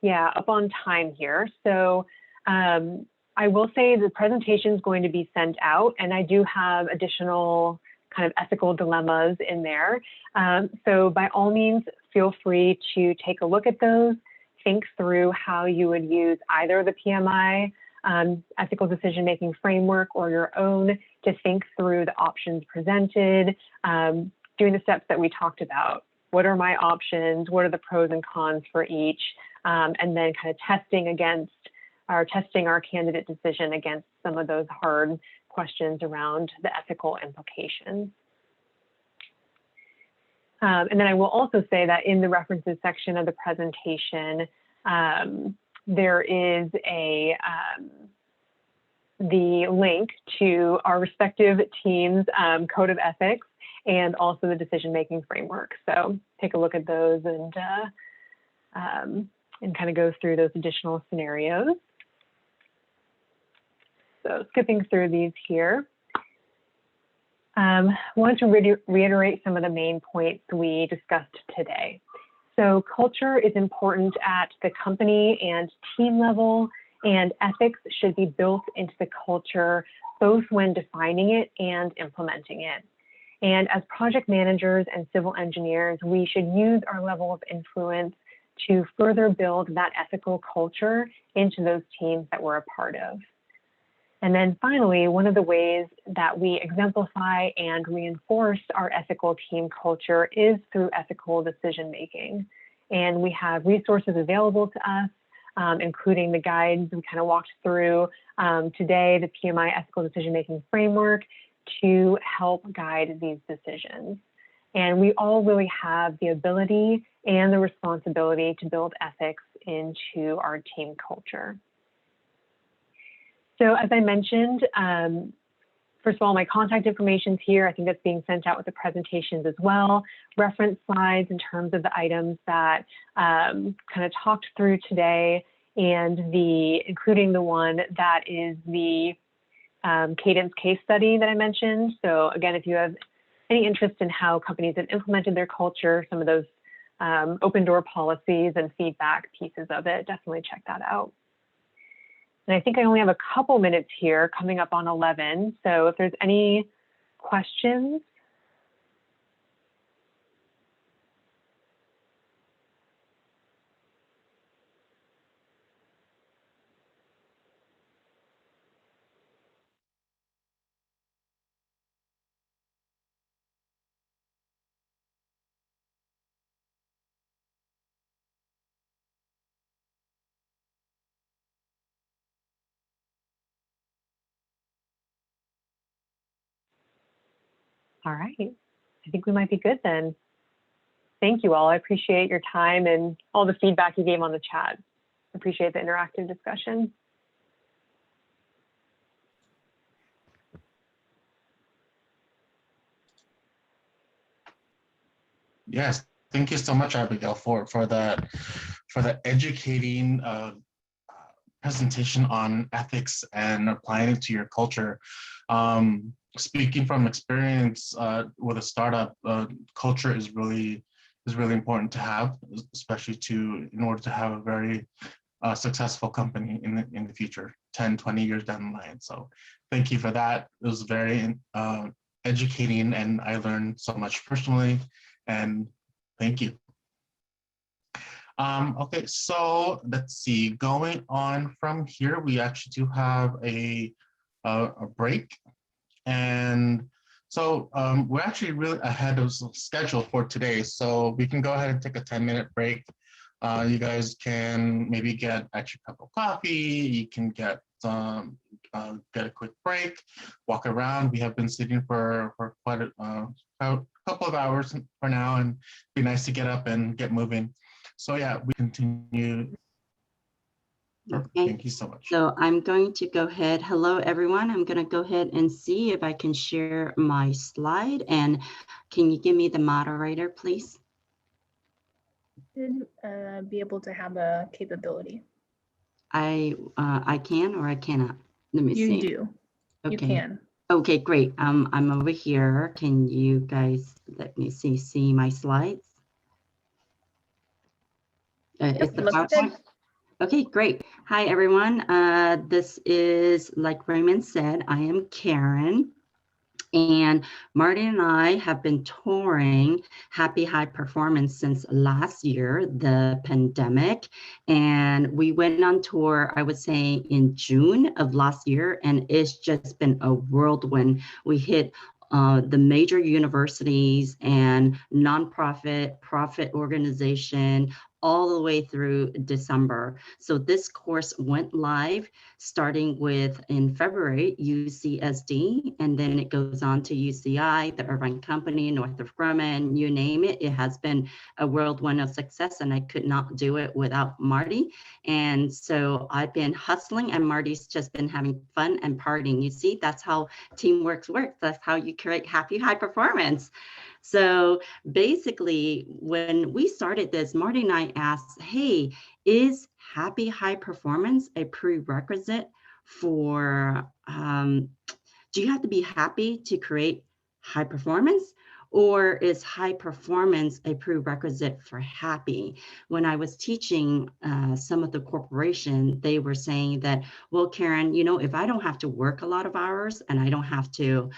up on time here. So I will say the presentation is going to be sent out, and I do have additional kind of ethical dilemmas in there. So by all means, feel free to take a look at those, think through how you would use either the PMI ethical decision-making framework or your own to think through the options presented, doing the steps that we talked about. What are my options? What are the pros and cons for each? And then kind of testing our candidate decision against some of those hard questions around the ethical implications. And then I will also say that in the references section of the presentation, there is the link to our respective teams' code of ethics and also the decision-making framework. So take a look at those and kind of go through those additional scenarios. So skipping through these here. Want to reiterate some of the main points we discussed today. So culture is important at the company and team level, and ethics should be built into the culture, both when defining it and implementing it. And as project managers and civil engineers, we should use our level of influence to further build that ethical culture into those teams that we're a part of. And then finally, one of the ways that we exemplify and reinforce our ethical team culture is through ethical decision making. And we have resources available to us, including the guides we kind of walked through today, the PMI Ethical Decision Making Framework, to help guide these decisions. And we all really have the ability and the responsibility to build ethics into our team culture. So as I mentioned, first of all, my contact information is here. I think that's being sent out with the presentations as well. Reference slides in terms of the items that kind of talked through today, and including the one that is the Cadence case study that I mentioned. So again, if you have any interest in how companies have implemented their culture, some of those open door policies and feedback pieces of it, definitely check that out. And I think I only have a couple minutes here, coming up on 11. So if there's any questions. All right, I think we might be good then. Thank you all. I appreciate your time and all the feedback you gave on the chat. Appreciate the interactive discussion. Yes, thank you so much, Abigail, for that educating presentation on ethics and applying it to your culture. Speaking from experience with a startup, culture is really important to have, especially in order to have a very successful company in the future, 10, 20 years down the line. So thank you for that. It was very educating, and I learned so much personally, and thank you. Okay, so let's see, going on from here, we actually do have a break. And so we're actually really ahead of schedule for today. So we can go ahead and take a 10-minute break. You guys can maybe get extra cup of coffee. You can get a quick break, walk around. We have been sitting for quite a couple of hours for now, and it'd be nice to get up and get moving. So yeah, we continue. Okay. Thank you so much. So I'm going to go ahead. Hello, everyone. I'm going to go ahead and see if I can share my slide. And can you give me the moderator, please? Should be able to have a capability. I can or I cannot. Let me see. You do. Okay. You can. Okay, great. I'm over here. Can you guys let me see my slides? Is the looks PowerPoint? good. Okay, great. Hi, everyone. This is, like Raymond said, I am Karen. And Marty and I have been touring Happy High Performance since last year, the pandemic. And we went on tour, I would say, in June of last year. And it's just been a whirlwind. We hit the major universities and nonprofit, profit organization, all the way through December. So this course went live starting with in February, UCSD, and then it goes on to UCI, the Irvine Company, Northrop Grumman, you name it. It has been a whirlwind of success, and I could not do it without Marty. And so I've been hustling, and Marty's just been having fun and partying. You see, that's how teamwork works. That's how you create happy high performance. So basically, when we started this, Marty and I asked, hey, is happy high performance a prerequisite for, do you have to be happy to create high performance? Or is high performance a prerequisite for happy? When I was teaching some of the corporation, they were saying that, well, Karen, you know, if I don't have to work a lot of hours and I don't have to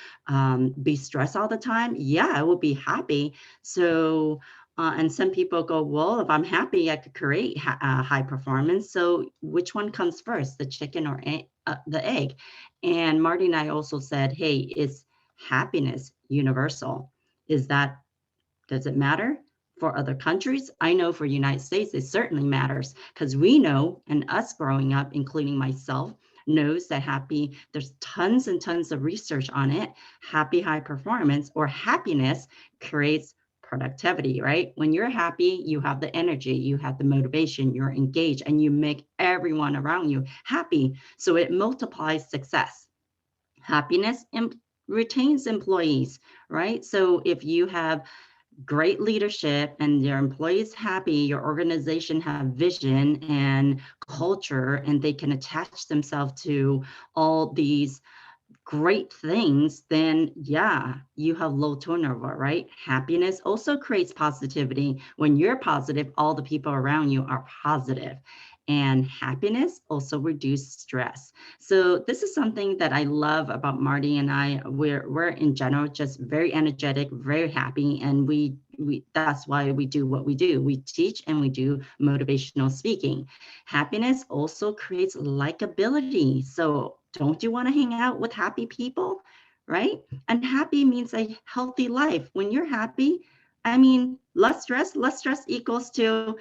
be stressed all the time, yeah, I will be happy. So, and some people go, well, if I'm happy, I could create high performance. So which one comes first, the chicken or the egg? And Marty and I also said, hey, is happiness universal? Does it matter for other countries? I know for United States, it certainly matters because we know, and us growing up, including myself, knows that there's tons and tons of research on it. Happy high performance or happiness creates productivity, right? When you're happy, you have the energy, you have the motivation, you're engaged, and you make everyone around you happy. So it multiplies success. Happiness retains employees, right? So if you have great leadership and your employees happy, your organization have vision and culture, and they can attach themselves to all these great things, then yeah, you have low turnover, right? Happiness also creates positivity. When you're positive, all the people around you are positive. And happiness also reduces stress. So this is something that I love about Marty and I. We're in general just very energetic, very happy, and we that's why we do what we do. We teach and we do motivational speaking. Happiness also creates likability. So don't you want to hang out with happy people, right? And happy means a healthy life. When you're happy, I mean, less stress equals to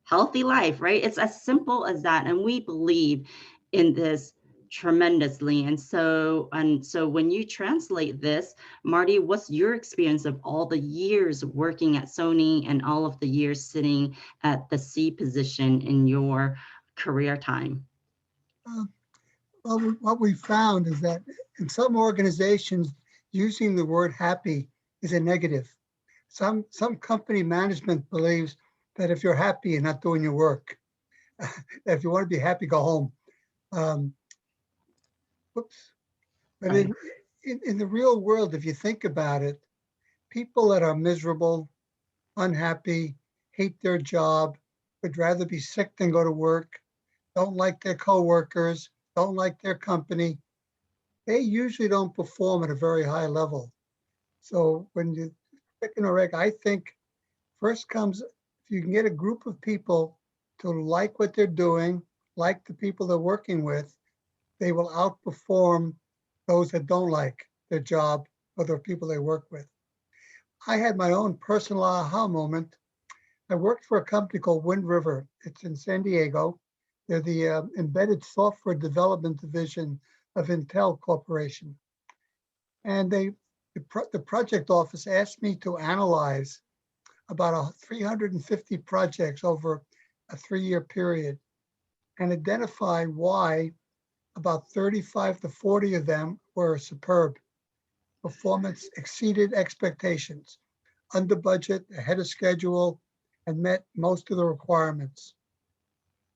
healthy life, right? It's as simple as that. And we believe in this tremendously. And so when you translate this, Marty, what's your experience of all the years working at Sony and all of the years sitting at the C position in your career time? Well, what we found is that in some organizations, using the word happy is a negative. Some company management believes that if you're happy, you're not doing your work. If you want to be happy, go home. Whoops. But Right. in the real world, if you think about it, people that are miserable, unhappy, hate their job, would rather be sick than go to work, don't like their coworkers, don't like their company, they usually don't perform at a very high level. So when you chicken or egg, I think first comes if you can get a group of people to like what they're doing, like the people they're working with, they will outperform those that don't like their job or the people they work with. I had my own personal aha moment. I worked for a company called Wind River. It's in San Diego. They're the embedded software development division of Intel Corporation. And the project office asked me to analyze about 350 projects over a 3-year period and identify why about 35 to 40 of them were superb. Performance exceeded expectations, under budget, ahead of schedule, and met most of the requirements.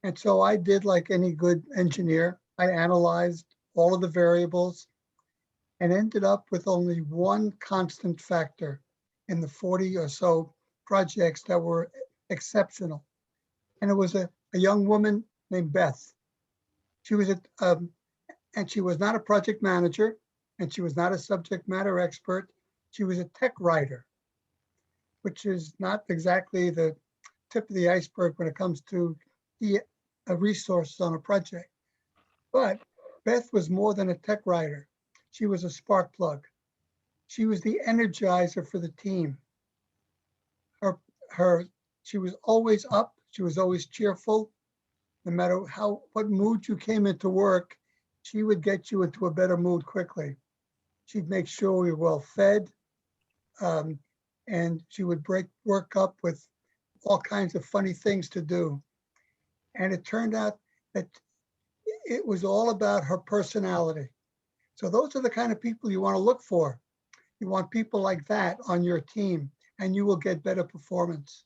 And so I did like any good engineer. I analyzed all of the variables and ended up with only one constant factor in the 40 or so projects that were exceptional. And it was a young woman named Beth. She was and she was not a project manager, and she was not a subject matter expert. She was a tech writer, which is not exactly the tip of the iceberg when it comes to the resources on a project. But Beth was more than a tech writer. She was a spark plug. She was the energizer for the team. She was always up. She was always cheerful. No matter what mood you came into work, she would get you into a better mood quickly. She'd make sure we were well fed, and she would break work up with all kinds of funny things to do. And it turned out that it was all about her personality. So those are the kind of people you want to look for. You want people like that on your team, and you will get better performance.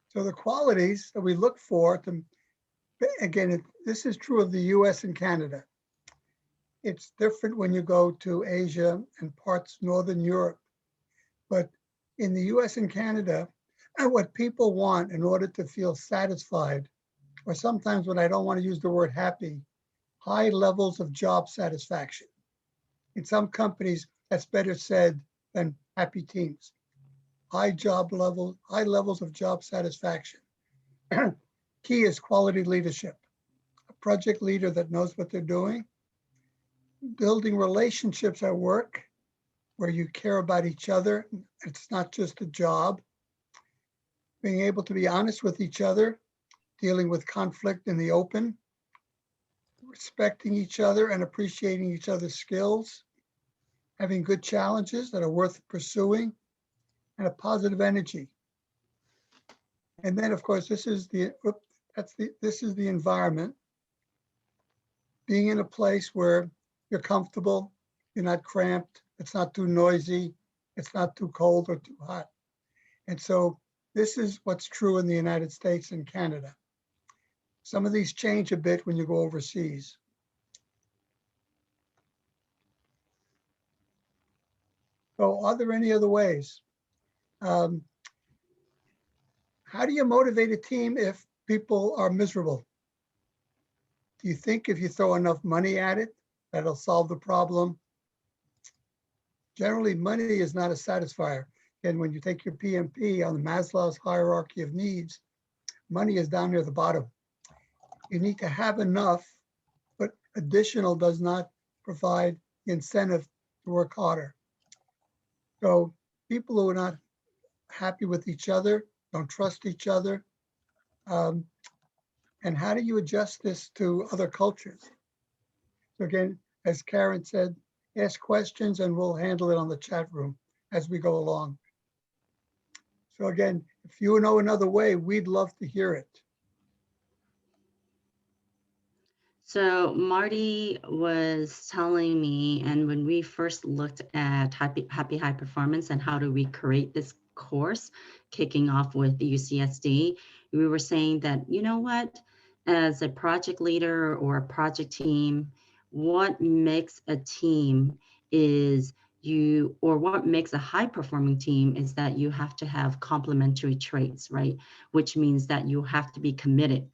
So the qualities that we look for, again, this is true of the US and Canada. It's different when you go to Asia and parts Northern Europe. But in the US and Canada, what people want in order to feel satisfied, or sometimes when I don't want to use the word happy, high levels of job satisfaction. In some companies, that's better said than happy teams. High levels of job satisfaction. Key is quality leadership, a project leader that knows what they're doing, building relationships at work where you care about each other. It's not just a job. Being able to be honest with each other, dealing with conflict in the open, respecting each other and appreciating each other's skills, having good challenges that are worth pursuing, and a positive energy. And then, of course, this is the environment. Being in a place where you're comfortable, you're not cramped, it's not too noisy, it's not too cold or too hot. And so this is what's true in the United States and Canada. Some of these change a bit when you go overseas. So are there any other ways? How do you motivate a team if people are miserable? Do you think if you throw enough money at it, that'll solve the problem? Generally, money is not a satisfier. And when you take your PMP on the Maslow's hierarchy of needs, money is down near the bottom. You need to have enough, but additional does not provide the incentive to work harder. So people who are not happy with each other, don't trust each other. And how do you adjust this to other cultures? So again, as Karen said, ask questions and we'll handle it on the chat room as we go along. So again, if you know another way, we'd love to hear it. So Marty was telling me, and when we first looked at Happy High Performance and how do we create this course, kicking off with the UCSD, we were saying that, you know what, as a project leader or a project team, what makes a team is what makes a high performing team is that you have to have complementary traits, right? Which means that you have to be committed.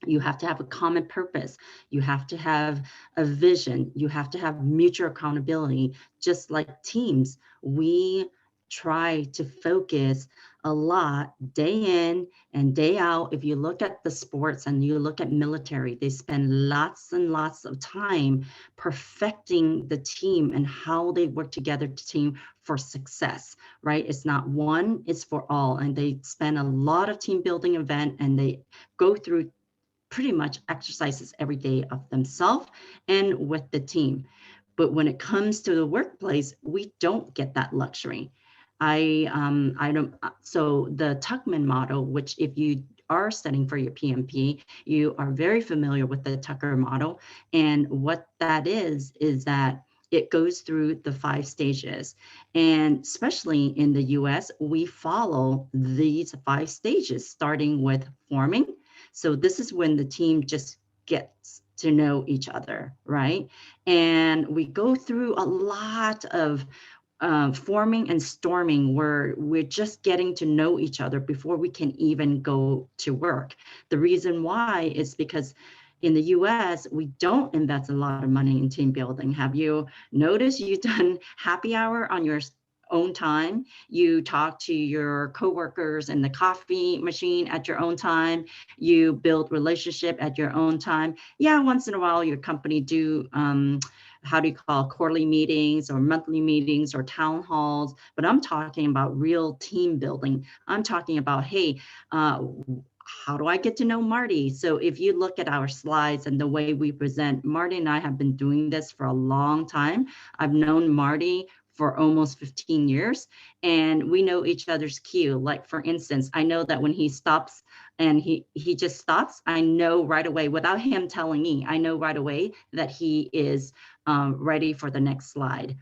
You have to have a common purpose. You have to have a vision. You have to have mutual accountability. Just like teams, we try to focus a lot day in and day out. If you look at the sports and you look at military, they spend lots and lots of time perfecting the team and how they work together to team for success, right? It's not one, it's for all. And they spend a lot of team building event and they go through pretty much exercises every day of themselves and with the team. But when it comes to the workplace, we don't get that luxury. So the Tuckman model, which if you are studying for your PMP, you are very familiar with the Tucker model. And what that is that it goes through the 5 stages. And especially in the US, we follow these 5 stages, starting with forming. So this is when the team just gets to know each other, right? And we go through a lot of forming and storming where we're just getting to know each other before we can even go to work. The reason why is because in the US, we don't invest a lot of money in team building. Have you noticed you've done happy hour on your own time? You talk to your coworkers in the coffee machine at your own time. You build relationship at your own time. Yeah, once in a while your company do quarterly meetings or monthly meetings or town halls, but I'm talking about real team building. I'm talking about, hey, how do I get to know Marty? So if you look at our slides and the way we present, Marty and I have been doing this for a long time. I've known Marty for almost 15 years, and we know each other's cue. Like for instance, I know that when he stops and he just stops, I know right away, without him telling me, I know right away that he is ready for the next slide.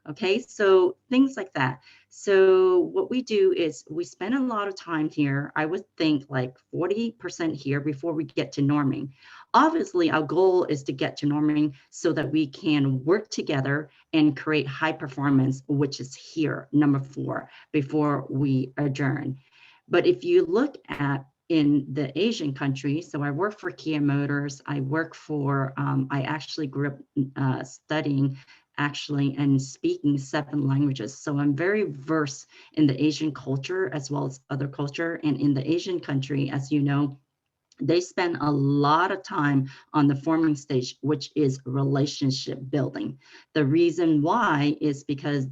Okay, so things like that. So what we do is we spend a lot of time here. I would think like 40% here before we get to norming. Obviously, our goal is to get to norming so that we can work together and create high performance, which is here, number 4, before we adjourn. But if you look at in the Asian countries, so I work for Kia Motors, I work for, I actually grew up studying and speaking 7 languages. So I'm very versed in the Asian culture as well as other culture. And in the Asian country, as you know, They spend a lot of time on the forming stage, which is relationship building. The reason why is because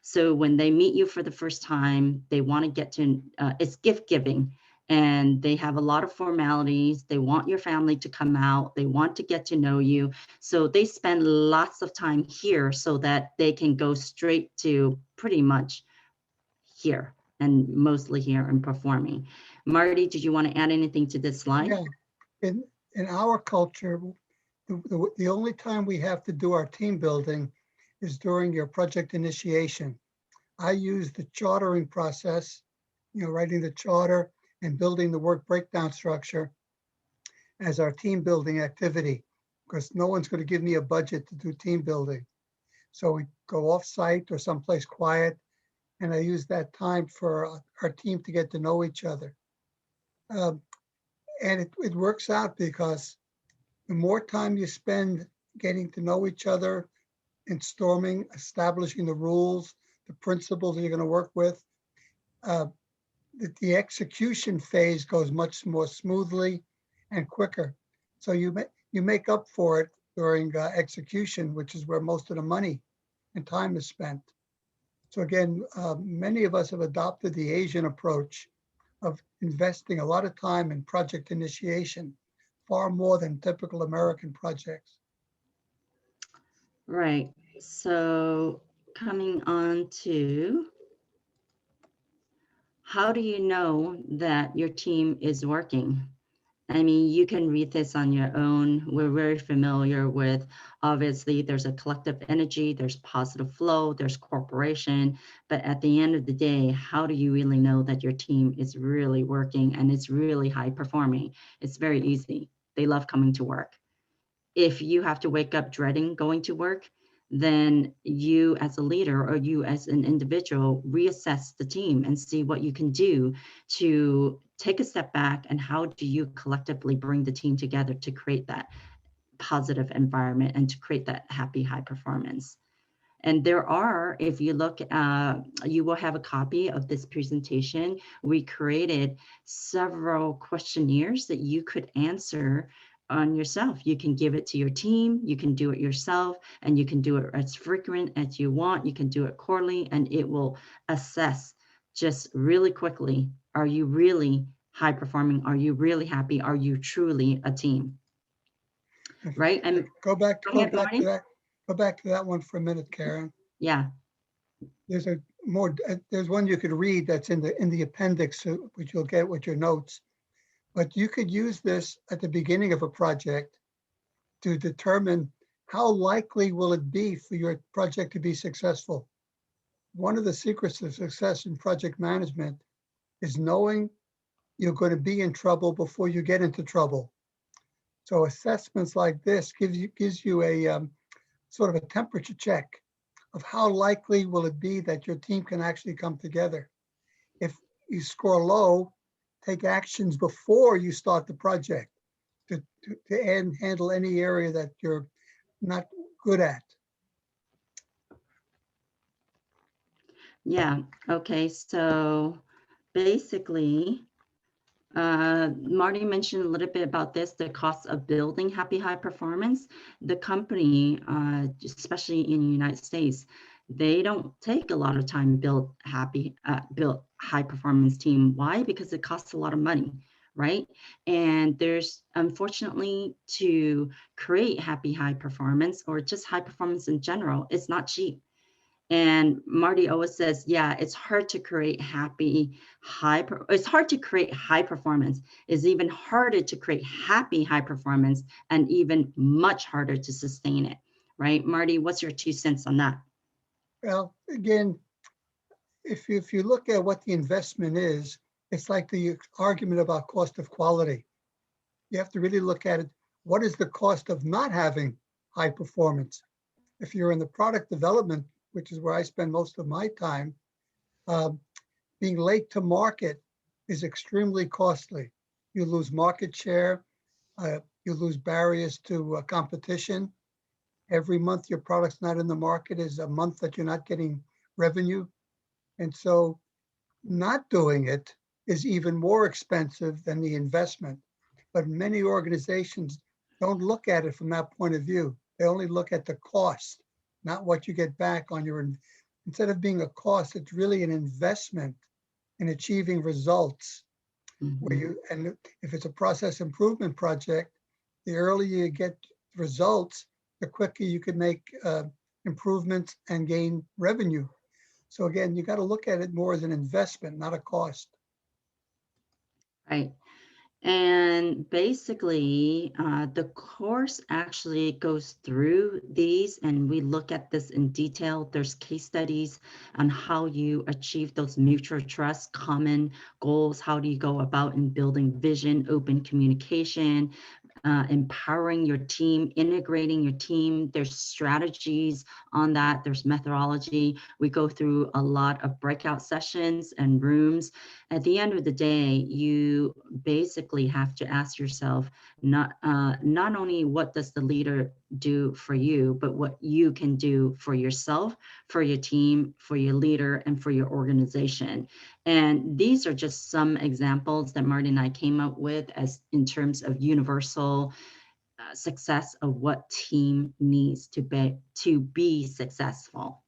so when they meet you for the first time, they want to get to, it's gift giving, and they have a lot of formalities. They want your family to come out. They want to get to know you. So they spend lots of time here so that they can go straight to pretty much here, and mostly here and performing. Marty, did you want to add anything to this slide? Yeah, in our culture, the only time we have to do our team building is during your project initiation. I use the chartering process, writing the charter and building the work breakdown structure as our team building activity, because no one's going to give me a budget to do team building. So we go off site or someplace quiet, and I use that time for our team to get to know each other. And it works out because the more time you spend getting to know each other and storming, establishing the rules, the principles that you're going to work with, the execution phase goes much more smoothly and quicker. So you make up for it during execution, which is where most of the money and time is spent. So again, many of us have adopted the Asian approach of investing a lot of time in project initiation, far more than typical American projects. Right. So coming on to, how do you know that your team is working? I mean, you can read this on your own. We're very familiar with, obviously, there's a collective energy, there's positive flow, there's cooperation. But at the end of the day, how do you really know that your team is really working and it's really high performing? It's very easy. They love coming to work. If you have to wake up dreading going to work, then you as a leader or you as an individual reassess the team and see what you can do to take a step back, and how do you collectively bring the team together to create that positive environment and to create that happy high performance. And there are, if you look, you will have a copy of this presentation. We created several questionnaires that you could answer on yourself. You can give it to your team, you can do it yourself, and you can do it as frequent as you want. You can do it quarterly, and it will assess just really quickly, are you really high performing? Are you really happy? Are you truly a team? Right? And go back to that one for a minute, Karen. Yeah. There's one you could read that's in the appendix, which you'll get with your notes. But you could use this at the beginning of a project to determine how likely will it be for your project to be successful. One of the secrets of success in project management is knowing you're going to be in trouble before you get into trouble. So assessments like this gives you a sort of a temperature check of how likely will it be that your team can actually come together. If you score low, take actions before you start the project to handle any area that you're not good at. Yeah, okay, so basically, Marty mentioned a little bit about this, the cost of building happy high performance. The company, especially in the United States, they don't take a lot of time build high performance team. Why? Because it costs a lot of money, right? And there's, unfortunately, to create happy high performance or just high performance in general, it's not cheap. And Marty always says, yeah, it's hard to create it's hard to create high performance. It's even harder to create happy high performance, and even much harder to sustain it, right? Marty, what's your 2 cents on that? Well, again, if you look at what the investment is, it's like the argument about cost of quality. You have to really look at it. What is the cost of not having high performance? If you're in the product development, which is where I spend most of my time, being late to market is extremely costly. You lose market share, you lose barriers to competition. Every month your product's not in the market is a month that you're not getting revenue. And so not doing it is even more expensive than the investment. but many organizations don't look at it from that point of view. They only look at the cost, not what you get back on your, instead of being a cost, it's really an investment in achieving results. Where you, and if it's a process improvement project, the earlier you get results, the quicker you can make improvements and gain revenue. So again, you got to look at it more as an investment, not a cost. Right. And basically, the course actually goes through these, and we look at this in detail. There's case studies on how you achieve those mutual trust, common goals. How do you go about in building vision, open communication, empowering your team, integrating your team. There's strategies on that. There's methodology. We go through a lot of breakout sessions and rooms. At the end of the day, you basically have to ask yourself, not only what does the leader do for you, but what you can do for yourself, for your team, for your leader, and for your organization. And these are just some examples that Marty and I came up with as in terms of universal success of what team needs to be successful.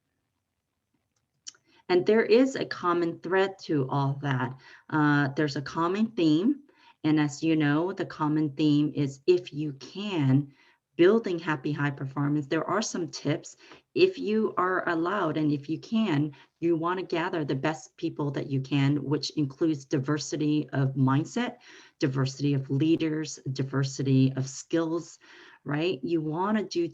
And there is a common thread to all that. There's a common theme. And as you know, the common theme is if you can, building happy high performance. There are some tips. If you are allowed and if you can, you want to gather the best people that you can, which includes diversity of mindset, diversity of leaders, diversity of skills, right? You want to do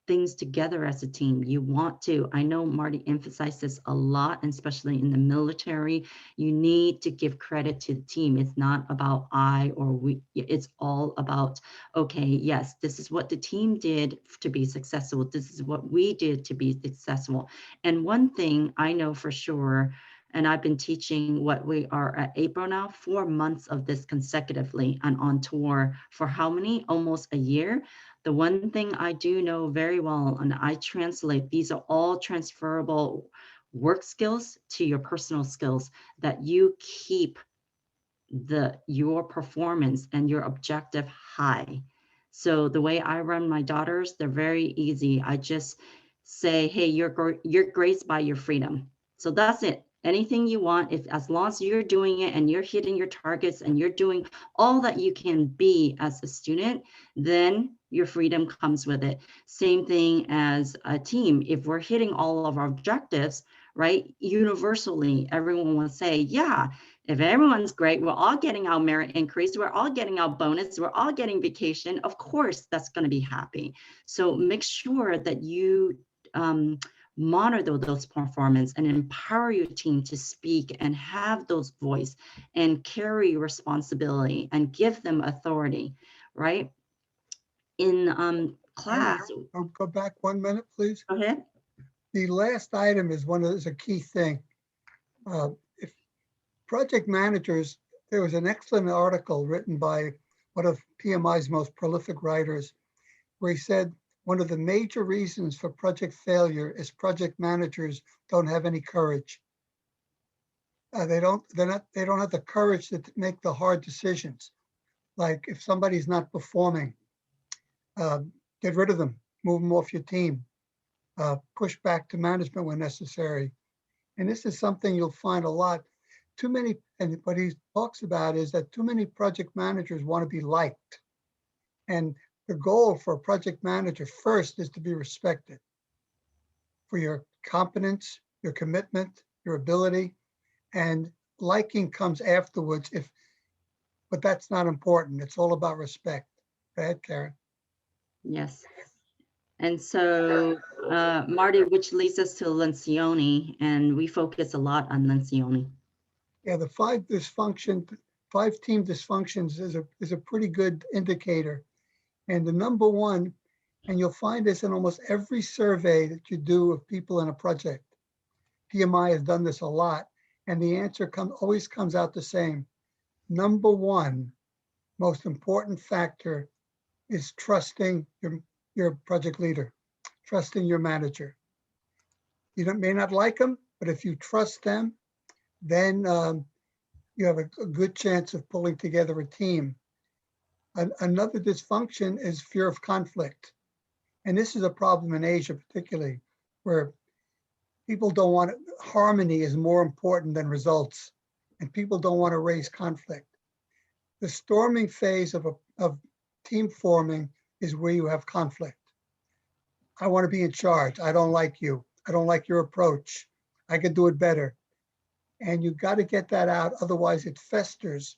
things together as a team. You want to, I know Marty emphasized this a lot, and especially in the military, you need to give credit to the team. It's not about I or we, it's all about, okay, yes, this is what the team did to be successful. This is what we did to be successful. And one thing I know for sure, and I've been teaching what we are at April now, 4 months of this consecutively and on tour for how many? Almost a year. The one thing I do know very well, and I translate, these are all transferable work skills to your personal skills, that you keep your performance and your objective high. So the way I run my daughters, they're very easy. I just say, hey, you're graced by your freedom. So that's it. Anything you want, if as long as you're doing it and you're hitting your targets and you're doing all that you can be as a student, then your freedom comes with it. Same thing as a team. If we're hitting all of our objectives, right, universally, everyone will say, yeah, if everyone's great, we're all getting our merit increase, we're all getting our bonus, we're all getting vacation, of course, that's going to be happy. So make sure that you monitor those performance and empower your team to speak and have those voice and carry responsibility and give them authority, right? In class. Go back 1 minute, please. Go ahead. The last item is a key thing. If project managers, there was an excellent article written by one of PMI's most prolific writers, where he said one of the major reasons for project failure is project managers don't have any courage. They don't have the courage to make the hard decisions. Like if somebody's not performing, get rid of them, move them off your team, push back to management when necessary. And this is something you'll find a lot. Too many, and what he talks about is that too many project managers want to be liked. And the goal for a project manager first is to be respected for your competence, your commitment, your ability, and liking comes afterwards, but that's not important. It's all about respect. Go ahead, Karen. Yes. And so, Marty, which leads us to Lencioni, and we focus a lot on Lencioni. Yeah, the 5 team dysfunctions is a pretty good indicator. And the number one, and you'll find this in almost every survey that you do of people in a project. PMI has done this a lot, and the answer always comes out the same. Number one, most important factor is trusting your project leader, trusting your manager. You may not like them, but if you trust them, then you have a good chance of pulling together a team. Another dysfunction is fear of conflict. And this is a problem in Asia particularly, where people don't want, harmony is more important than results, and people don't want to raise conflict. The storming phase of team forming is where you have conflict. I want to be in charge. I don't like you. I don't like your approach. I could do it better. And you got to get that out, otherwise it festers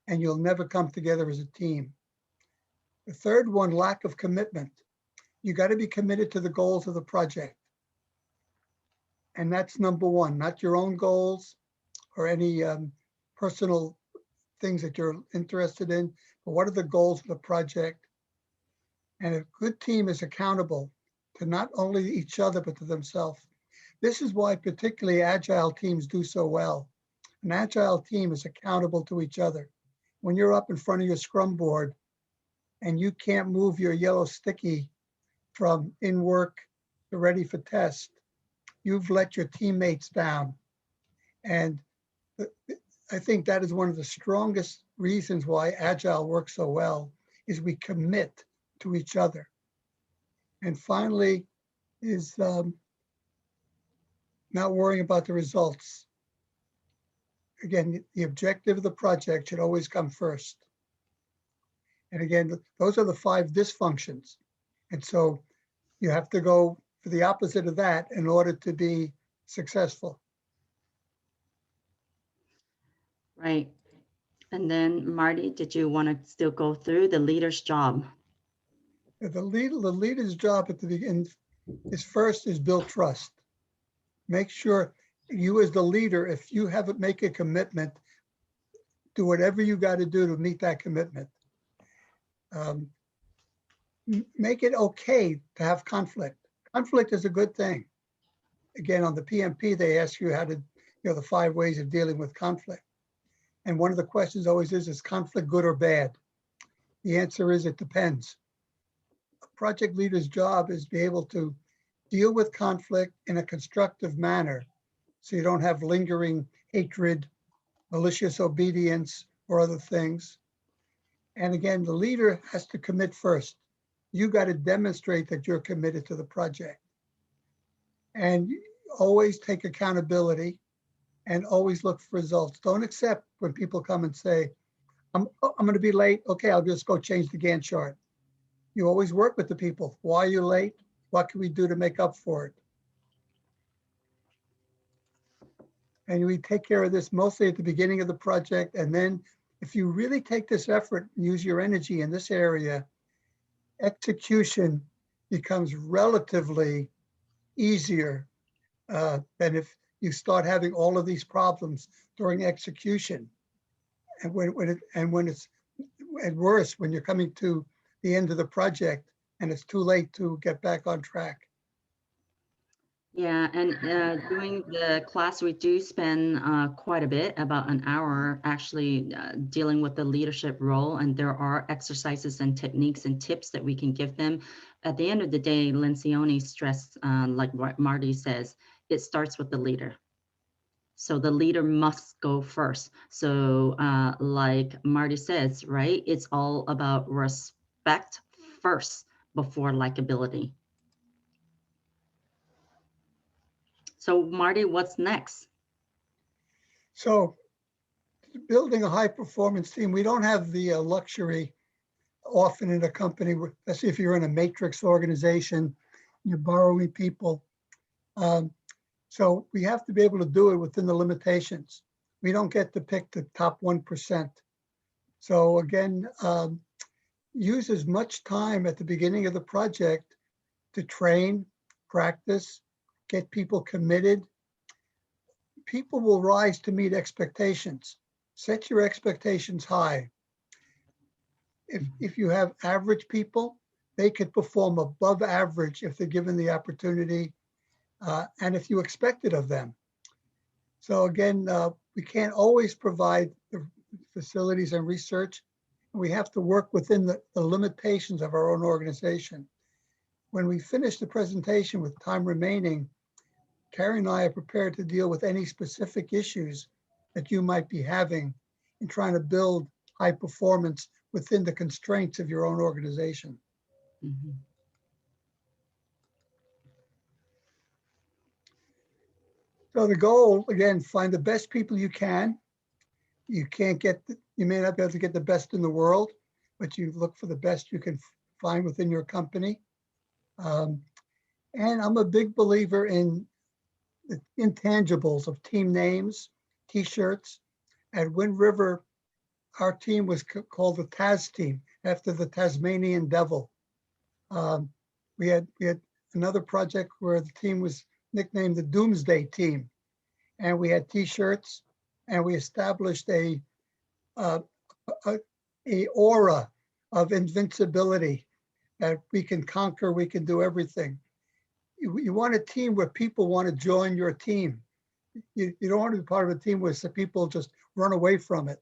and you'll never come together as a team. The third one, lack of commitment. You got to be committed to the goals of the project. And that's number one, not your own goals or any personal things that you're interested in, but what are the goals of the project? And a good team is accountable to not only each other, but to themselves. This is why particularly agile teams do so well. An agile team is accountable to each other. When you're up in front of your scrum board and you can't move your yellow sticky from in work to ready for test, you've let your teammates down. And I think that is one of the strongest reasons why agile works so well, is we commit to each other. And finally is not worrying about the results. Again, the objective of the project should always come first. And again, those are the 5 dysfunctions. And so you have to go for the opposite of that in order to be successful. Right. And then Marty, did you want to still go through the leader's job? The leader's job at the beginning is build trust. Make sure you as the leader, if you haven't make a commitment, do whatever you got to do to meet that commitment. Make it okay to have conflict. Conflict is a good thing. Again, on the PMP, they ask you how to, the 5 ways of dealing with conflict. And one of the questions always is conflict good or bad? The answer is it depends. A project leader's job is to be able to deal with conflict in a constructive manner, so you don't have lingering hatred, malicious obedience, or other things. And again, the leader has to commit first. You got to demonstrate that you're committed to the project. And always take accountability and always look for results. Don't accept when people come and say, I'm going to be late. Okay, I'll just go change the Gantt chart. You always work with the people. Why are you late? What can we do to make up for it? And we take care of this mostly at the beginning of the project. And then if you really take this effort and use your energy in this area, execution becomes relatively easier than if you start having all of these problems during execution. And when it's at worst, when you're coming to the end of the project and it's too late to get back on track. Yeah, and during the class, we do spend quite a bit, about an hour, actually dealing with the leadership role. And there are exercises and techniques and tips that we can give them. At the end of the day, Lencioni stressed, like what Marty says, it starts with the leader. So the leader must go first. So like Marty says, right, it's all about respect first before likability. So Marty, what's next? So building a high performance team, we don't have the luxury often in a company, especially if you're in a matrix organization, you're borrowing people. So we have to be able to do it within the limitations. We don't get to pick the top 1%. So again, use as much time at the beginning of the project to train, practice, get people committed. People will rise to meet expectations. Set your expectations high. If you have average people, they could perform above average if they're given the opportunity and if you expect it of them. So again, we can't always provide the facilities and research. We have to work within the limitations of our own organization. When we finish the presentation with time remaining, Carrie and I are prepared to deal with any specific issues that you might be having in trying to build high performance within the constraints of your own organization. Mhm. So the goal, again, find the best people you can. You can't get, you may not be able to get the best in the world, but you look for the best you can find within your company. And I'm a big believer in the intangibles of team names, T-shirts. At Wind River, our team was called the Taz team, after the Tasmanian devil. We had another project where the team was nicknamed the Doomsday team. And we had T-shirts, and we established a aura of invincibility, that we can conquer, we can do everything. You want a team where people want to join your team. You don't want to be part of a team where some people just run away from it.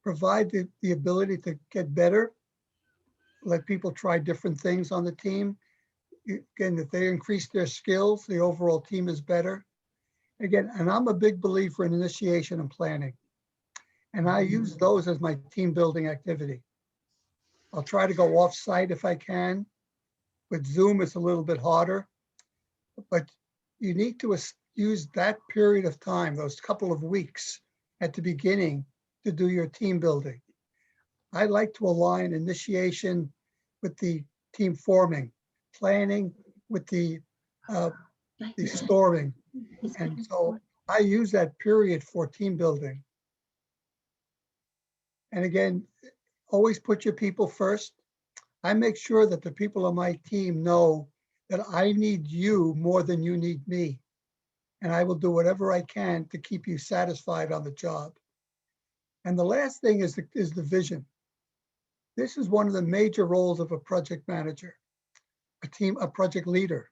Provide the ability to get better. Let people try different things on the team. Again, if they increase their skills, the overall team is better. Again, and I'm a big believer in initiation and planning. And I use those as my team building activity. I'll try to go off site if I can. With Zoom, it's a little bit harder, but you need to use that period of time, those couple of weeks at the beginning, to do your team building. I like to align initiation with the team forming, planning with the storming. And so I use that period for team building. And again, always put your people first. I make sure that the people on my team know that I need you more than you need me. And I will do whatever I can to keep you satisfied on the job. And the last thing is the vision. This is one of the major roles of a project manager, a project leader,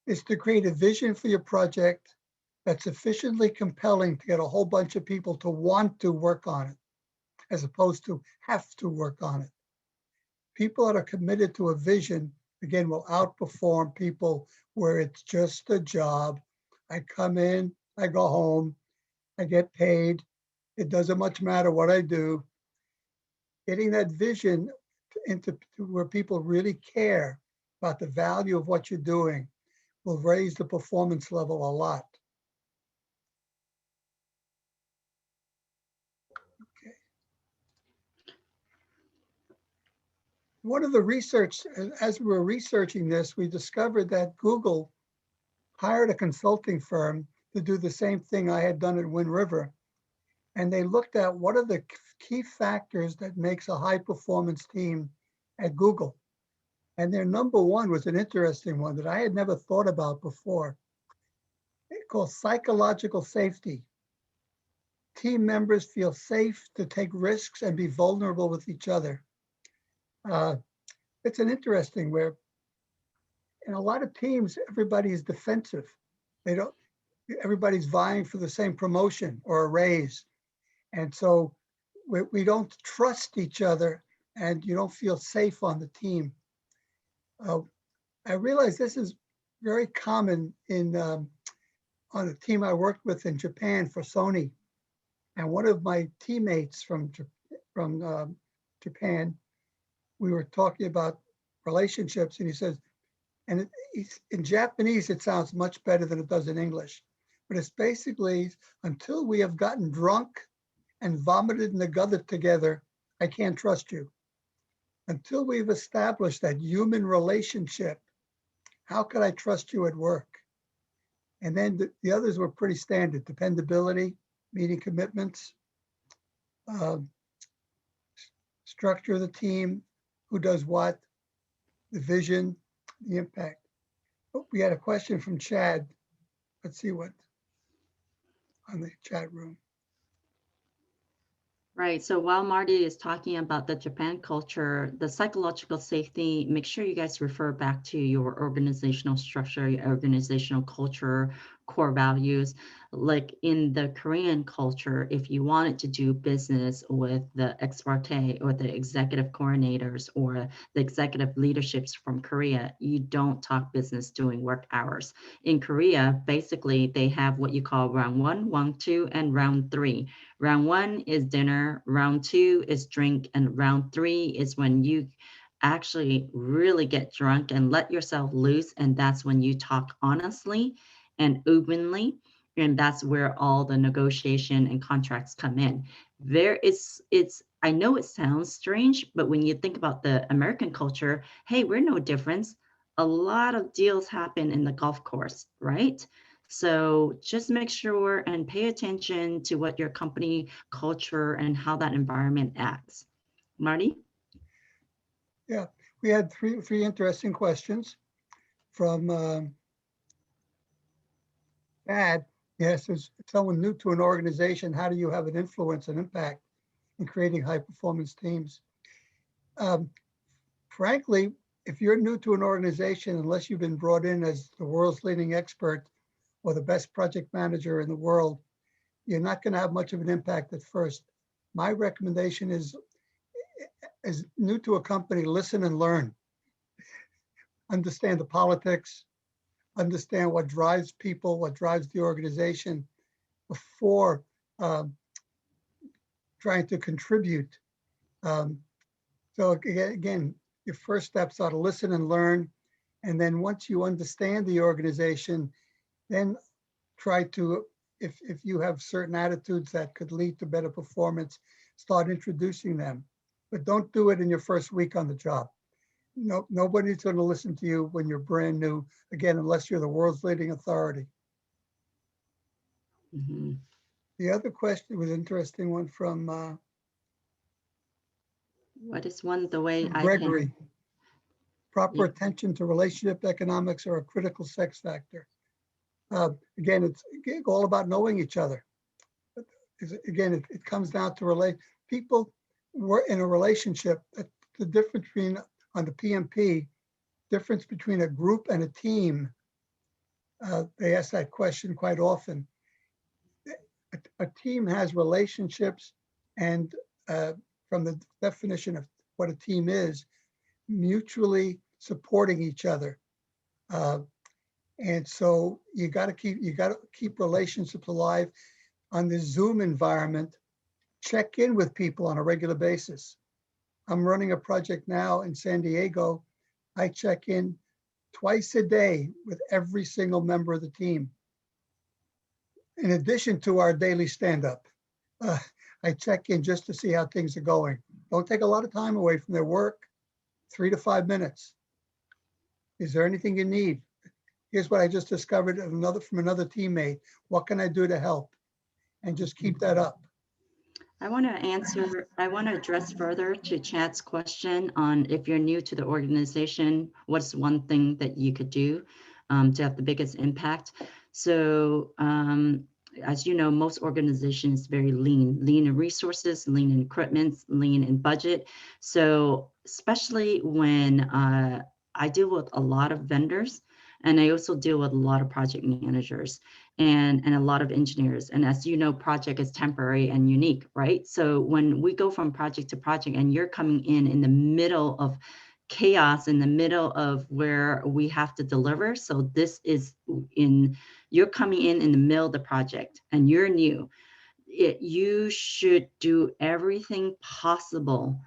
is to create a vision for your project that's sufficiently compelling to get a whole bunch of people to want to work on it, as opposed to have to work on it. People that are committed to a vision, again, will outperform people where it's just a job. I come in, I go home, I get paid. It doesn't much matter what I do. Getting that vision into where people really care about the value of what you're doing will raise the performance level a lot. Okay. One of the research, as we were researching this, we discovered that Google hired a consulting firm to do the same thing I had done at Wind River. And they looked at what are the key factors that makes a high performance team at Google. And their number one was an interesting one that I had never thought about before. It's called psychological safety. Team members feel safe to take risks and be vulnerable with each other. It's an interesting where in a lot of teams, everybody is defensive. Everybody's vying for the same promotion or a raise. And so we don't trust each other and you don't feel safe on the team. I realize this is very common on a team I worked with in Japan for Sony. And one of my teammates from Japan, we were talking about relationships, and he says, and in Japanese, it sounds much better than it does in English, but it's basically, until we have gotten drunk and vomited in the gutter together, I can't trust you. Until we've established that human relationship, how could I trust you at work? And then the others were pretty standard: dependability, meeting commitments, structure of the team, who does what, the vision, the impact. Oh, we had a question from Chad. Let's see what on the chat room. Right. So while Marty is talking about the Japan culture, the psychological safety, make sure you guys refer back to your organizational structure, your organizational culture, core values. Like in the Korean culture, if you wanted to do business with the ex parte or the executive coordinators or the executive leaderships from Korea, you don't talk business during work hours. In Korea, basically, they have what you call round 1, round 2, and round 3. Round 1 is dinner, round 2 is drink, and round 3 is when you actually really get drunk and let yourself loose. And that's when you talk honestly and openly. And that's where all the negotiation and contracts come in. I know it sounds strange, but when you think about the American culture, hey, we're no different. A lot of deals happen in the golf course, right? So just make sure and pay attention to what your company culture and how that environment acts. Marty? Yeah, we had three interesting questions from Ad. Yes, as someone new to an organization, how do you have an influence and impact in creating high performance teams? Frankly, if you're new to an organization, unless you've been brought in as the world's leading expert or the best project manager in the world, you're not going to have much of an impact at first. My recommendation is, as new to a company, listen and learn. Understand the politics, understand what drives people, what drives the organization before trying to contribute. So again, your first steps are to listen and learn. And then once you understand the organization, then try to, if you have certain attitudes that could lead to better performance, start introducing them. But don't do it in your first week on the job. No, nobody's going to listen to you when you're brand new, again, unless you're the world's leading authority. Mm-hmm. The other question was an interesting one from What is one the way Gregory. I can? Proper attention to relationship economics are a critical sex factor. Again, it's all about knowing each other. But again, it comes down to people were in a relationship. The difference between on the PMP, difference between a group and a team. They ask that question quite often. A team has relationships, and from the definition of what a team is, mutually supporting each other. And so you got to keep relationships alive. On the Zoom environment, check in with people on a regular basis. I'm running a project now in San Diego. I check in twice a day with every single member of the team. In addition to our daily stand-up, I check in just to see how things are going. Don't take a lot of time away from their work, 3 to 5 minutes. Is there anything you need? Here's what I just discovered from another teammate. What can I do to help? And just keep that up. I want to address further to Chad's question on if you're new to the organization, what's one thing that you could do to have the biggest impact? So as you know, most organizations very lean in resources, lean in equipment, lean in budget. So especially when I deal with a lot of vendors, and I also deal with a lot of project managers and a lot of engineers. And as you know, project is temporary and unique, right? So when we go from project to project and you're coming in the middle of chaos, in the middle of where we have to deliver. So this is you're coming in the middle of the project and you're new. You should do everything possible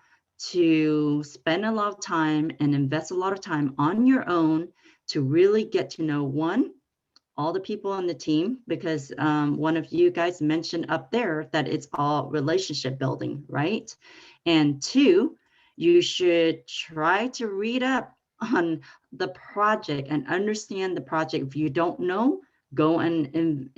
to spend a lot of time and invest a lot of time on your own to really get to know all the people on the team, because one of you guys mentioned up there that it's all relationship building, right? And 2, you should try to read up on the project and understand the project. If you don't know, go and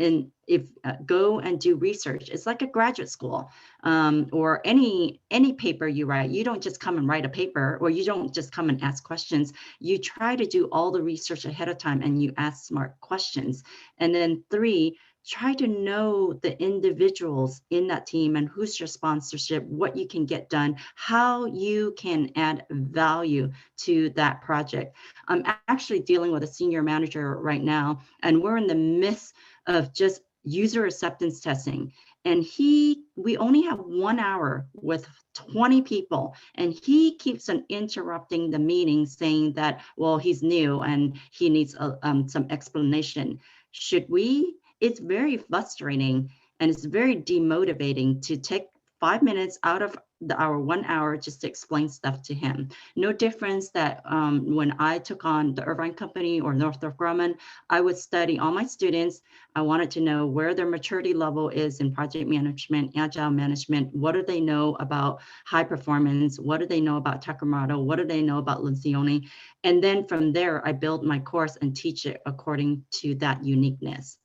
go and do research. It's like a graduate school or any paper you write. You don't just come and write a paper, or you don't just come and ask questions. You try to do all the research ahead of time and you ask smart questions. And then 3, try to know the individuals in that team and who's your sponsorship, what you can get done, how you can add value to that project. I'm actually dealing with a senior manager right now, and we're in the midst of just user acceptance testing. And we only have 1 hour with 20 people, and he keeps on interrupting the meeting saying that, well, he's new and he needs some explanation. Should we? It's very frustrating. And it's very demotivating to take 5 minutes out of our 1 hour just to explain stuff to him. No difference that when I took on the Irvine Company or Northrop Grumman, I would study all my students. I wanted to know where their maturity level is in project management, agile management. What do they know about high performance? What do they know about Takamado? What do they know about Lencioni? And then from there, I build my course and teach it according to that uniqueness.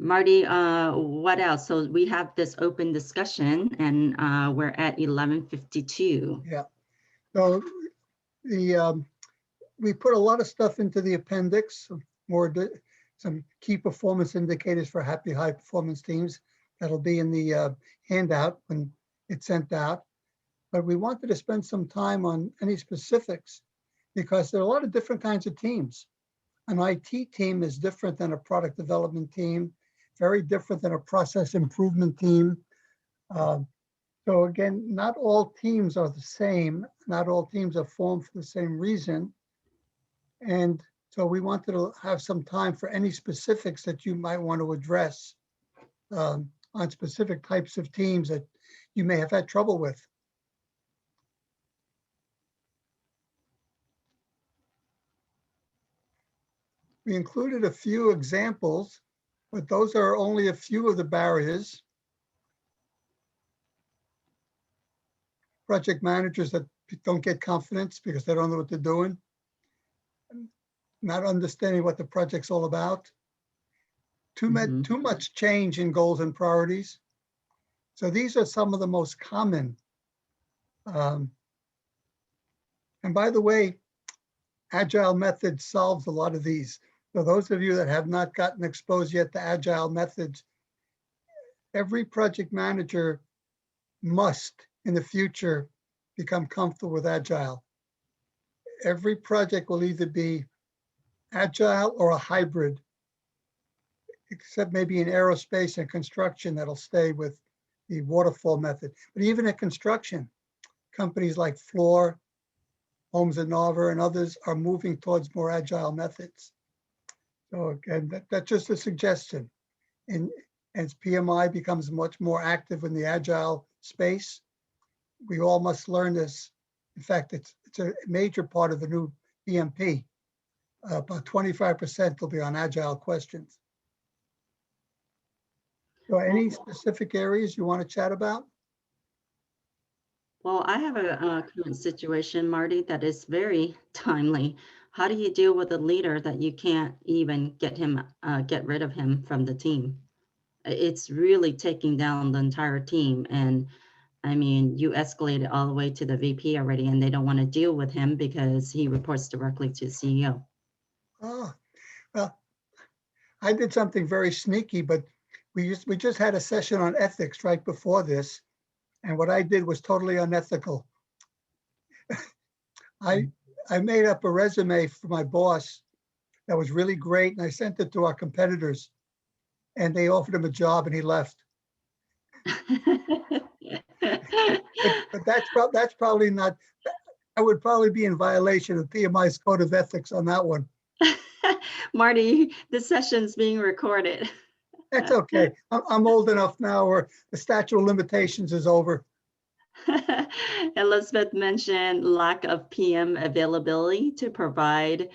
Marty, what else? So we have this open discussion and we're at 11:52. Yeah. So we put a lot of stuff into the appendix, some key performance indicators for happy high performance teams. That'll be in the handout when it's sent out. But we wanted to spend some time on any specifics because there are a lot of different kinds of teams. An IT team is different than a product development team, very different than a process improvement team. So again, not all teams are the same. Not all teams are formed for the same reason. And so we wanted to have some time for any specifics that you might want to address on specific types of teams that you may have had trouble with. We included a few examples, but those are only a few of the barriers. Project managers that don't get confidence because they don't know what they're doing, not understanding what the project's all about, too much change in goals and priorities. So these are some of the most common. And by the way, Agile method solves a lot of these. So those of you that have not gotten exposed yet to Agile methods, every project manager must, in the future, become comfortable with Agile. Every project will either be Agile or a hybrid, except maybe in aerospace and construction that'll stay with the waterfall method. But even in construction, companies like Fluor, Holmes and Narver, and others are moving towards more Agile methods. So again, that's just a suggestion. And as PMI becomes much more active in the Agile space, we all must learn this. In fact, it's a major part of the new PMP. About 25% will be on Agile questions. So any specific areas you want to chat about? Well, I have a current situation, Marty, that is very timely. How do you deal with a leader that you can't even get rid of him from the team? It's really taking down the entire team. And I mean, you escalated all the way to the VP already, and they don't want to deal with him because he reports directly to the CEO. Oh, well, I did something very sneaky, but we just had a session on ethics right before this. And what I did was totally unethical. I made up a resume for my boss that was really great, and I sent it to our competitors, and they offered him a job, and he left. but that's probably not. I would probably be in violation of PMI's code of ethics on that one. Marty, the session's being recorded. That's okay. I'm old enough now where the statute of limitations is over. Elizabeth mentioned lack of PM availability to provide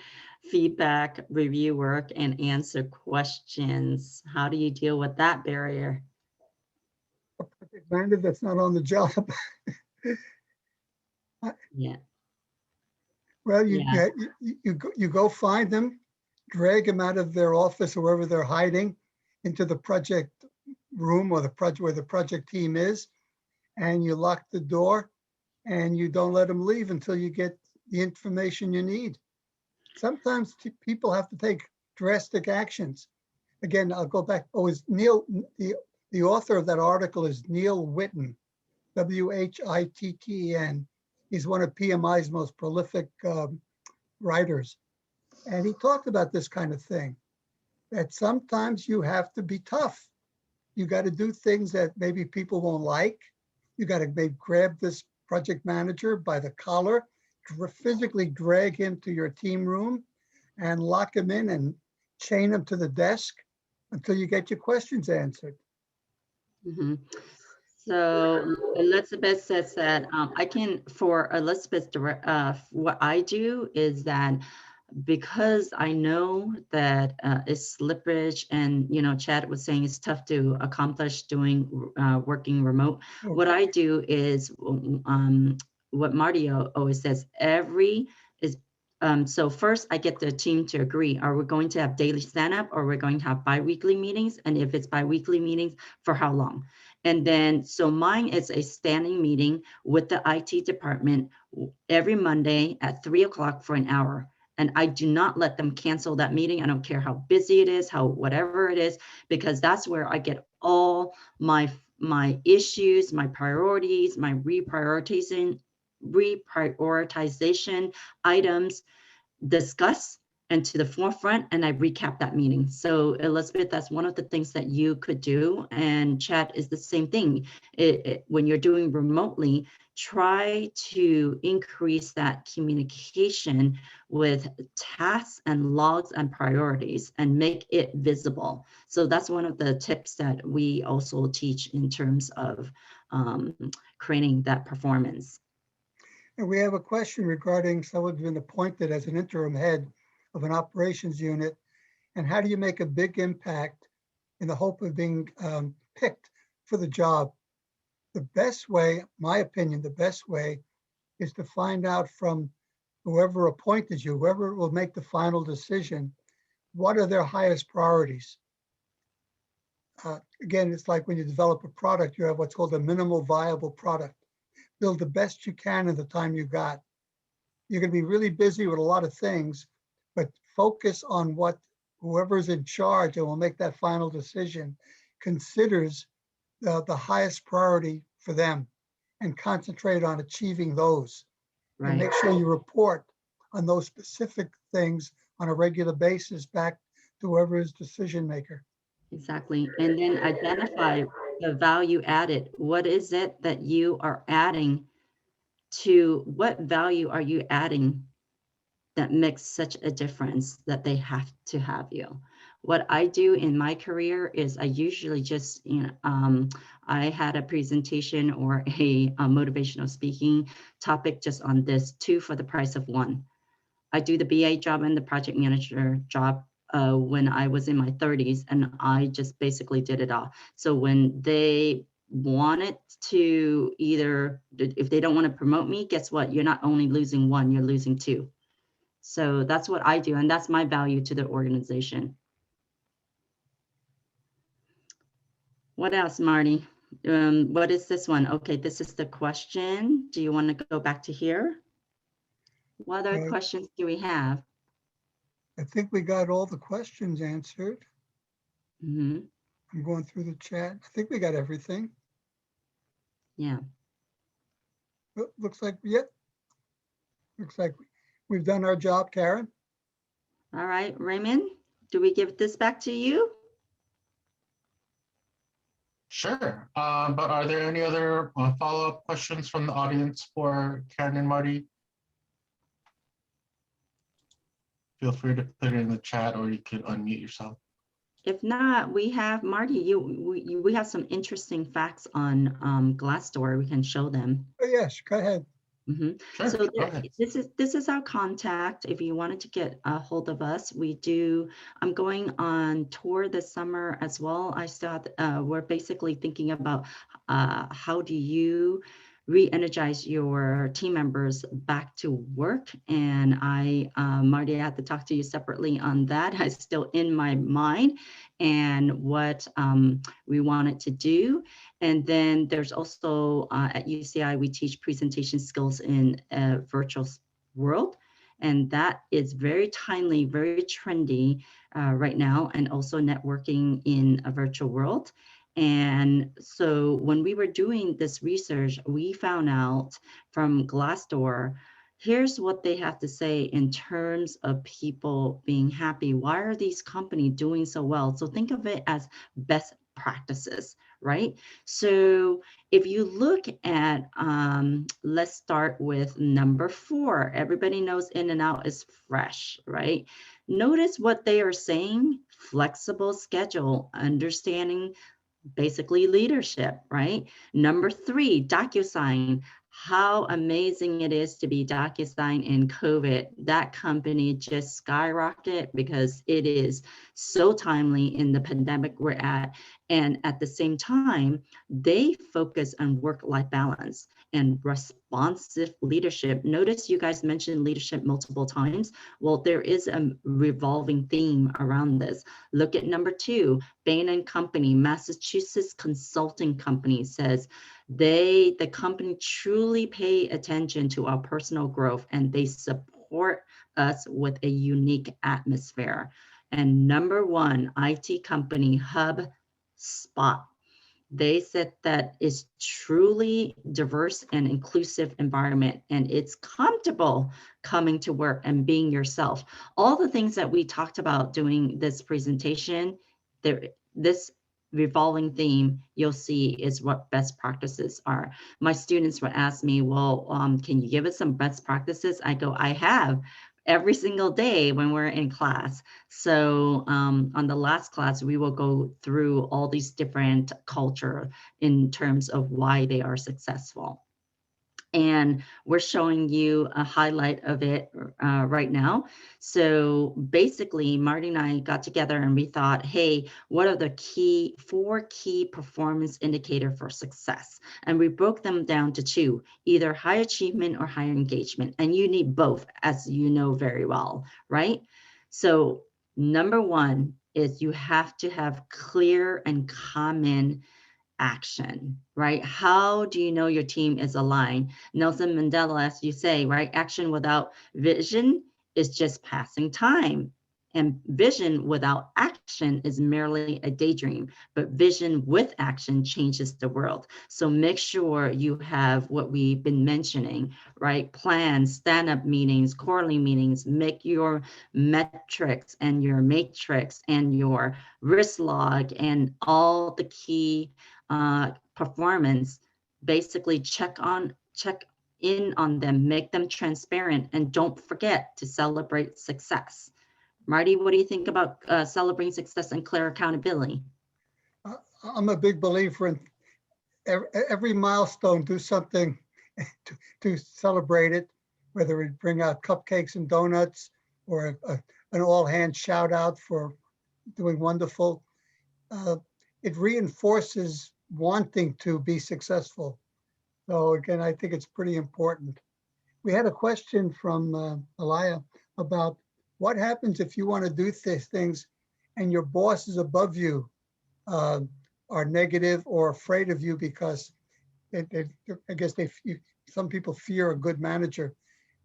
feedback, review work, and answer questions. How do you deal with that barrier? A project manager that's not on the job. Yeah. Well, you go find them, drag them out of their office or wherever they're hiding into the project room or the project where the project team is, and you lock the door and you don't let them leave until you get the information you need. Sometimes people have to take drastic actions. Again, I'll go back. Oh, is Neil, the author of that article is Neil Whitten, W-H-I-T-T-E-N. He's one of PMI's most prolific writers. And he talked about this kind of thing, that sometimes you have to be tough. You got to do things that maybe people won't like. You got to maybe grab this project manager by the collar, physically drag him to your team room and lock him in and chain him to the desk until you get your questions answered. Mhm. So Elizabeth says that I can, for Elizabeth, what I do is that because I know that it's slippage and, you know, Chad was saying it's tough to accomplish doing working remote. What I do is what Marty always says, so first I get the team to agree, are we going to have daily stand-up or we're going to have bi-weekly meetings? And if it's bi-weekly meetings, for how long? And then, so mine is a standing meeting with the IT department every Monday at 3 o'clock for an hour. And I do not let them cancel that meeting. I don't care how busy it is, how whatever it is, because that's where I get all my issues, my priorities, my reprioritization items discussed and to the forefront, and I recap that meeting. So Elizabeth, that's one of the things that you could do, and chat is the same thing. When you're doing remotely, try to increase that communication with tasks and logs and priorities and make it visible. So that's one of the tips that we also teach in terms of creating that performance. And we have a question regarding someone's been appointed as an interim head of an operations unit. And how do you make a big impact in the hope of being picked for the job? The best way, my opinion, the best way is to find out from whoever appointed you, whoever will make the final decision, what are their highest priorities? Again, it's like when you develop a product, you have what's called a minimal viable product. Build the best you can in the time you got. You're going to be really busy with a lot of things, but focus on what whoever's in charge and will make that final decision considers the highest priority for them, and concentrate on achieving those. Right. And make sure you report on those specific things on a regular basis back to whoever is decision maker. Exactly. And then identify the value added. What is it that you are adding to, what value are you adding that makes such a difference that they have to have you? What I do in my career is I usually just, I had a presentation or a motivational speaking topic just on this, 2 for the price of 1. I do the BA job and the project manager job when I was in my 30s, and I just basically did it all. So when they wanted to either, if they don't want to promote me, guess what? You're not only losing 1, you're losing 2. So that's what I do, and that's my value to the organization. What else, Marty? What is this one? Okay, this is the question. Do you want to go back to here? What other questions do we have? I think we got all the questions answered. Mm-hmm. I'm going through the chat. I think we got everything. Yeah. Looks like, yep. Looks like we've done our job, Karen. All right, Raymond, do we give this back to you? Sure, but are there any other follow-up questions from the audience for Karen and Marty? Feel free to put it in the chat, or you could unmute yourself. If not, we have Marty. We have some interesting facts on Glassdoor. We can show them. Oh yes, go ahead. Mm-hmm. Sure, So this is our contact. If you wanted to get a hold of us, we do. I'm going on tour this summer as well. I still we're basically thinking about how do you re-energize your team members back to work, and Marty, I had to talk to you separately on that. It's still in my mind and what we wanted to do. And then there's also at UCI, we teach presentation skills in a virtual world. And that is very timely, very trendy right now, and also networking in a virtual world. And so when we were doing this research, we found out from Glassdoor, here's what they have to say in terms of people being happy. Why are these companies doing so well? So think of it as best practices, right? So if you look at, let's start with number 4. Everybody knows in and out is fresh, right? Notice what they are saying: flexible schedule, understanding basically leadership, right? Number 3, DocuSign. How amazing it is to be DocuSign in COVID. That company just skyrocketed because it is so timely in the pandemic we're at. And at the same time, they focus on work-life balance and responsive leadership. Notice you guys mentioned leadership multiple times. Well, there is a revolving theme around this. Look at number 2, Bain and Company, Massachusetts consulting company, says the company truly pay attention to our personal growth and they support us with a unique atmosphere. And number 1, IT company, HubSpot. They said that it's truly diverse and inclusive environment and it's comfortable coming to work and being yourself. All the things that we talked about doing this presentation, this revolving theme you'll see is what best practices are. My students would ask me, well, can you give us some best practices? I go, I have every single day when we're in class. So on the last class, we will go through all these different culture in terms of why they are successful. And we're showing you a highlight of it right now. So basically, Marty and I got together and we thought, hey, what are the 4 key performance indicator for success? And we broke them down to 2, either high achievement or higher engagement. And you need both, as you know very well, right? So number 1 is you have to have clear and common action, right? How do you know your team is aligned? Nelson Mandela, as you say, right? Action without vision is just passing time. And vision without action is merely a daydream, but vision with action changes the world. So make sure you have what we've been mentioning, right? Plans, stand-up meetings, quarterly meetings, make your metrics and your matrix and your risk log and all the key performance, basically check in on them, make them transparent, and don't forget to celebrate success. Marty, what do you think about celebrating success and clear accountability? I'm a big believer in every milestone, do something to celebrate it, whether we bring out cupcakes and donuts or an all hands shout out for doing wonderful. It reinforces wanting to be successful. So again, I think it's pretty important. We had a question from Alaya about what happens if you want to do things and your bosses above you are negative or afraid of you because I guess some people fear a good manager,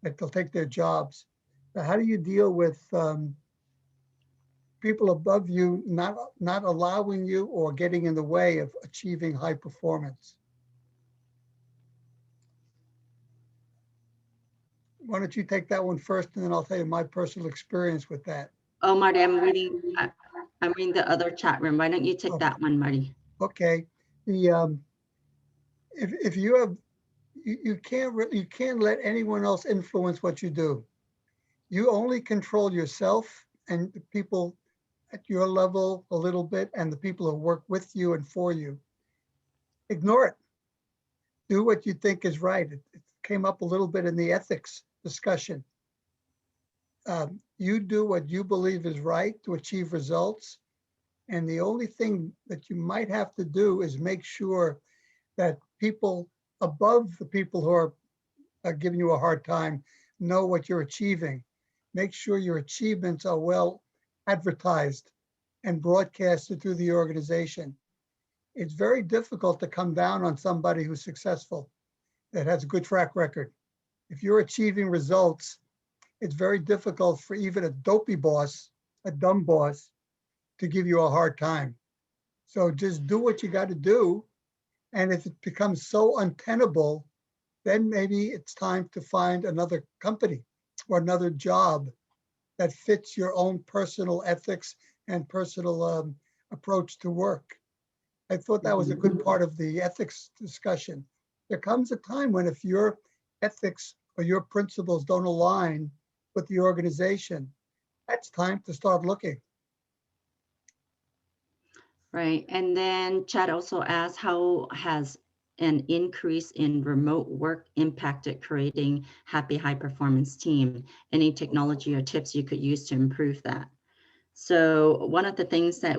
that they'll take their jobs. So how do you deal with people above you not allowing you or getting in the way of achieving high performance? Why don't you take that one first, and then I'll tell you my personal experience with that. Oh, Marty, I'm reading the other chat room. Why don't you take that one, Marty? Okay. The if you have you can't let anyone else influence what you do. You only control yourself and the people at your level a little bit, and the people who work with you and for you. Ignore it. Do what you think is right. It came up a little bit in the ethics discussion. You do what you believe is right to achieve results. And the only thing that you might have to do is make sure that people above the people who are giving you a hard time know what you're achieving. Make sure your achievements are well advertised and broadcasted through the organization. It's very difficult to come down on somebody who's successful, that has a good track record. If you're achieving results, it's very difficult for even a dopey boss, a dumb boss, to give you a hard time. So just do what you got to do. And if it becomes so untenable, then maybe it's time to find another company or another job that fits your own personal ethics and personal approach to work. I thought that was a good part of the ethics discussion. There comes a time when if your ethics or your principles don't align with the organization, that's time to start looking. Right. And then Chad also asked, how has an increase in remote work impacted creating happy high performance team? Any technology or tips you could use to improve that? So one of the things that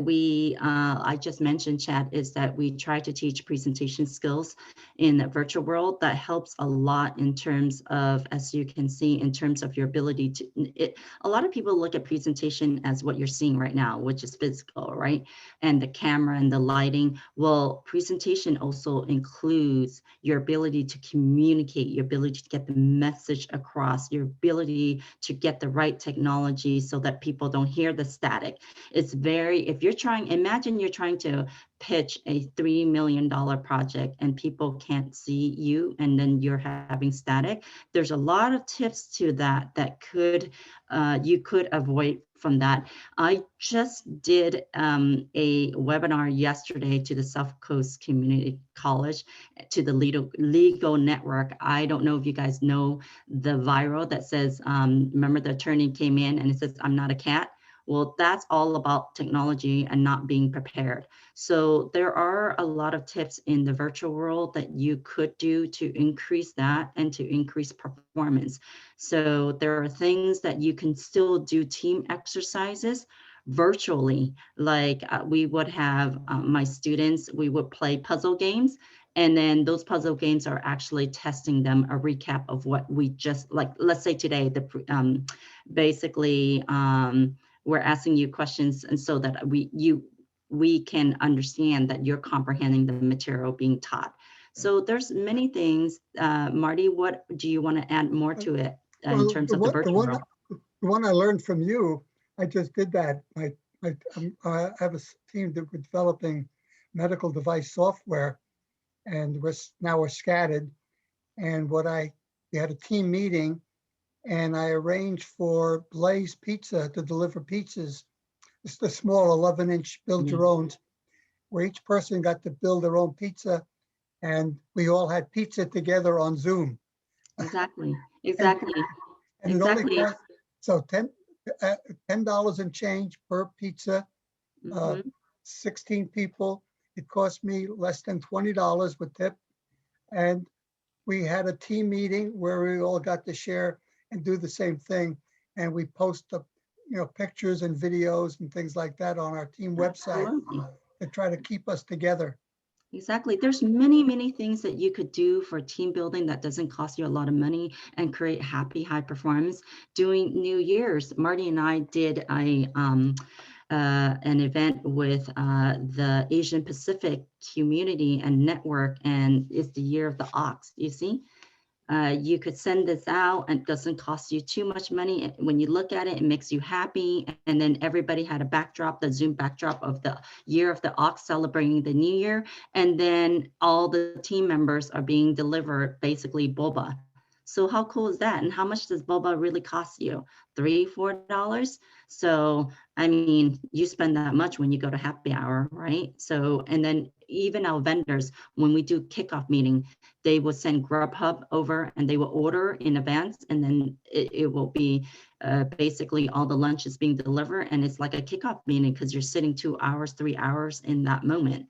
I just mentioned, Chad, is that we try to teach presentation skills in the virtual world. That helps a lot in terms of, as you can see, in terms of your ability to, a lot of people look at presentation as what you're seeing right now, which is physical, right? And the camera and the lighting. Well, presentation also includes your ability to communicate, your ability to get the message across, your ability to get the right technology so that people don't hear the static. It's very, if you're trying, imagine you're trying to pitch a $3 million project and people can't see you and then you're having static. There's a lot of tips to that that could, you could avoid from that. I just did a webinar yesterday to the South Coast Community College, to the legal network. I don't know if you guys know the viral that says, remember the attorney came in and it says, "I'm not a cat." Well, that's all about technology and not being prepared. So there are a lot of tips in the virtual world that you could do to increase that and to increase performance. So there are things that you can still do team exercises virtually. Like we would have my students, we would play puzzle games. And then those puzzle games are actually testing them a recap of what we just, like, let's say today, basically, we're asking you questions and so that we can understand that you're comprehending the material being taught. So there's many things. Marty, what do you want to add more to it in terms of the virtual world? The one I learned from you, I just did that. I have a team that we're developing medical device software, and we're scattered. And we had a team meeting, and I arranged for Blaze Pizza to deliver pizzas. It's the small 11-inch build your own, where each person got to build their own pizza, and we all had pizza together on Zoom. Exactly. And it only cost, so $10 and change per pizza, 16 people. It cost me less than $20 with tip. And we had a team meeting where we all got to share and do the same thing. And we post the, pictures and videos and things like that on our team website to try to keep us together. Exactly. There's many things that you could do for team building that doesn't cost you a lot of money and create happy, high performance. During New Year's, Marty and I did an event with the Asian Pacific community and network, and it's the year of the ox, you see? You could send this out and it doesn't cost you too much money. When you look at it, it makes you happy. And then everybody had a backdrop, the Zoom backdrop of the year of the ox celebrating the new year. And then all the team members are being delivered basically boba. So how cool is that? And how much does boba really cost you? $3, $4? So, I mean, you spend that much when you go to happy hour, right? So, and then even our vendors, when we do kickoff meeting, they will send Grubhub over and they will order in advance, and then it will be basically all the lunch is being delivered, and it's like a kickoff meeting because you're sitting 2 hours, 3 hours in that moment.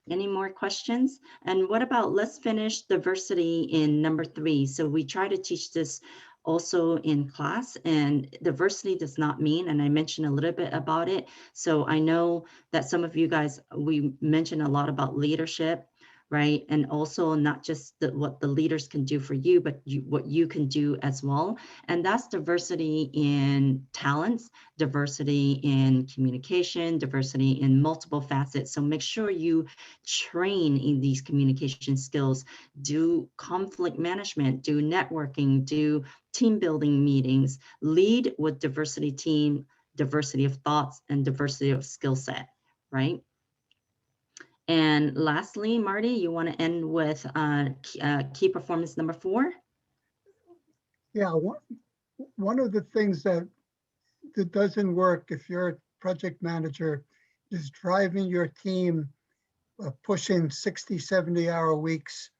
Any more questions? And what about, let's finish diversity in number 3. So we try to teach this also in class, and diversity does not mean, and I mentioned a little bit about it. So I know that some of you guys, we mentioned a lot about leadership, right? And also not just what the leaders can do for you, but what you can do as well. And that's diversity in talents, diversity in communication, diversity in multiple facets. So make sure you train in these communication skills, do conflict management, do networking, do team building meetings, lead with diversity team, diversity of thoughts, and diversity of skill set, right? And lastly, Marty, you want to end with key performance number 4? Yeah, one of the things that doesn't work if you're a project manager is driving your team pushing 60, 70-hour weeks,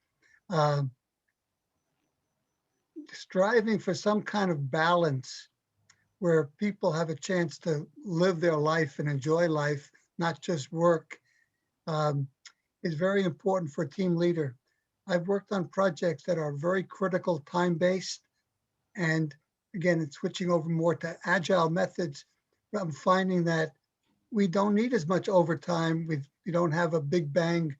striving for some kind of balance where people have a chance to live their life and enjoy life, not just work, is very important for a team leader. I've worked on projects that are very critical time-based, and again, it's switching over more to agile methods. But I'm finding that we don't need as much overtime. We don't have a big bang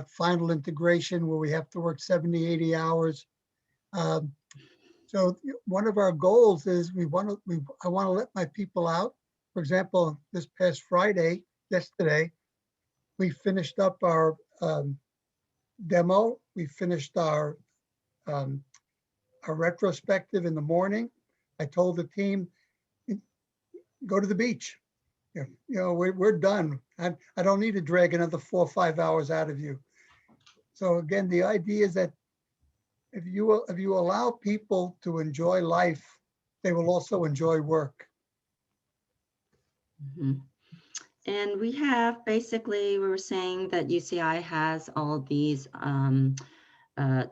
final integration where we have to work 70, 80 hours. So one of our goals is I want to let my people out. For example, this past Friday, yesterday, we finished up our demo. We finished our retrospective in the morning. I told the team, go to the beach. You know, we're done. I don't need to drag another 4 or 5 hours out of you. So again, the idea is that if you allow people to enjoy life, they will also enjoy work. Mhm. And we have basically, we were saying that UCI has all these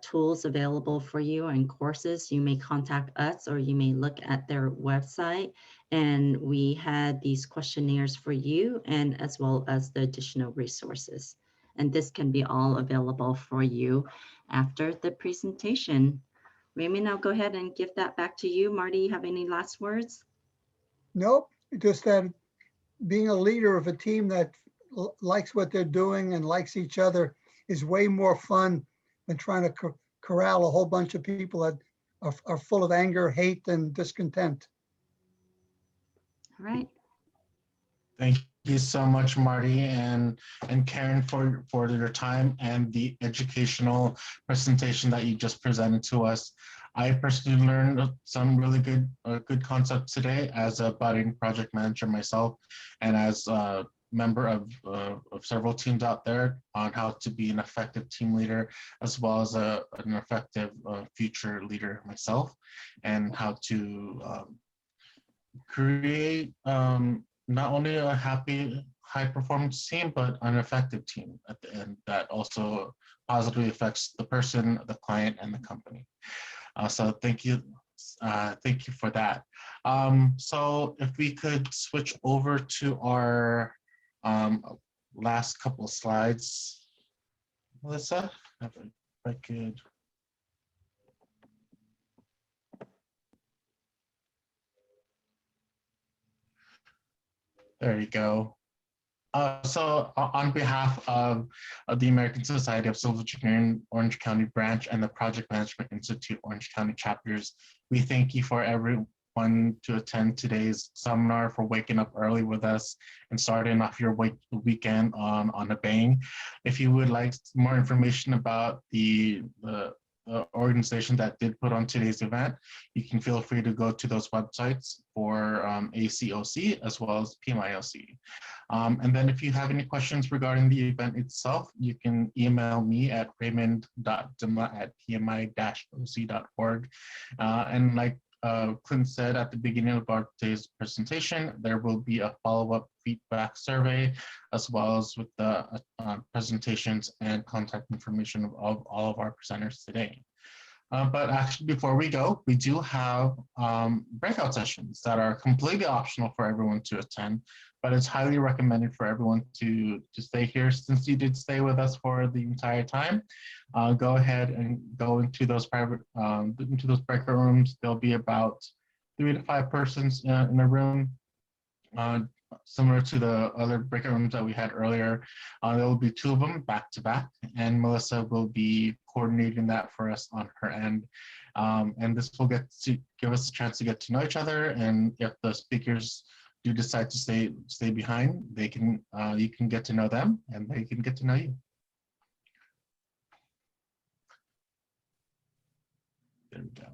tools available for you and courses. You may contact us or you may look at their website. And we had these questionnaires for you and as well as the additional resources. And this can be all available for you after the presentation. Raymond, I'll go ahead and give that back to you. Marty, you have any last words? Nope, just that being a leader of a team that likes what they're doing and likes each other is way more fun than trying to corral a whole bunch of people that are full of anger, hate, and discontent. All right. Thank you so much, Marty and Karen, for your time and the educational presentation that you just presented to us. I personally learned some really good concepts today as a budding project manager myself, and as a member of several teams out there on how to be an effective team leader, as well as an effective future leader myself, and how to create not only a happy, high performance team, but an effective team at the end that also positively affects the person, the client, and the company. So thank you for that. So if we could switch over to our last couple of slides, Melissa, if I could. There you go. So on behalf of the American Society of Civil Engineering Orange County branch and the Project Management Institute Orange County chapters, we thank you for everyone to attend today's seminar, for waking up early with us and starting off your weekend on a bang. If you would like more information about the organization that did put on today's event, you can feel free to go to those websites for ASCE as well as PMI-OC. And then if you have any questions regarding the event itself, you can email me at raymond.dimla@pmi-oc.org. And like Clint said at the beginning of our today's presentation, there will be a follow-up feedback survey, as well as with the presentations and contact information of all of our presenters today. But actually, before we go, we do have breakout sessions that are completely optional for everyone to attend, but it's highly recommended for everyone to stay here. Since you did stay with us for the entire time, go ahead and go into those breakout rooms. There'll be about 3 to 5 persons in a room. Similar to the other breakout rooms that we had earlier. There will be 2 of them back to back, and Melissa will be coordinating that for us on her end. And this will give us a chance to get to know each other, and if the speakers do decide to stay behind, they can you can get to know them and they can get to know you. There we go.